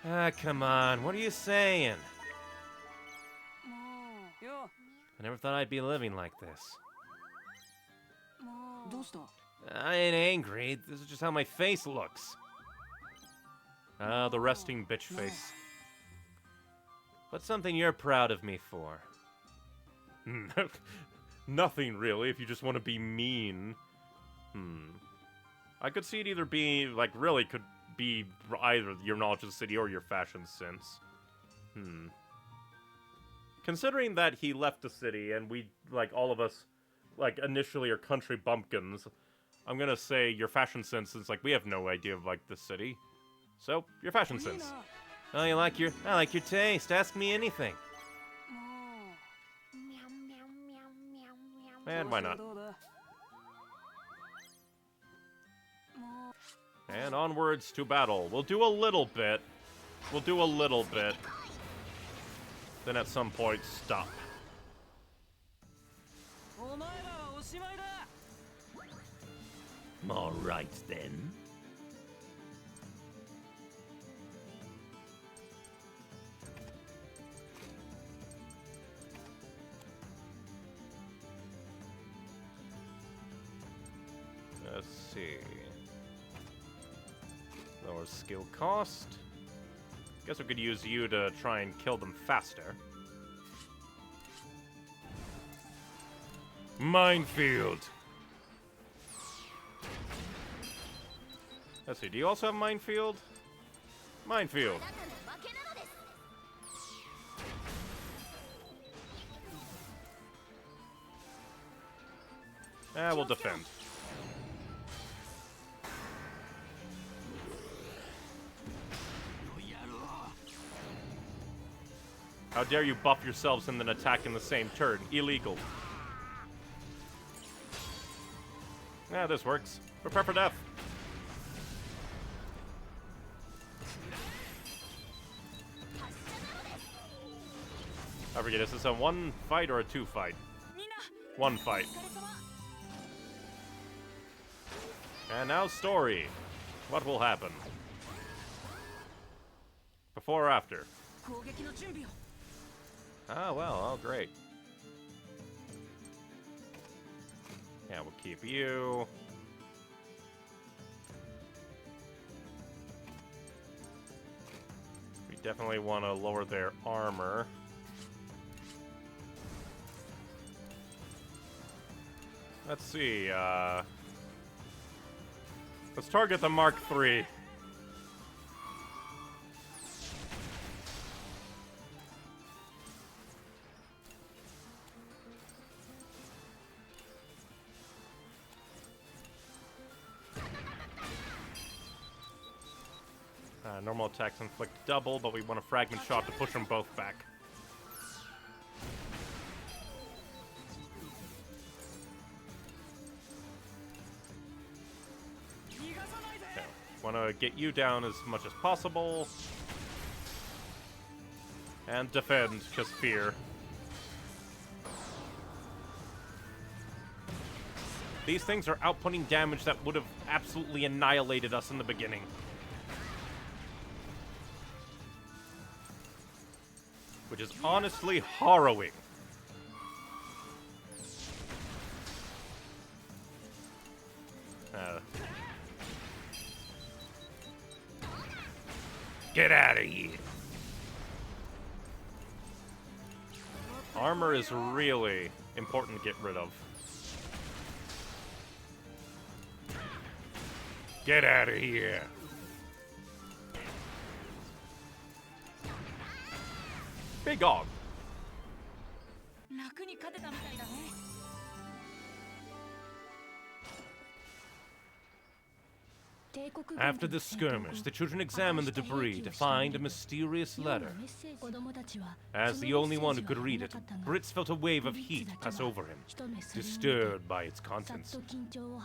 [SPEAKER 2] Ah, come on, what are you saying? I never thought I'd be living like this. I ain't angry, this is just how my face looks.
[SPEAKER 1] Ah, the resting bitch face.
[SPEAKER 2] What's something you're proud of me for?
[SPEAKER 1] Nothing, really, if you just want to be mean. I could see it either being, like, really could be either your knowledge of the city or your fashion sense. Considering that he left the city and we, like, all of us, like, initially are country bumpkins, I'm gonna say your fashion sense is, like, we have no idea of, like, the city. So, your fashion sense.
[SPEAKER 2] Oh, I like your taste. Ask me anything.
[SPEAKER 1] And why not? And onwards to battle. We'll do a little bit. We'll do a little bit. Then at some point, stop.
[SPEAKER 2] Alright then.
[SPEAKER 1] see. Lower skill cost. Guess we could use you to try and kill them faster.
[SPEAKER 2] Minefield.
[SPEAKER 1] Let's see, do you also have Minefield? Minefield. We'll defend. How dare you buff yourselves and then attack in the same turn? Illegal. Yeah, this works. Prepare for death. I forget, is this a one fight or a two fight? One fight. And now story. What will happen? Before or after? Ah, well, oh great. Yeah, we'll keep you. We definitely want to lower their armor. Let's see, let's target the Mark III. Normal attacks inflict double, but we want a fragment shot to push them both back. Okay. Want to get you down as much as possible. And defend, because fear. These things are outputting damage that would have absolutely annihilated us in the beginning. Which is honestly harrowing.
[SPEAKER 2] Get out of here.
[SPEAKER 1] Armor is really important to get rid of.
[SPEAKER 2] Get out of here.
[SPEAKER 1] Big Og.
[SPEAKER 2] After the skirmish, the children examined the debris to find a mysterious letter. As the only one who could read it, Britz felt a wave of heat pass over him, disturbed by its contents.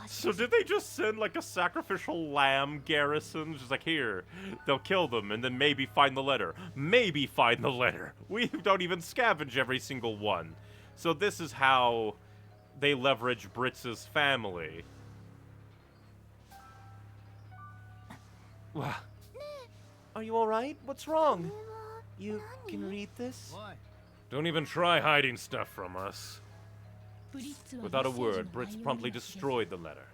[SPEAKER 1] So did they just send like a sacrificial lamb garrison? Just like, here, they'll kill them and then maybe find the letter. Maybe find the letter. We don't even scavenge every single one. So this is how they leverage Britz's family. Are you alright? What's wrong? You can read this?
[SPEAKER 2] Don't even try hiding stuff from us. Without a word, Britz promptly destroyed the letter.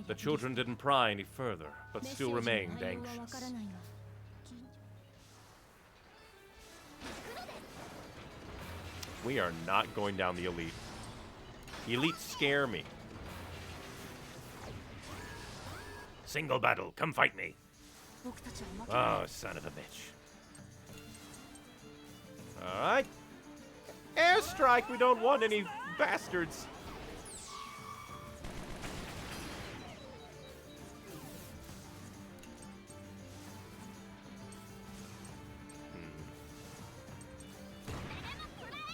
[SPEAKER 2] The children didn't pry any further, but still remained anxious.
[SPEAKER 1] We are not going down the elite. The elite scare me.
[SPEAKER 2] Single battle, come fight me. Oh, son of a bitch.
[SPEAKER 1] Alright. Airstrike! We don't want any bastards.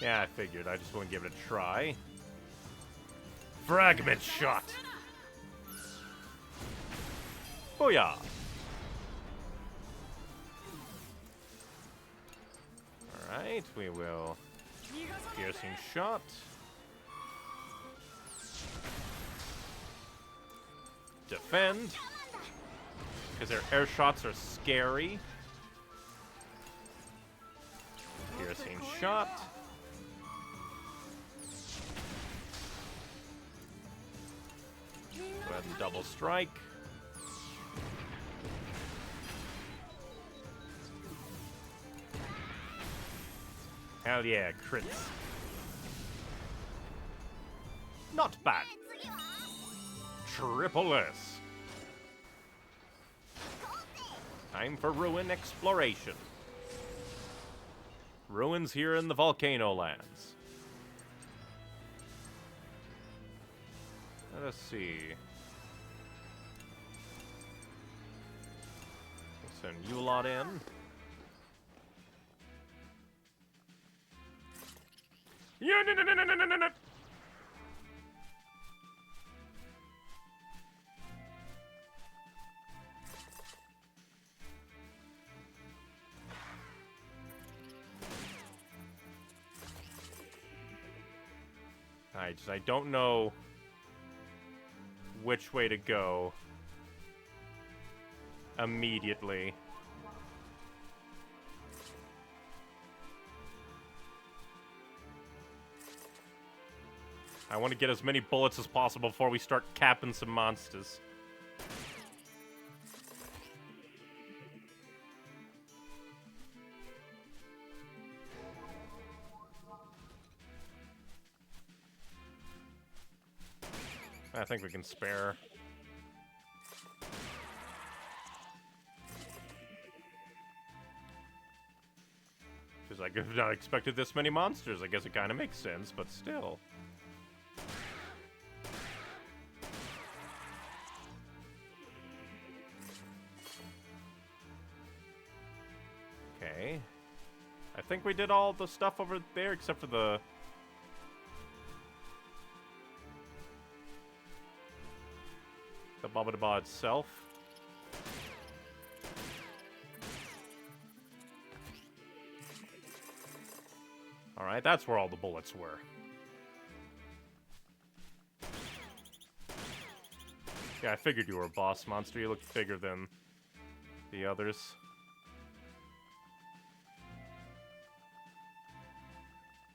[SPEAKER 1] Yeah, I figured. I just want to give it a try.
[SPEAKER 2] Fragment shot.
[SPEAKER 1] Booyah! Alright, we will. Piercing shot. Defend. Because their air shots are scary. Piercing shot. Go ahead and double strike. Hell yeah, crits. Not bad. Triple S. Time for ruin exploration. Ruins here in the Volcano Lands. Let us see. We'll send you lot in. Yeah, no. I don't know which way to go immediately. I want to get as many bullets as possible before we start capping some monsters. I think we can spare. Because I could have not expected this many monsters. I guess it kind of makes sense, but still. Okay. I think we did all the stuff over there except for the... Babadaba itself. Alright, that's where all the bullets were. Yeah, I figured you were a boss monster. You looked bigger than the others.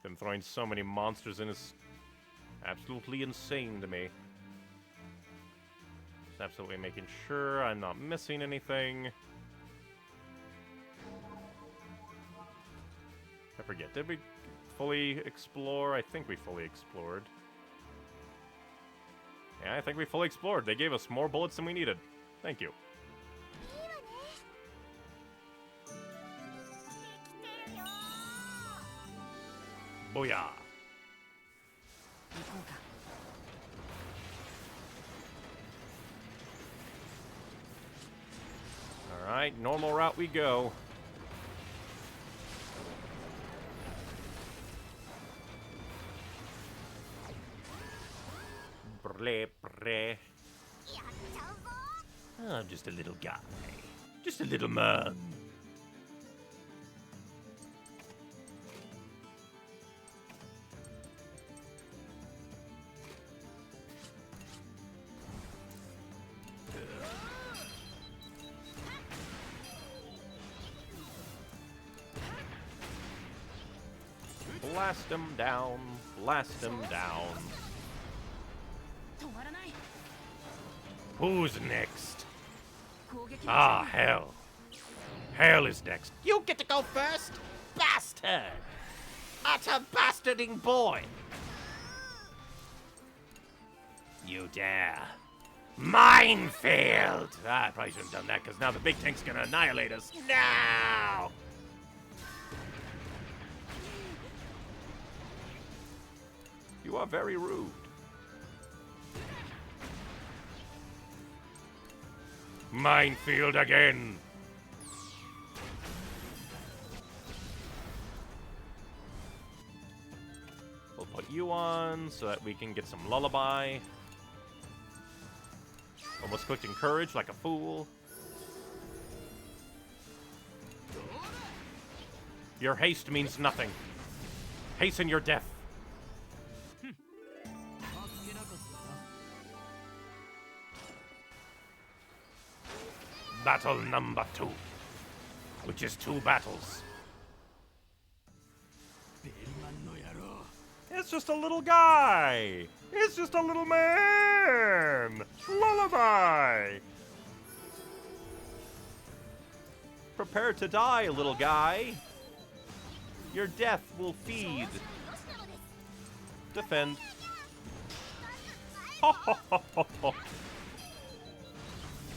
[SPEAKER 1] Them throwing so many monsters in is absolutely insane to me. Absolutely making sure I'm not missing anything. I forget, did we fully explore? I think we fully explored. Yeah, I think we fully explored. They gave us more bullets than we needed. Thank you. Booyah! Alright, normal route we go. Bre, bre. Oh, I'm just a little guy. Just a little man. Blast him down, blast him down. Who's next? Ah, hell. Hell is next. You get to go first, bastard! Utter bastarding boy! You dare. Minefield! Ah, I probably shouldn't have done that, because now the big tank's gonna annihilate us. Now! You are very rude. Minefield again. We'll put you on so that we can get some lullaby. Almost clicked encourage like a fool. Your haste means nothing. Hasten your death. Battle number 2, which is 2 battles. It's just a little guy. It's just a little man! Lullaby! Prepare to die, little guy. Your death will feed. Defend. Ho ho ho ho ho.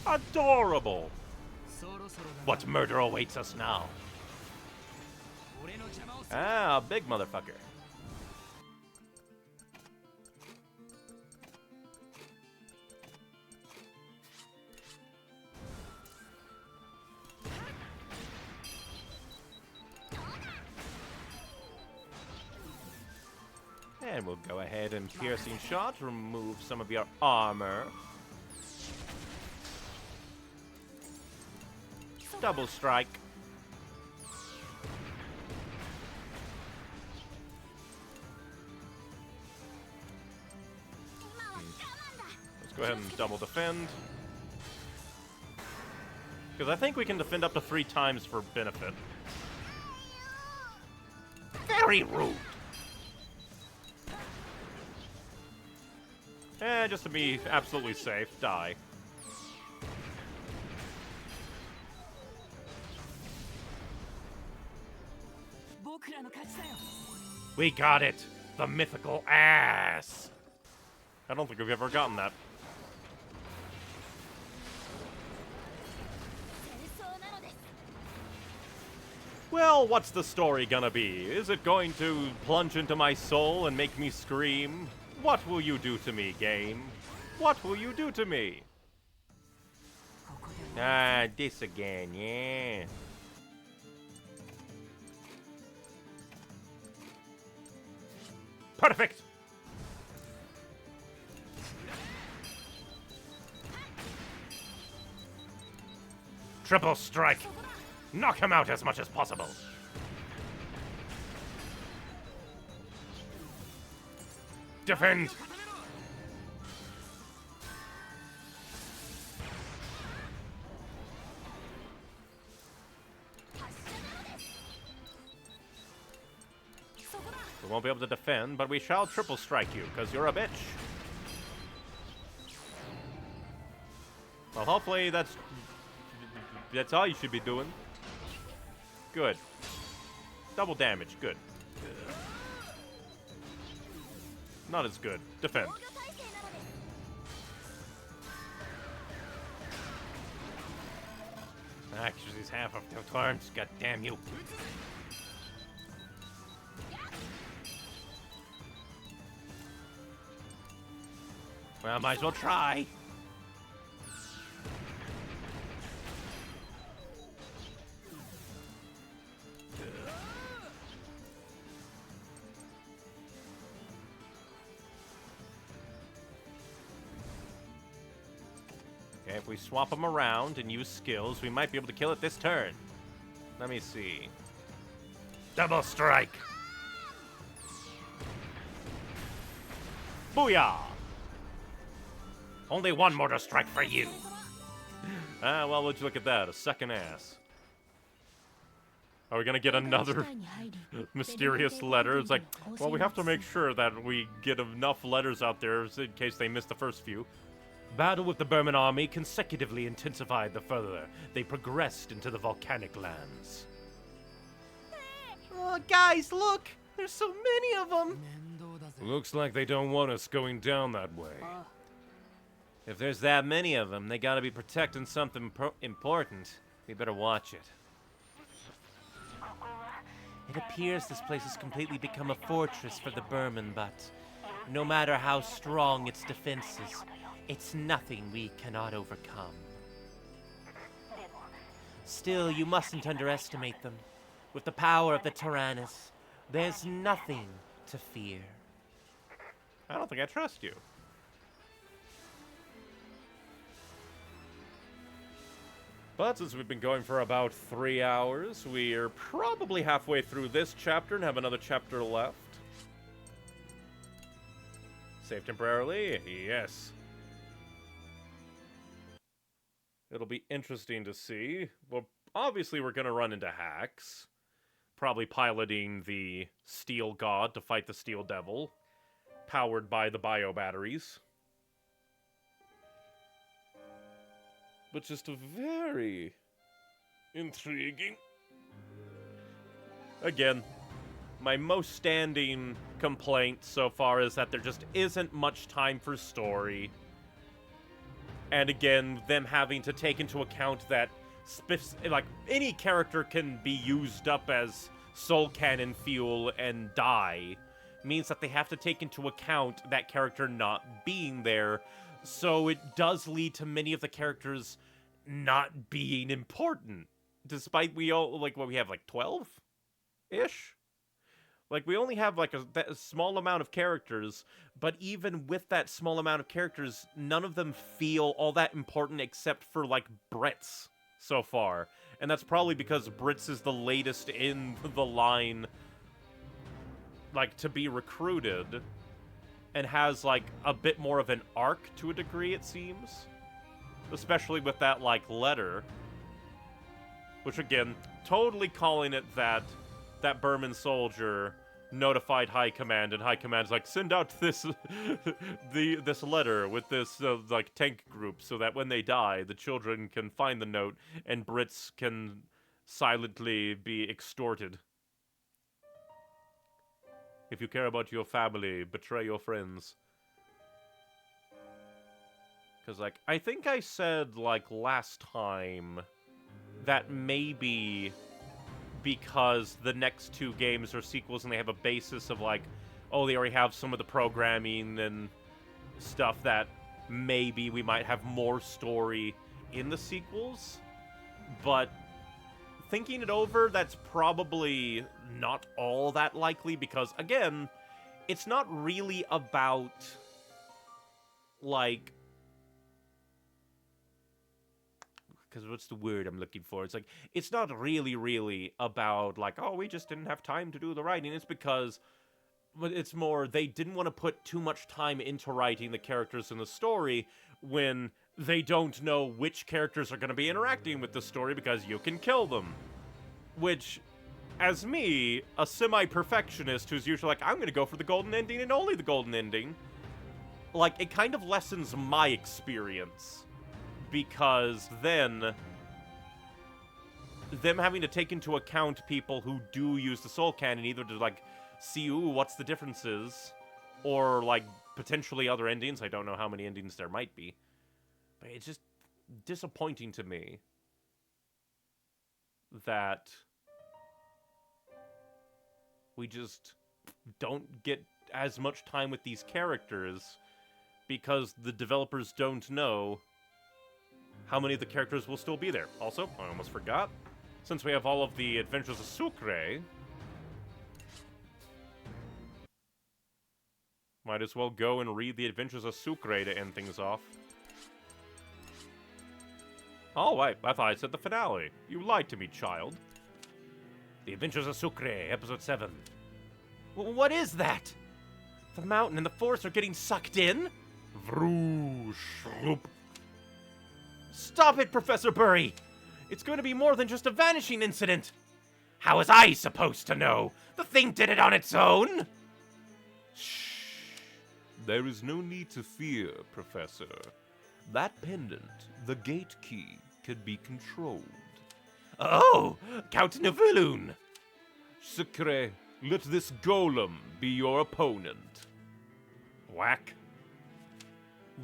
[SPEAKER 1] Adorable.
[SPEAKER 2] What murder awaits us now?
[SPEAKER 1] Ah, big motherfucker. And we'll go ahead and piercing shot, remove some of your armor. Double strike. Let's go ahead and double defend. Because I think we can defend up to 3 times for benefit. Very rude. Just to be absolutely safe, die.
[SPEAKER 2] We got it! The mythical ass!
[SPEAKER 1] I don't think we've ever gotten that. Well, what's the story gonna be? Is it going to plunge into my soul and make me scream? What will you do to me, game? What will you do to me? Ah, this again, yeah.
[SPEAKER 2] Perfect! Triple strike! Knock him out as much as possible! Defend!
[SPEAKER 1] We won't be able to defend, but we shall triple strike you, because you're a bitch. Well, hopefully that's all you should be doing. Good. Double damage, good. Not as good. Defend.
[SPEAKER 2] Actually, he's half of the turns, god damn you. Well, might as well try.
[SPEAKER 1] Okay, if we swap them around and use skills, we might be able to kill it this turn. Let me see.
[SPEAKER 2] Double strike.
[SPEAKER 1] Booyah!
[SPEAKER 2] Only one mortar strike for you.
[SPEAKER 1] Ah, well, would you look at that? A second ass. Are we gonna get another mysterious letter? It's like, well, we have to make sure that we get enough letters out there in case they missed the first few.
[SPEAKER 2] Battle with the Burman army consecutively intensified the further they progressed into the volcanic lands.
[SPEAKER 3] Oh, guys, look! There's so many of them!
[SPEAKER 2] Looks like they don't want us going down that way.
[SPEAKER 3] If there's that many of them, they gotta be protecting something important. We better watch it. It appears this place has completely become a fortress for the Burman, but no matter how strong its defenses, it's nothing we cannot overcome. Still, you mustn't underestimate them. With the power of the Tyrannus, there's nothing to fear.
[SPEAKER 1] I don't think I trust you. But since we've been going for about 3 hours, we are probably halfway through this chapter and have another chapter left. Save temporarily? Yes. It'll be interesting to see. Well, obviously we're going to run into hacks. Probably piloting the Steel God to fight the Steel Devil. powered by the bio batteries. But just a very intriguing. Again, my most standing complaint so far is that there just isn't much time for story. And again, them having to take into account that like any character can be used up as soul cannon fuel and die means that they have to take into account that character not being there. So it does lead to many of the characters not being important, despite we all like what we have like 12-ish. Like, we only have, like, a small amount of characters, but even with that small amount of characters, none of them feel all that important except for, like, Britz so far. And that's probably because Britz is the latest in the line, like, to be recruited, and has, like, a bit more of an arc to a degree, it seems. Especially with that, like, letter. Which, again, totally calling it that Burman soldier notified High Command, and High Command's like, send out this this letter with this like tank group, so that when they die, the children can find the note, and Britz can silently be extorted. If you care about your family, betray your friends. Because, like, I think I said, like, last time that maybe because the next two games are sequels and they have a basis of, like, oh, they already have some of the programming and stuff, that maybe we might have more story in the sequels. But thinking it over, that's probably not all that likely because, again, it's not really about, like, because what's the word I'm looking for? It's like, it's not really about, like, oh, we just didn't have time to do the writing. It's because, but it's more, they didn't want to put too much time into writing the characters in the story when they don't know which characters are going to be interacting with the story because you can kill them. Which, as me, a semi-perfectionist who's usually like, I'm going to go for the golden ending and only the golden ending, like, it kind of lessens my experience. Because then, them having to take into account people who do use the soul cannon, either to, like, see, ooh, what's the differences, or, like, potentially other endings. I don't know how many endings there might be. But it's just disappointing to me that we just don't get as much time with these characters because the developers don't know how many of the characters will still be there. Also, I almost forgot, since we have all of the Adventures of Sucre, might as well go and read the Adventures of Sucre to end things off. Oh, wait, I thought I said the finale. You lied to me, child. The Adventures of Sucre, Episode 7.
[SPEAKER 3] What is that? The mountain and the forest are getting sucked in?
[SPEAKER 1] Vroosh.
[SPEAKER 3] Stop it, Professor Burry! It's going to be more than just a vanishing incident! How was I supposed to know? The thing did it on its own!
[SPEAKER 1] Shh. There is no need to fear, Professor. That pendant, the gate key, can be controlled.
[SPEAKER 3] Oh! Count Naviloon!
[SPEAKER 1] Sucre, let this golem be your opponent. Whack.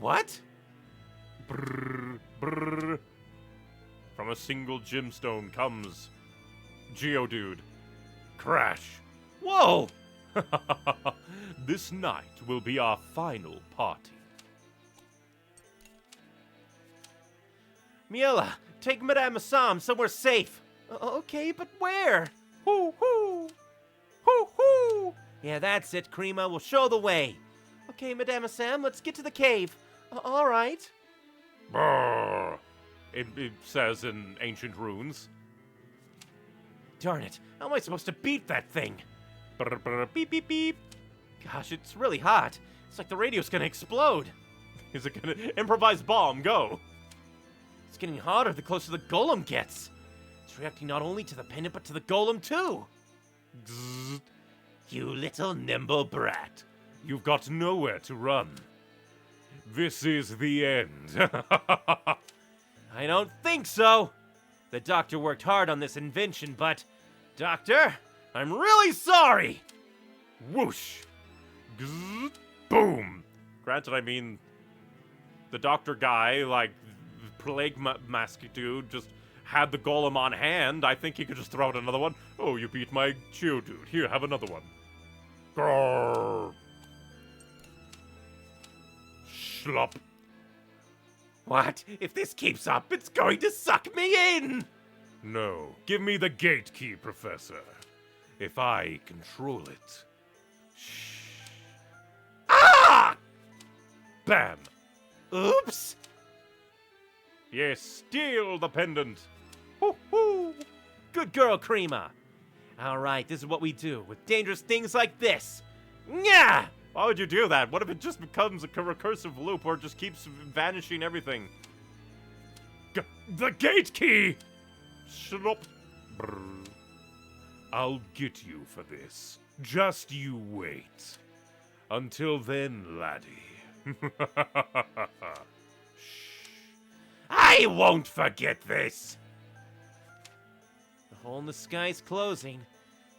[SPEAKER 3] What?
[SPEAKER 1] Brrr, brrr. From a single gemstone comes Geodude. Crash.
[SPEAKER 3] Whoa!
[SPEAKER 1] This night will be our final party.
[SPEAKER 3] Miela, take Madame Assam somewhere safe. Okay, but where? Hoo hoo! Hoo hoo! Yeah, that's it, Krima. We'll show the way. Okay, Madame Assam, let's get to the cave. All right.
[SPEAKER 1] Brrr. It says in ancient runes.
[SPEAKER 3] Darn it, how am I supposed to beat that thing?
[SPEAKER 1] Brrr, brrr, beep, beep, beep.
[SPEAKER 3] Gosh, it's really hot. It's like the radio's gonna explode.
[SPEAKER 1] Is it gonna improvise bomb? Go.
[SPEAKER 3] It's getting hotter the closer the golem gets. It's reacting not only to the pendant, but to the golem too.
[SPEAKER 1] Zzz.
[SPEAKER 3] You little nimble brat.
[SPEAKER 2] You've got nowhere to run. This is the end.
[SPEAKER 3] I don't think so. The doctor worked hard on this invention, but... Doctor, I'm really sorry!
[SPEAKER 2] Whoosh! Gzzz, boom!
[SPEAKER 1] Granted, I mean, the doctor guy, like, plague mask dude, just had the golem on hand. I think he could just throw out another one. Oh, you beat my Geodude. Here, have another one. Grrr. Schlop.
[SPEAKER 3] What? If this keeps up, it's going to suck me in!
[SPEAKER 2] No. Give me the gate key, Professor. If I control it. Shh.
[SPEAKER 3] Ah!
[SPEAKER 2] Bam!
[SPEAKER 3] Oops!
[SPEAKER 1] Yes, steal the pendant.
[SPEAKER 3] Hoo-hoo! Good girl, Creama. All right, this is what we do with dangerous things like this. Nya!
[SPEAKER 1] Why would you do that? What if it just becomes a recursive loop or just keeps vanishing everything?
[SPEAKER 2] The gate key!
[SPEAKER 1] Schlop.
[SPEAKER 2] Brr. I'll get you for this. Just you wait. Until then, laddie. Shh.
[SPEAKER 3] I won't forget this! The hole in the sky's closing.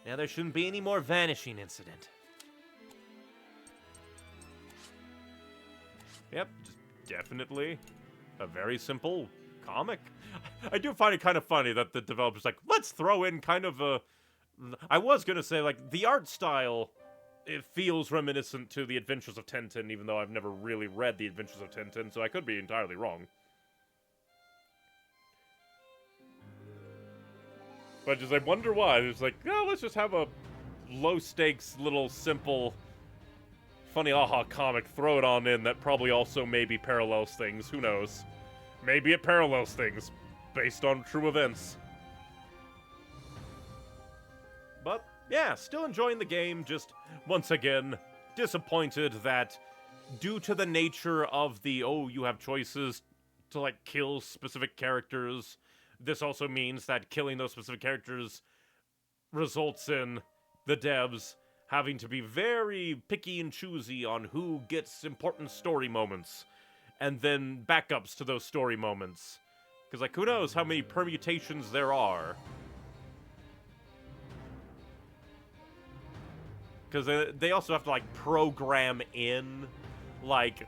[SPEAKER 3] Now there shouldn't be any more vanishing incident.
[SPEAKER 1] Yep, just definitely a very simple comic. I do find it kind of funny that the developer's like, let's throw in kind of a... I was gonna say, like, the art style, it feels reminiscent to The Adventures of Tintin, even though I've never really read The Adventures of Tintin, so I could be entirely wrong. But just, I wonder why. It's like, no, let's just have a low-stakes, little, simple, funny aha comic, throw it on in that probably also maybe parallels things. Who knows? Maybe it parallels things based on true events. But, yeah, still enjoying the game, just, once again, disappointed that due to the nature of the, oh, you have choices to, like, kill specific characters, this also means that killing those specific characters results in the devs having to be very picky and choosy on who gets important story moments, and then backups to those story moments. Because, like, who knows how many permutations there are. Because they also have to, like, program in, like,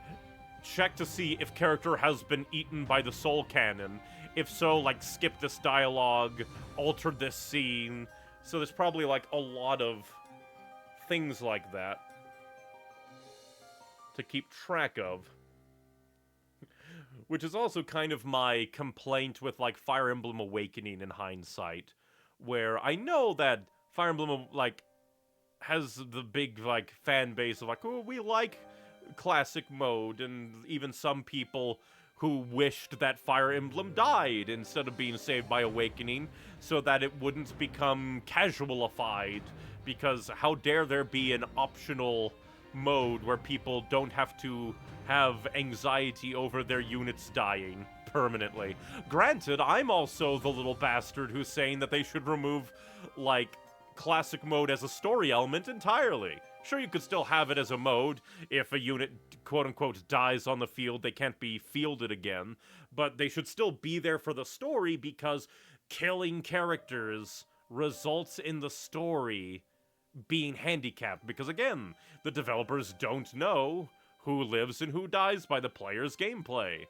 [SPEAKER 1] check to see if character has been eaten by the soul cannon. If so, like, skip this dialogue, alter this scene. So there's probably, like, a lot of things like that to keep track of. Which is also kind of my complaint with, like, Fire Emblem Awakening in hindsight. Where I know that Fire Emblem, like, has the big, like, fan base of, like, oh, we like classic mode, and even some people who wished that Fire Emblem died instead of being saved by Awakening, so that it wouldn't become casualified, because how dare there be an optional mode where people don't have to have anxiety over their units dying permanently. Granted, I'm also the little bastard who's saying that they should remove, like, classic mode as a story element entirely. Sure, you could still have it as a mode. If a unit, quote-unquote, dies on the field, they can't be fielded again. But they should still be there for the story, because killing characters results in the story being handicapped. Because, again, the developers don't know who lives and who dies by the player's gameplay.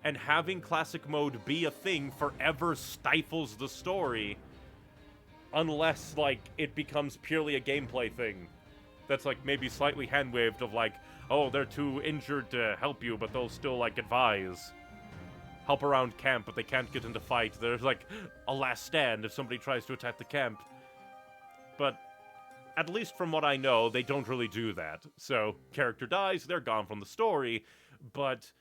[SPEAKER 1] And having classic mode be a thing forever stifles the story, unless, like, it becomes purely a gameplay thing. That's, like, maybe slightly hand-waved of, like, oh, they're too injured to help you, but they'll still, like, advise. Help around camp, but they can't get into fight. There's, like, a last stand if somebody tries to attack the camp. But, at least from what I know, they don't really do that. So, character dies, they're gone from the story, but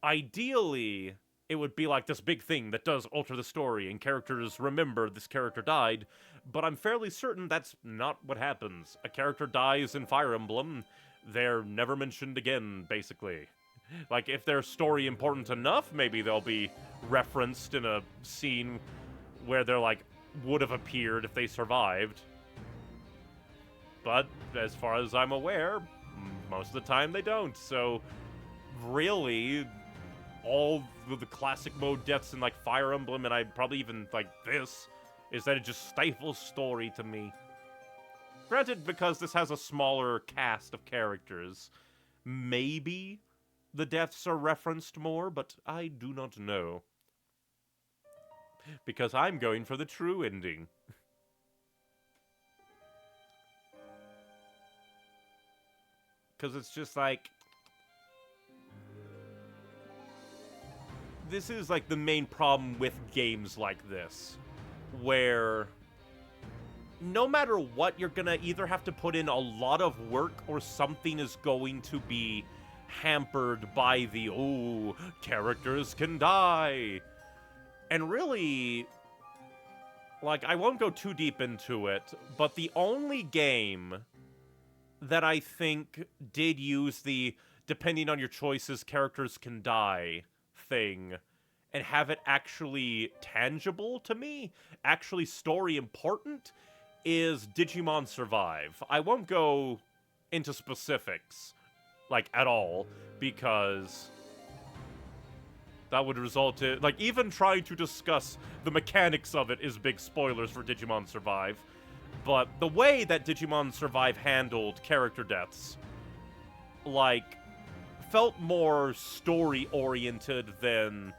[SPEAKER 1] ideally, it would be like this big thing that does alter the story, and characters remember this character died, but I'm fairly certain that's not what happens. A character dies in Fire Emblem, they're never mentioned again, basically. Like, if their story important enough, maybe they'll be referenced in a scene where they're, like, would have appeared if they survived. But, as far as I'm aware, most of the time they don't. So, really, all the classic mode deaths in, like, Fire Emblem, and I probably even, like, this, is that it just stifles story to me. Granted, because this has a smaller cast of characters, maybe the deaths are referenced more, but I do not know. Because I'm going for the true ending. Because it's just like... This is like the main problem with games like this. Where... no matter what, you're gonna either have to put in a lot of work or something is going to be hampered by the, oh, characters can die. And really, like, I won't go too deep into it, but the only game that I think did use the, depending on your choices, characters can die thing, and have it actually tangible to me, actually story important, is Digimon Survive. I won't go into specifics, like, at all, because that would result in, like, even trying to discuss the mechanics of it is big spoilers for Digimon Survive. But the way that Digimon Survive handled character deaths, like, felt more story-oriented than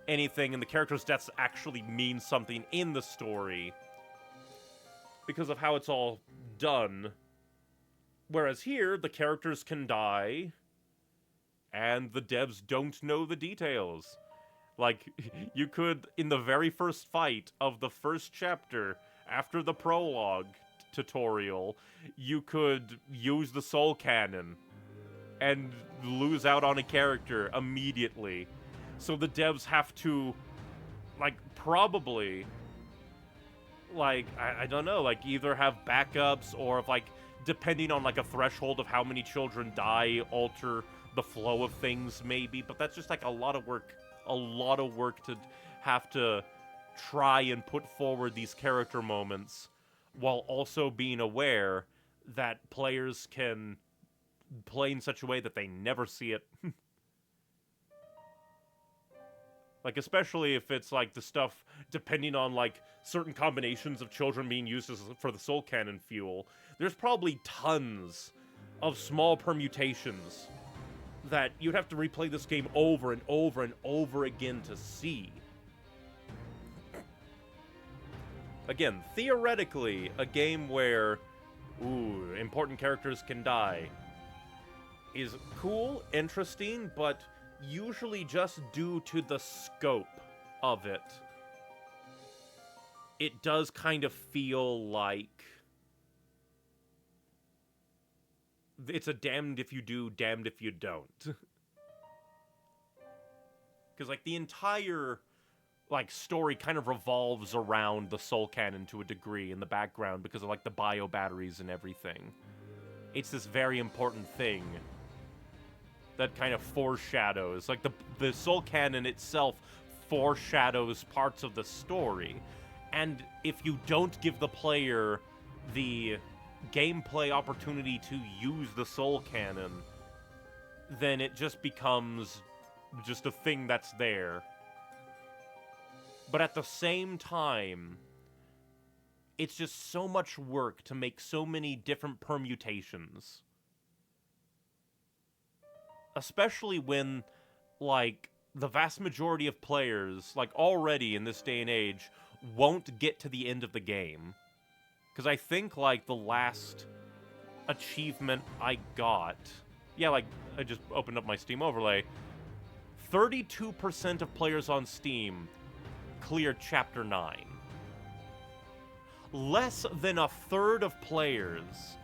[SPEAKER 1] anything, and the character's deaths actually mean something in the story because of how it's all done. Whereas here, the characters can die, and the devs don't know the details. Like, you could, in the very first fight of the first chapter, after the prologue tutorial, you could use the soul cannon and lose out on a character immediately. So the devs have to, like, probably, like, I don't know, like, either have backups or, if, like, depending on, like, a threshold of how many children die, alter the flow of things, maybe. But that's just, like, a lot of work to have to try and put forward these character moments while also being aware that players can play in such a way that they never see it. Like, especially if it's, like, the stuff, depending on, like, certain combinations of children being used for the soul cannon fuel, there's probably tons of small permutations that you'd have to replay this game over and over and over again to see. Again, theoretically, a game where, ooh, important characters can die is cool, interesting, but usually just due to the scope of it, it does kind of feel like it's a damned if you do, damned if you don't. Because, like, the entire, like, story kind of revolves around the soul cannon to a degree in the background because of, like, the bio batteries and everything. It's this very important thing that kind of foreshadows, like, the soul cannon itself foreshadows parts of the story. And if you don't give the player the gameplay opportunity to use the soul cannon, then it just becomes just a thing that's there. But at the same time, it's just so much work to make so many different permutations. Especially when, like, the vast majority of players, like, already in this day and age, won't get to the end of the game. Because I think, like, the last achievement I got... Yeah, like, I just opened up my Steam overlay. 32% of players on Steam cleared Chapter 9. Less than a third of players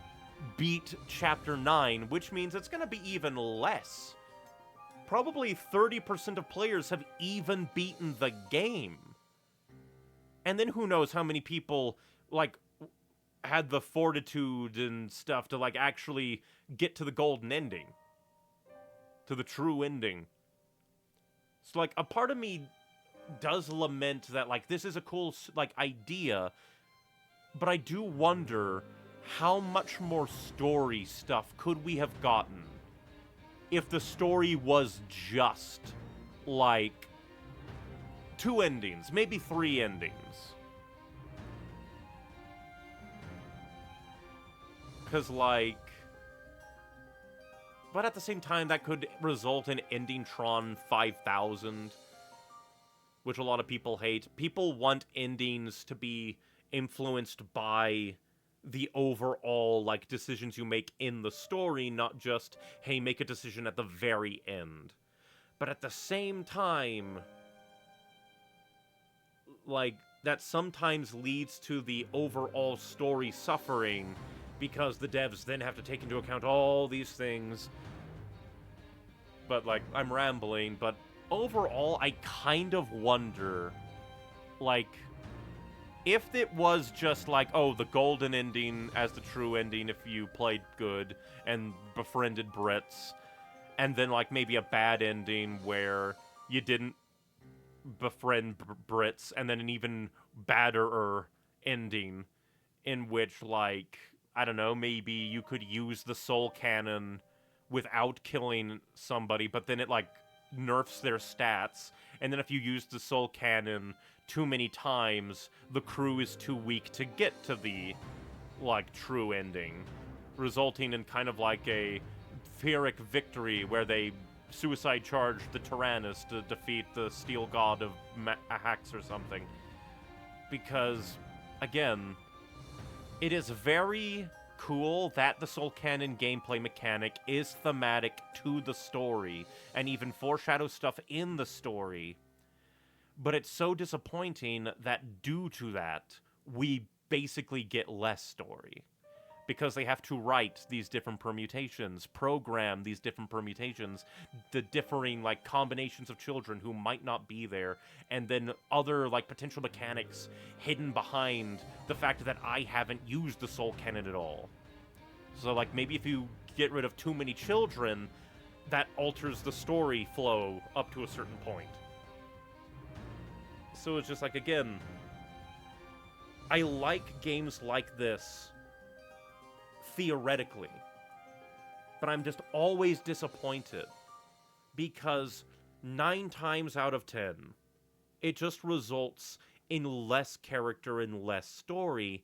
[SPEAKER 1] beat Chapter 9, which means it's going to be even less. Probably 30% of players have even beaten the game. And then who knows how many people, like, had the fortitude and stuff to, like, actually get to the golden ending. To the true ending. So, like, a part of me does lament that, like, this is a cool, like, idea, but I do wonder how much more story stuff could we have gotten if the story was just, like, 2 endings, maybe 3 endings. Because, like... But at the same time, that could result in ending Tron 5000, which a lot of people hate. People want endings to be influenced by the overall, like, decisions you make in the story, not just, hey, make a decision at the very end. But at the same time, like, that sometimes leads to the overall story suffering, because the devs then have to take into account all these things. But, like, I'm rambling, but overall, I kind of wonder, like, if it was just like, oh, the golden ending as the true ending if you played good and befriended Britz, and then, like, maybe a bad ending where you didn't befriend Britz, and then an even badder ending in which, like, I don't know, maybe you could use the soul cannon without killing somebody, but then it, like, nerfs their stats, and then if you use the soul cannon too many times, the crew is too weak to get to the, like, true ending, resulting in kind of like a Pyrrhic victory where they suicide charge the Tyrannus to defeat the steel god of Hax or something. Because, again, it is very cool that the Soul Cannon gameplay mechanic is thematic to the story, and even foreshadows stuff in the story. But it's so disappointing that due to that, we basically get less story. Because they have to write these different permutations, program these different permutations, the differing, like, combinations of children who might not be there, and then other, like, potential mechanics hidden behind the fact that I haven't used the Soul Cannon at all. So, like, maybe if you get rid of too many children, that alters the story flow up to a certain point. So it's just like, again, I like games like this theoretically, but I'm just always disappointed because 9 times out of 10, it just results in less character and less story,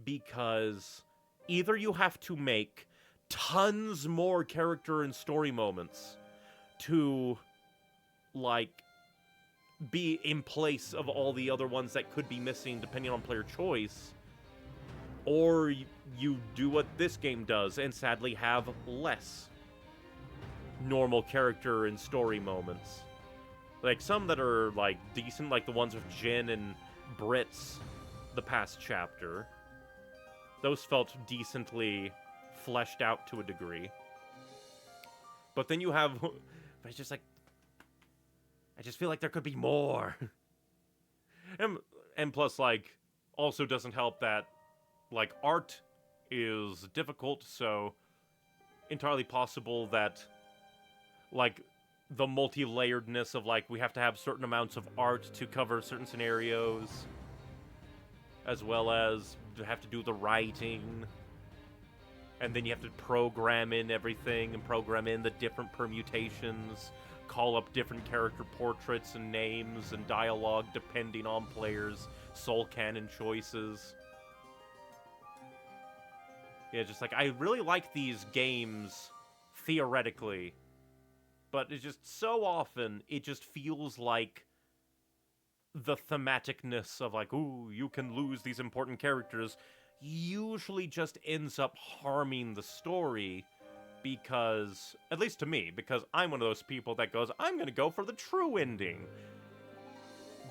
[SPEAKER 1] because either you have to make tons more character and story moments to, like, be in place of all the other ones that could be missing depending on player choice, or you do what this game does and sadly have less normal character and story moments. Like, some that are, like, decent, like the ones with Jin and Britz, the past chapter. Those felt decently fleshed out to a degree. But then you have... But it's just like... I just feel like there could be more. And plus, like, also doesn't help that, like, art is difficult, so entirely possible that, like, the multi-layeredness of, like, we have to have certain amounts of art to cover certain scenarios, as well as have to do the writing, and then you have to program in everything, and program in the different permutations, call up different character portraits and names and dialogue depending on players' soul cannon choices. Yeah, just like, I really like these games theoretically, but it's just so often it just feels like the thematicness of, like, ooh, you can lose these important characters usually just ends up harming the story, because, at least to me, because I'm one of those people that goes, I'm gonna go for the true ending.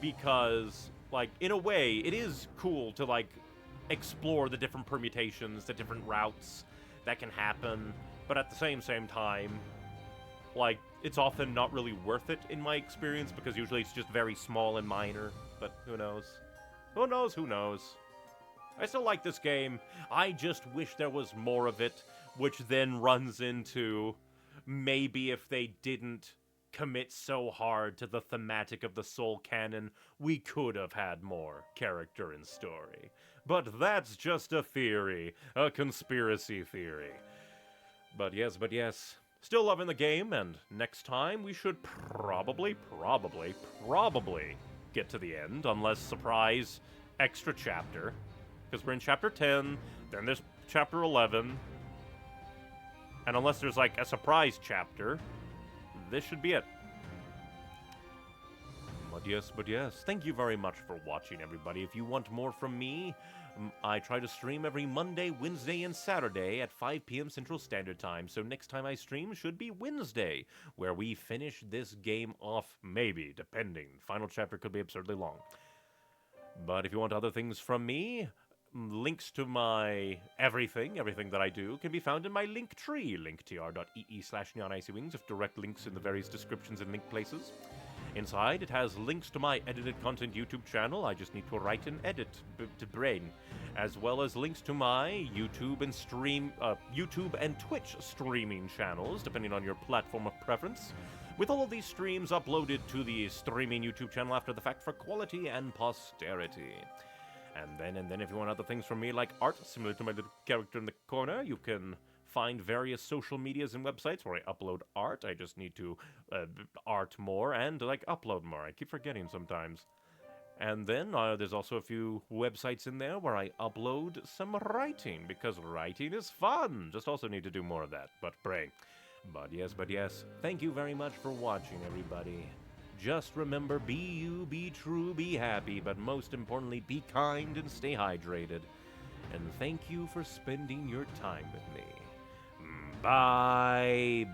[SPEAKER 1] Because, like, in a way, it is cool to, like, explore the different permutations, the different routes that can happen, but at the same time, like, it's often not really worth it in my experience, because usually it's just very small and minor, but who knows? Who knows? Who knows? I still like this game. I just wish there was more of it, which then runs into maybe if they didn't commit so hard to the thematic of the Soul canon, we could have had more character and story. But that's just a theory, a conspiracy theory. But yes, still loving the game, and next time we should probably get to the end, unless surprise extra chapter, because we're in chapter 10, then there's chapter 11, and unless there's like a surprise chapter, this should be it. But yes, thank you very much for watching, everybody. If you want more from me, I try to stream every Monday, Wednesday, and Saturday at 5 p.m. Central Standard Time, so next time I stream should be Wednesday, where we finish this game off, maybe, depending. Final chapter could be absurdly long. But if you want other things from me, links to my everything that I do can be found in my link tree, linktr.ee/neonicywings, with direct links in the various descriptions and link places. Inside, it has links to my edited content YouTube channel. I just need to write and edit to brain, as well as links to my YouTube and Twitch streaming channels, depending on your platform of preference. With all of these streams uploaded to the streaming YouTube channel after the fact for quality and posterity. And then if you want other things from me, like art, similar to my little character in the corner, you can find various social medias and websites where I upload art. I just need to art more and, upload more. I keep forgetting sometimes. And then there's also a few websites in there where I upload some writing, because writing is fun. Just also need to do more of that, but pray. But yes, thank you very much for watching, everybody. Just remember, be you, be true, be happy, but most importantly, be kind and stay hydrated. And thank you for spending your time with me. Bye-bye.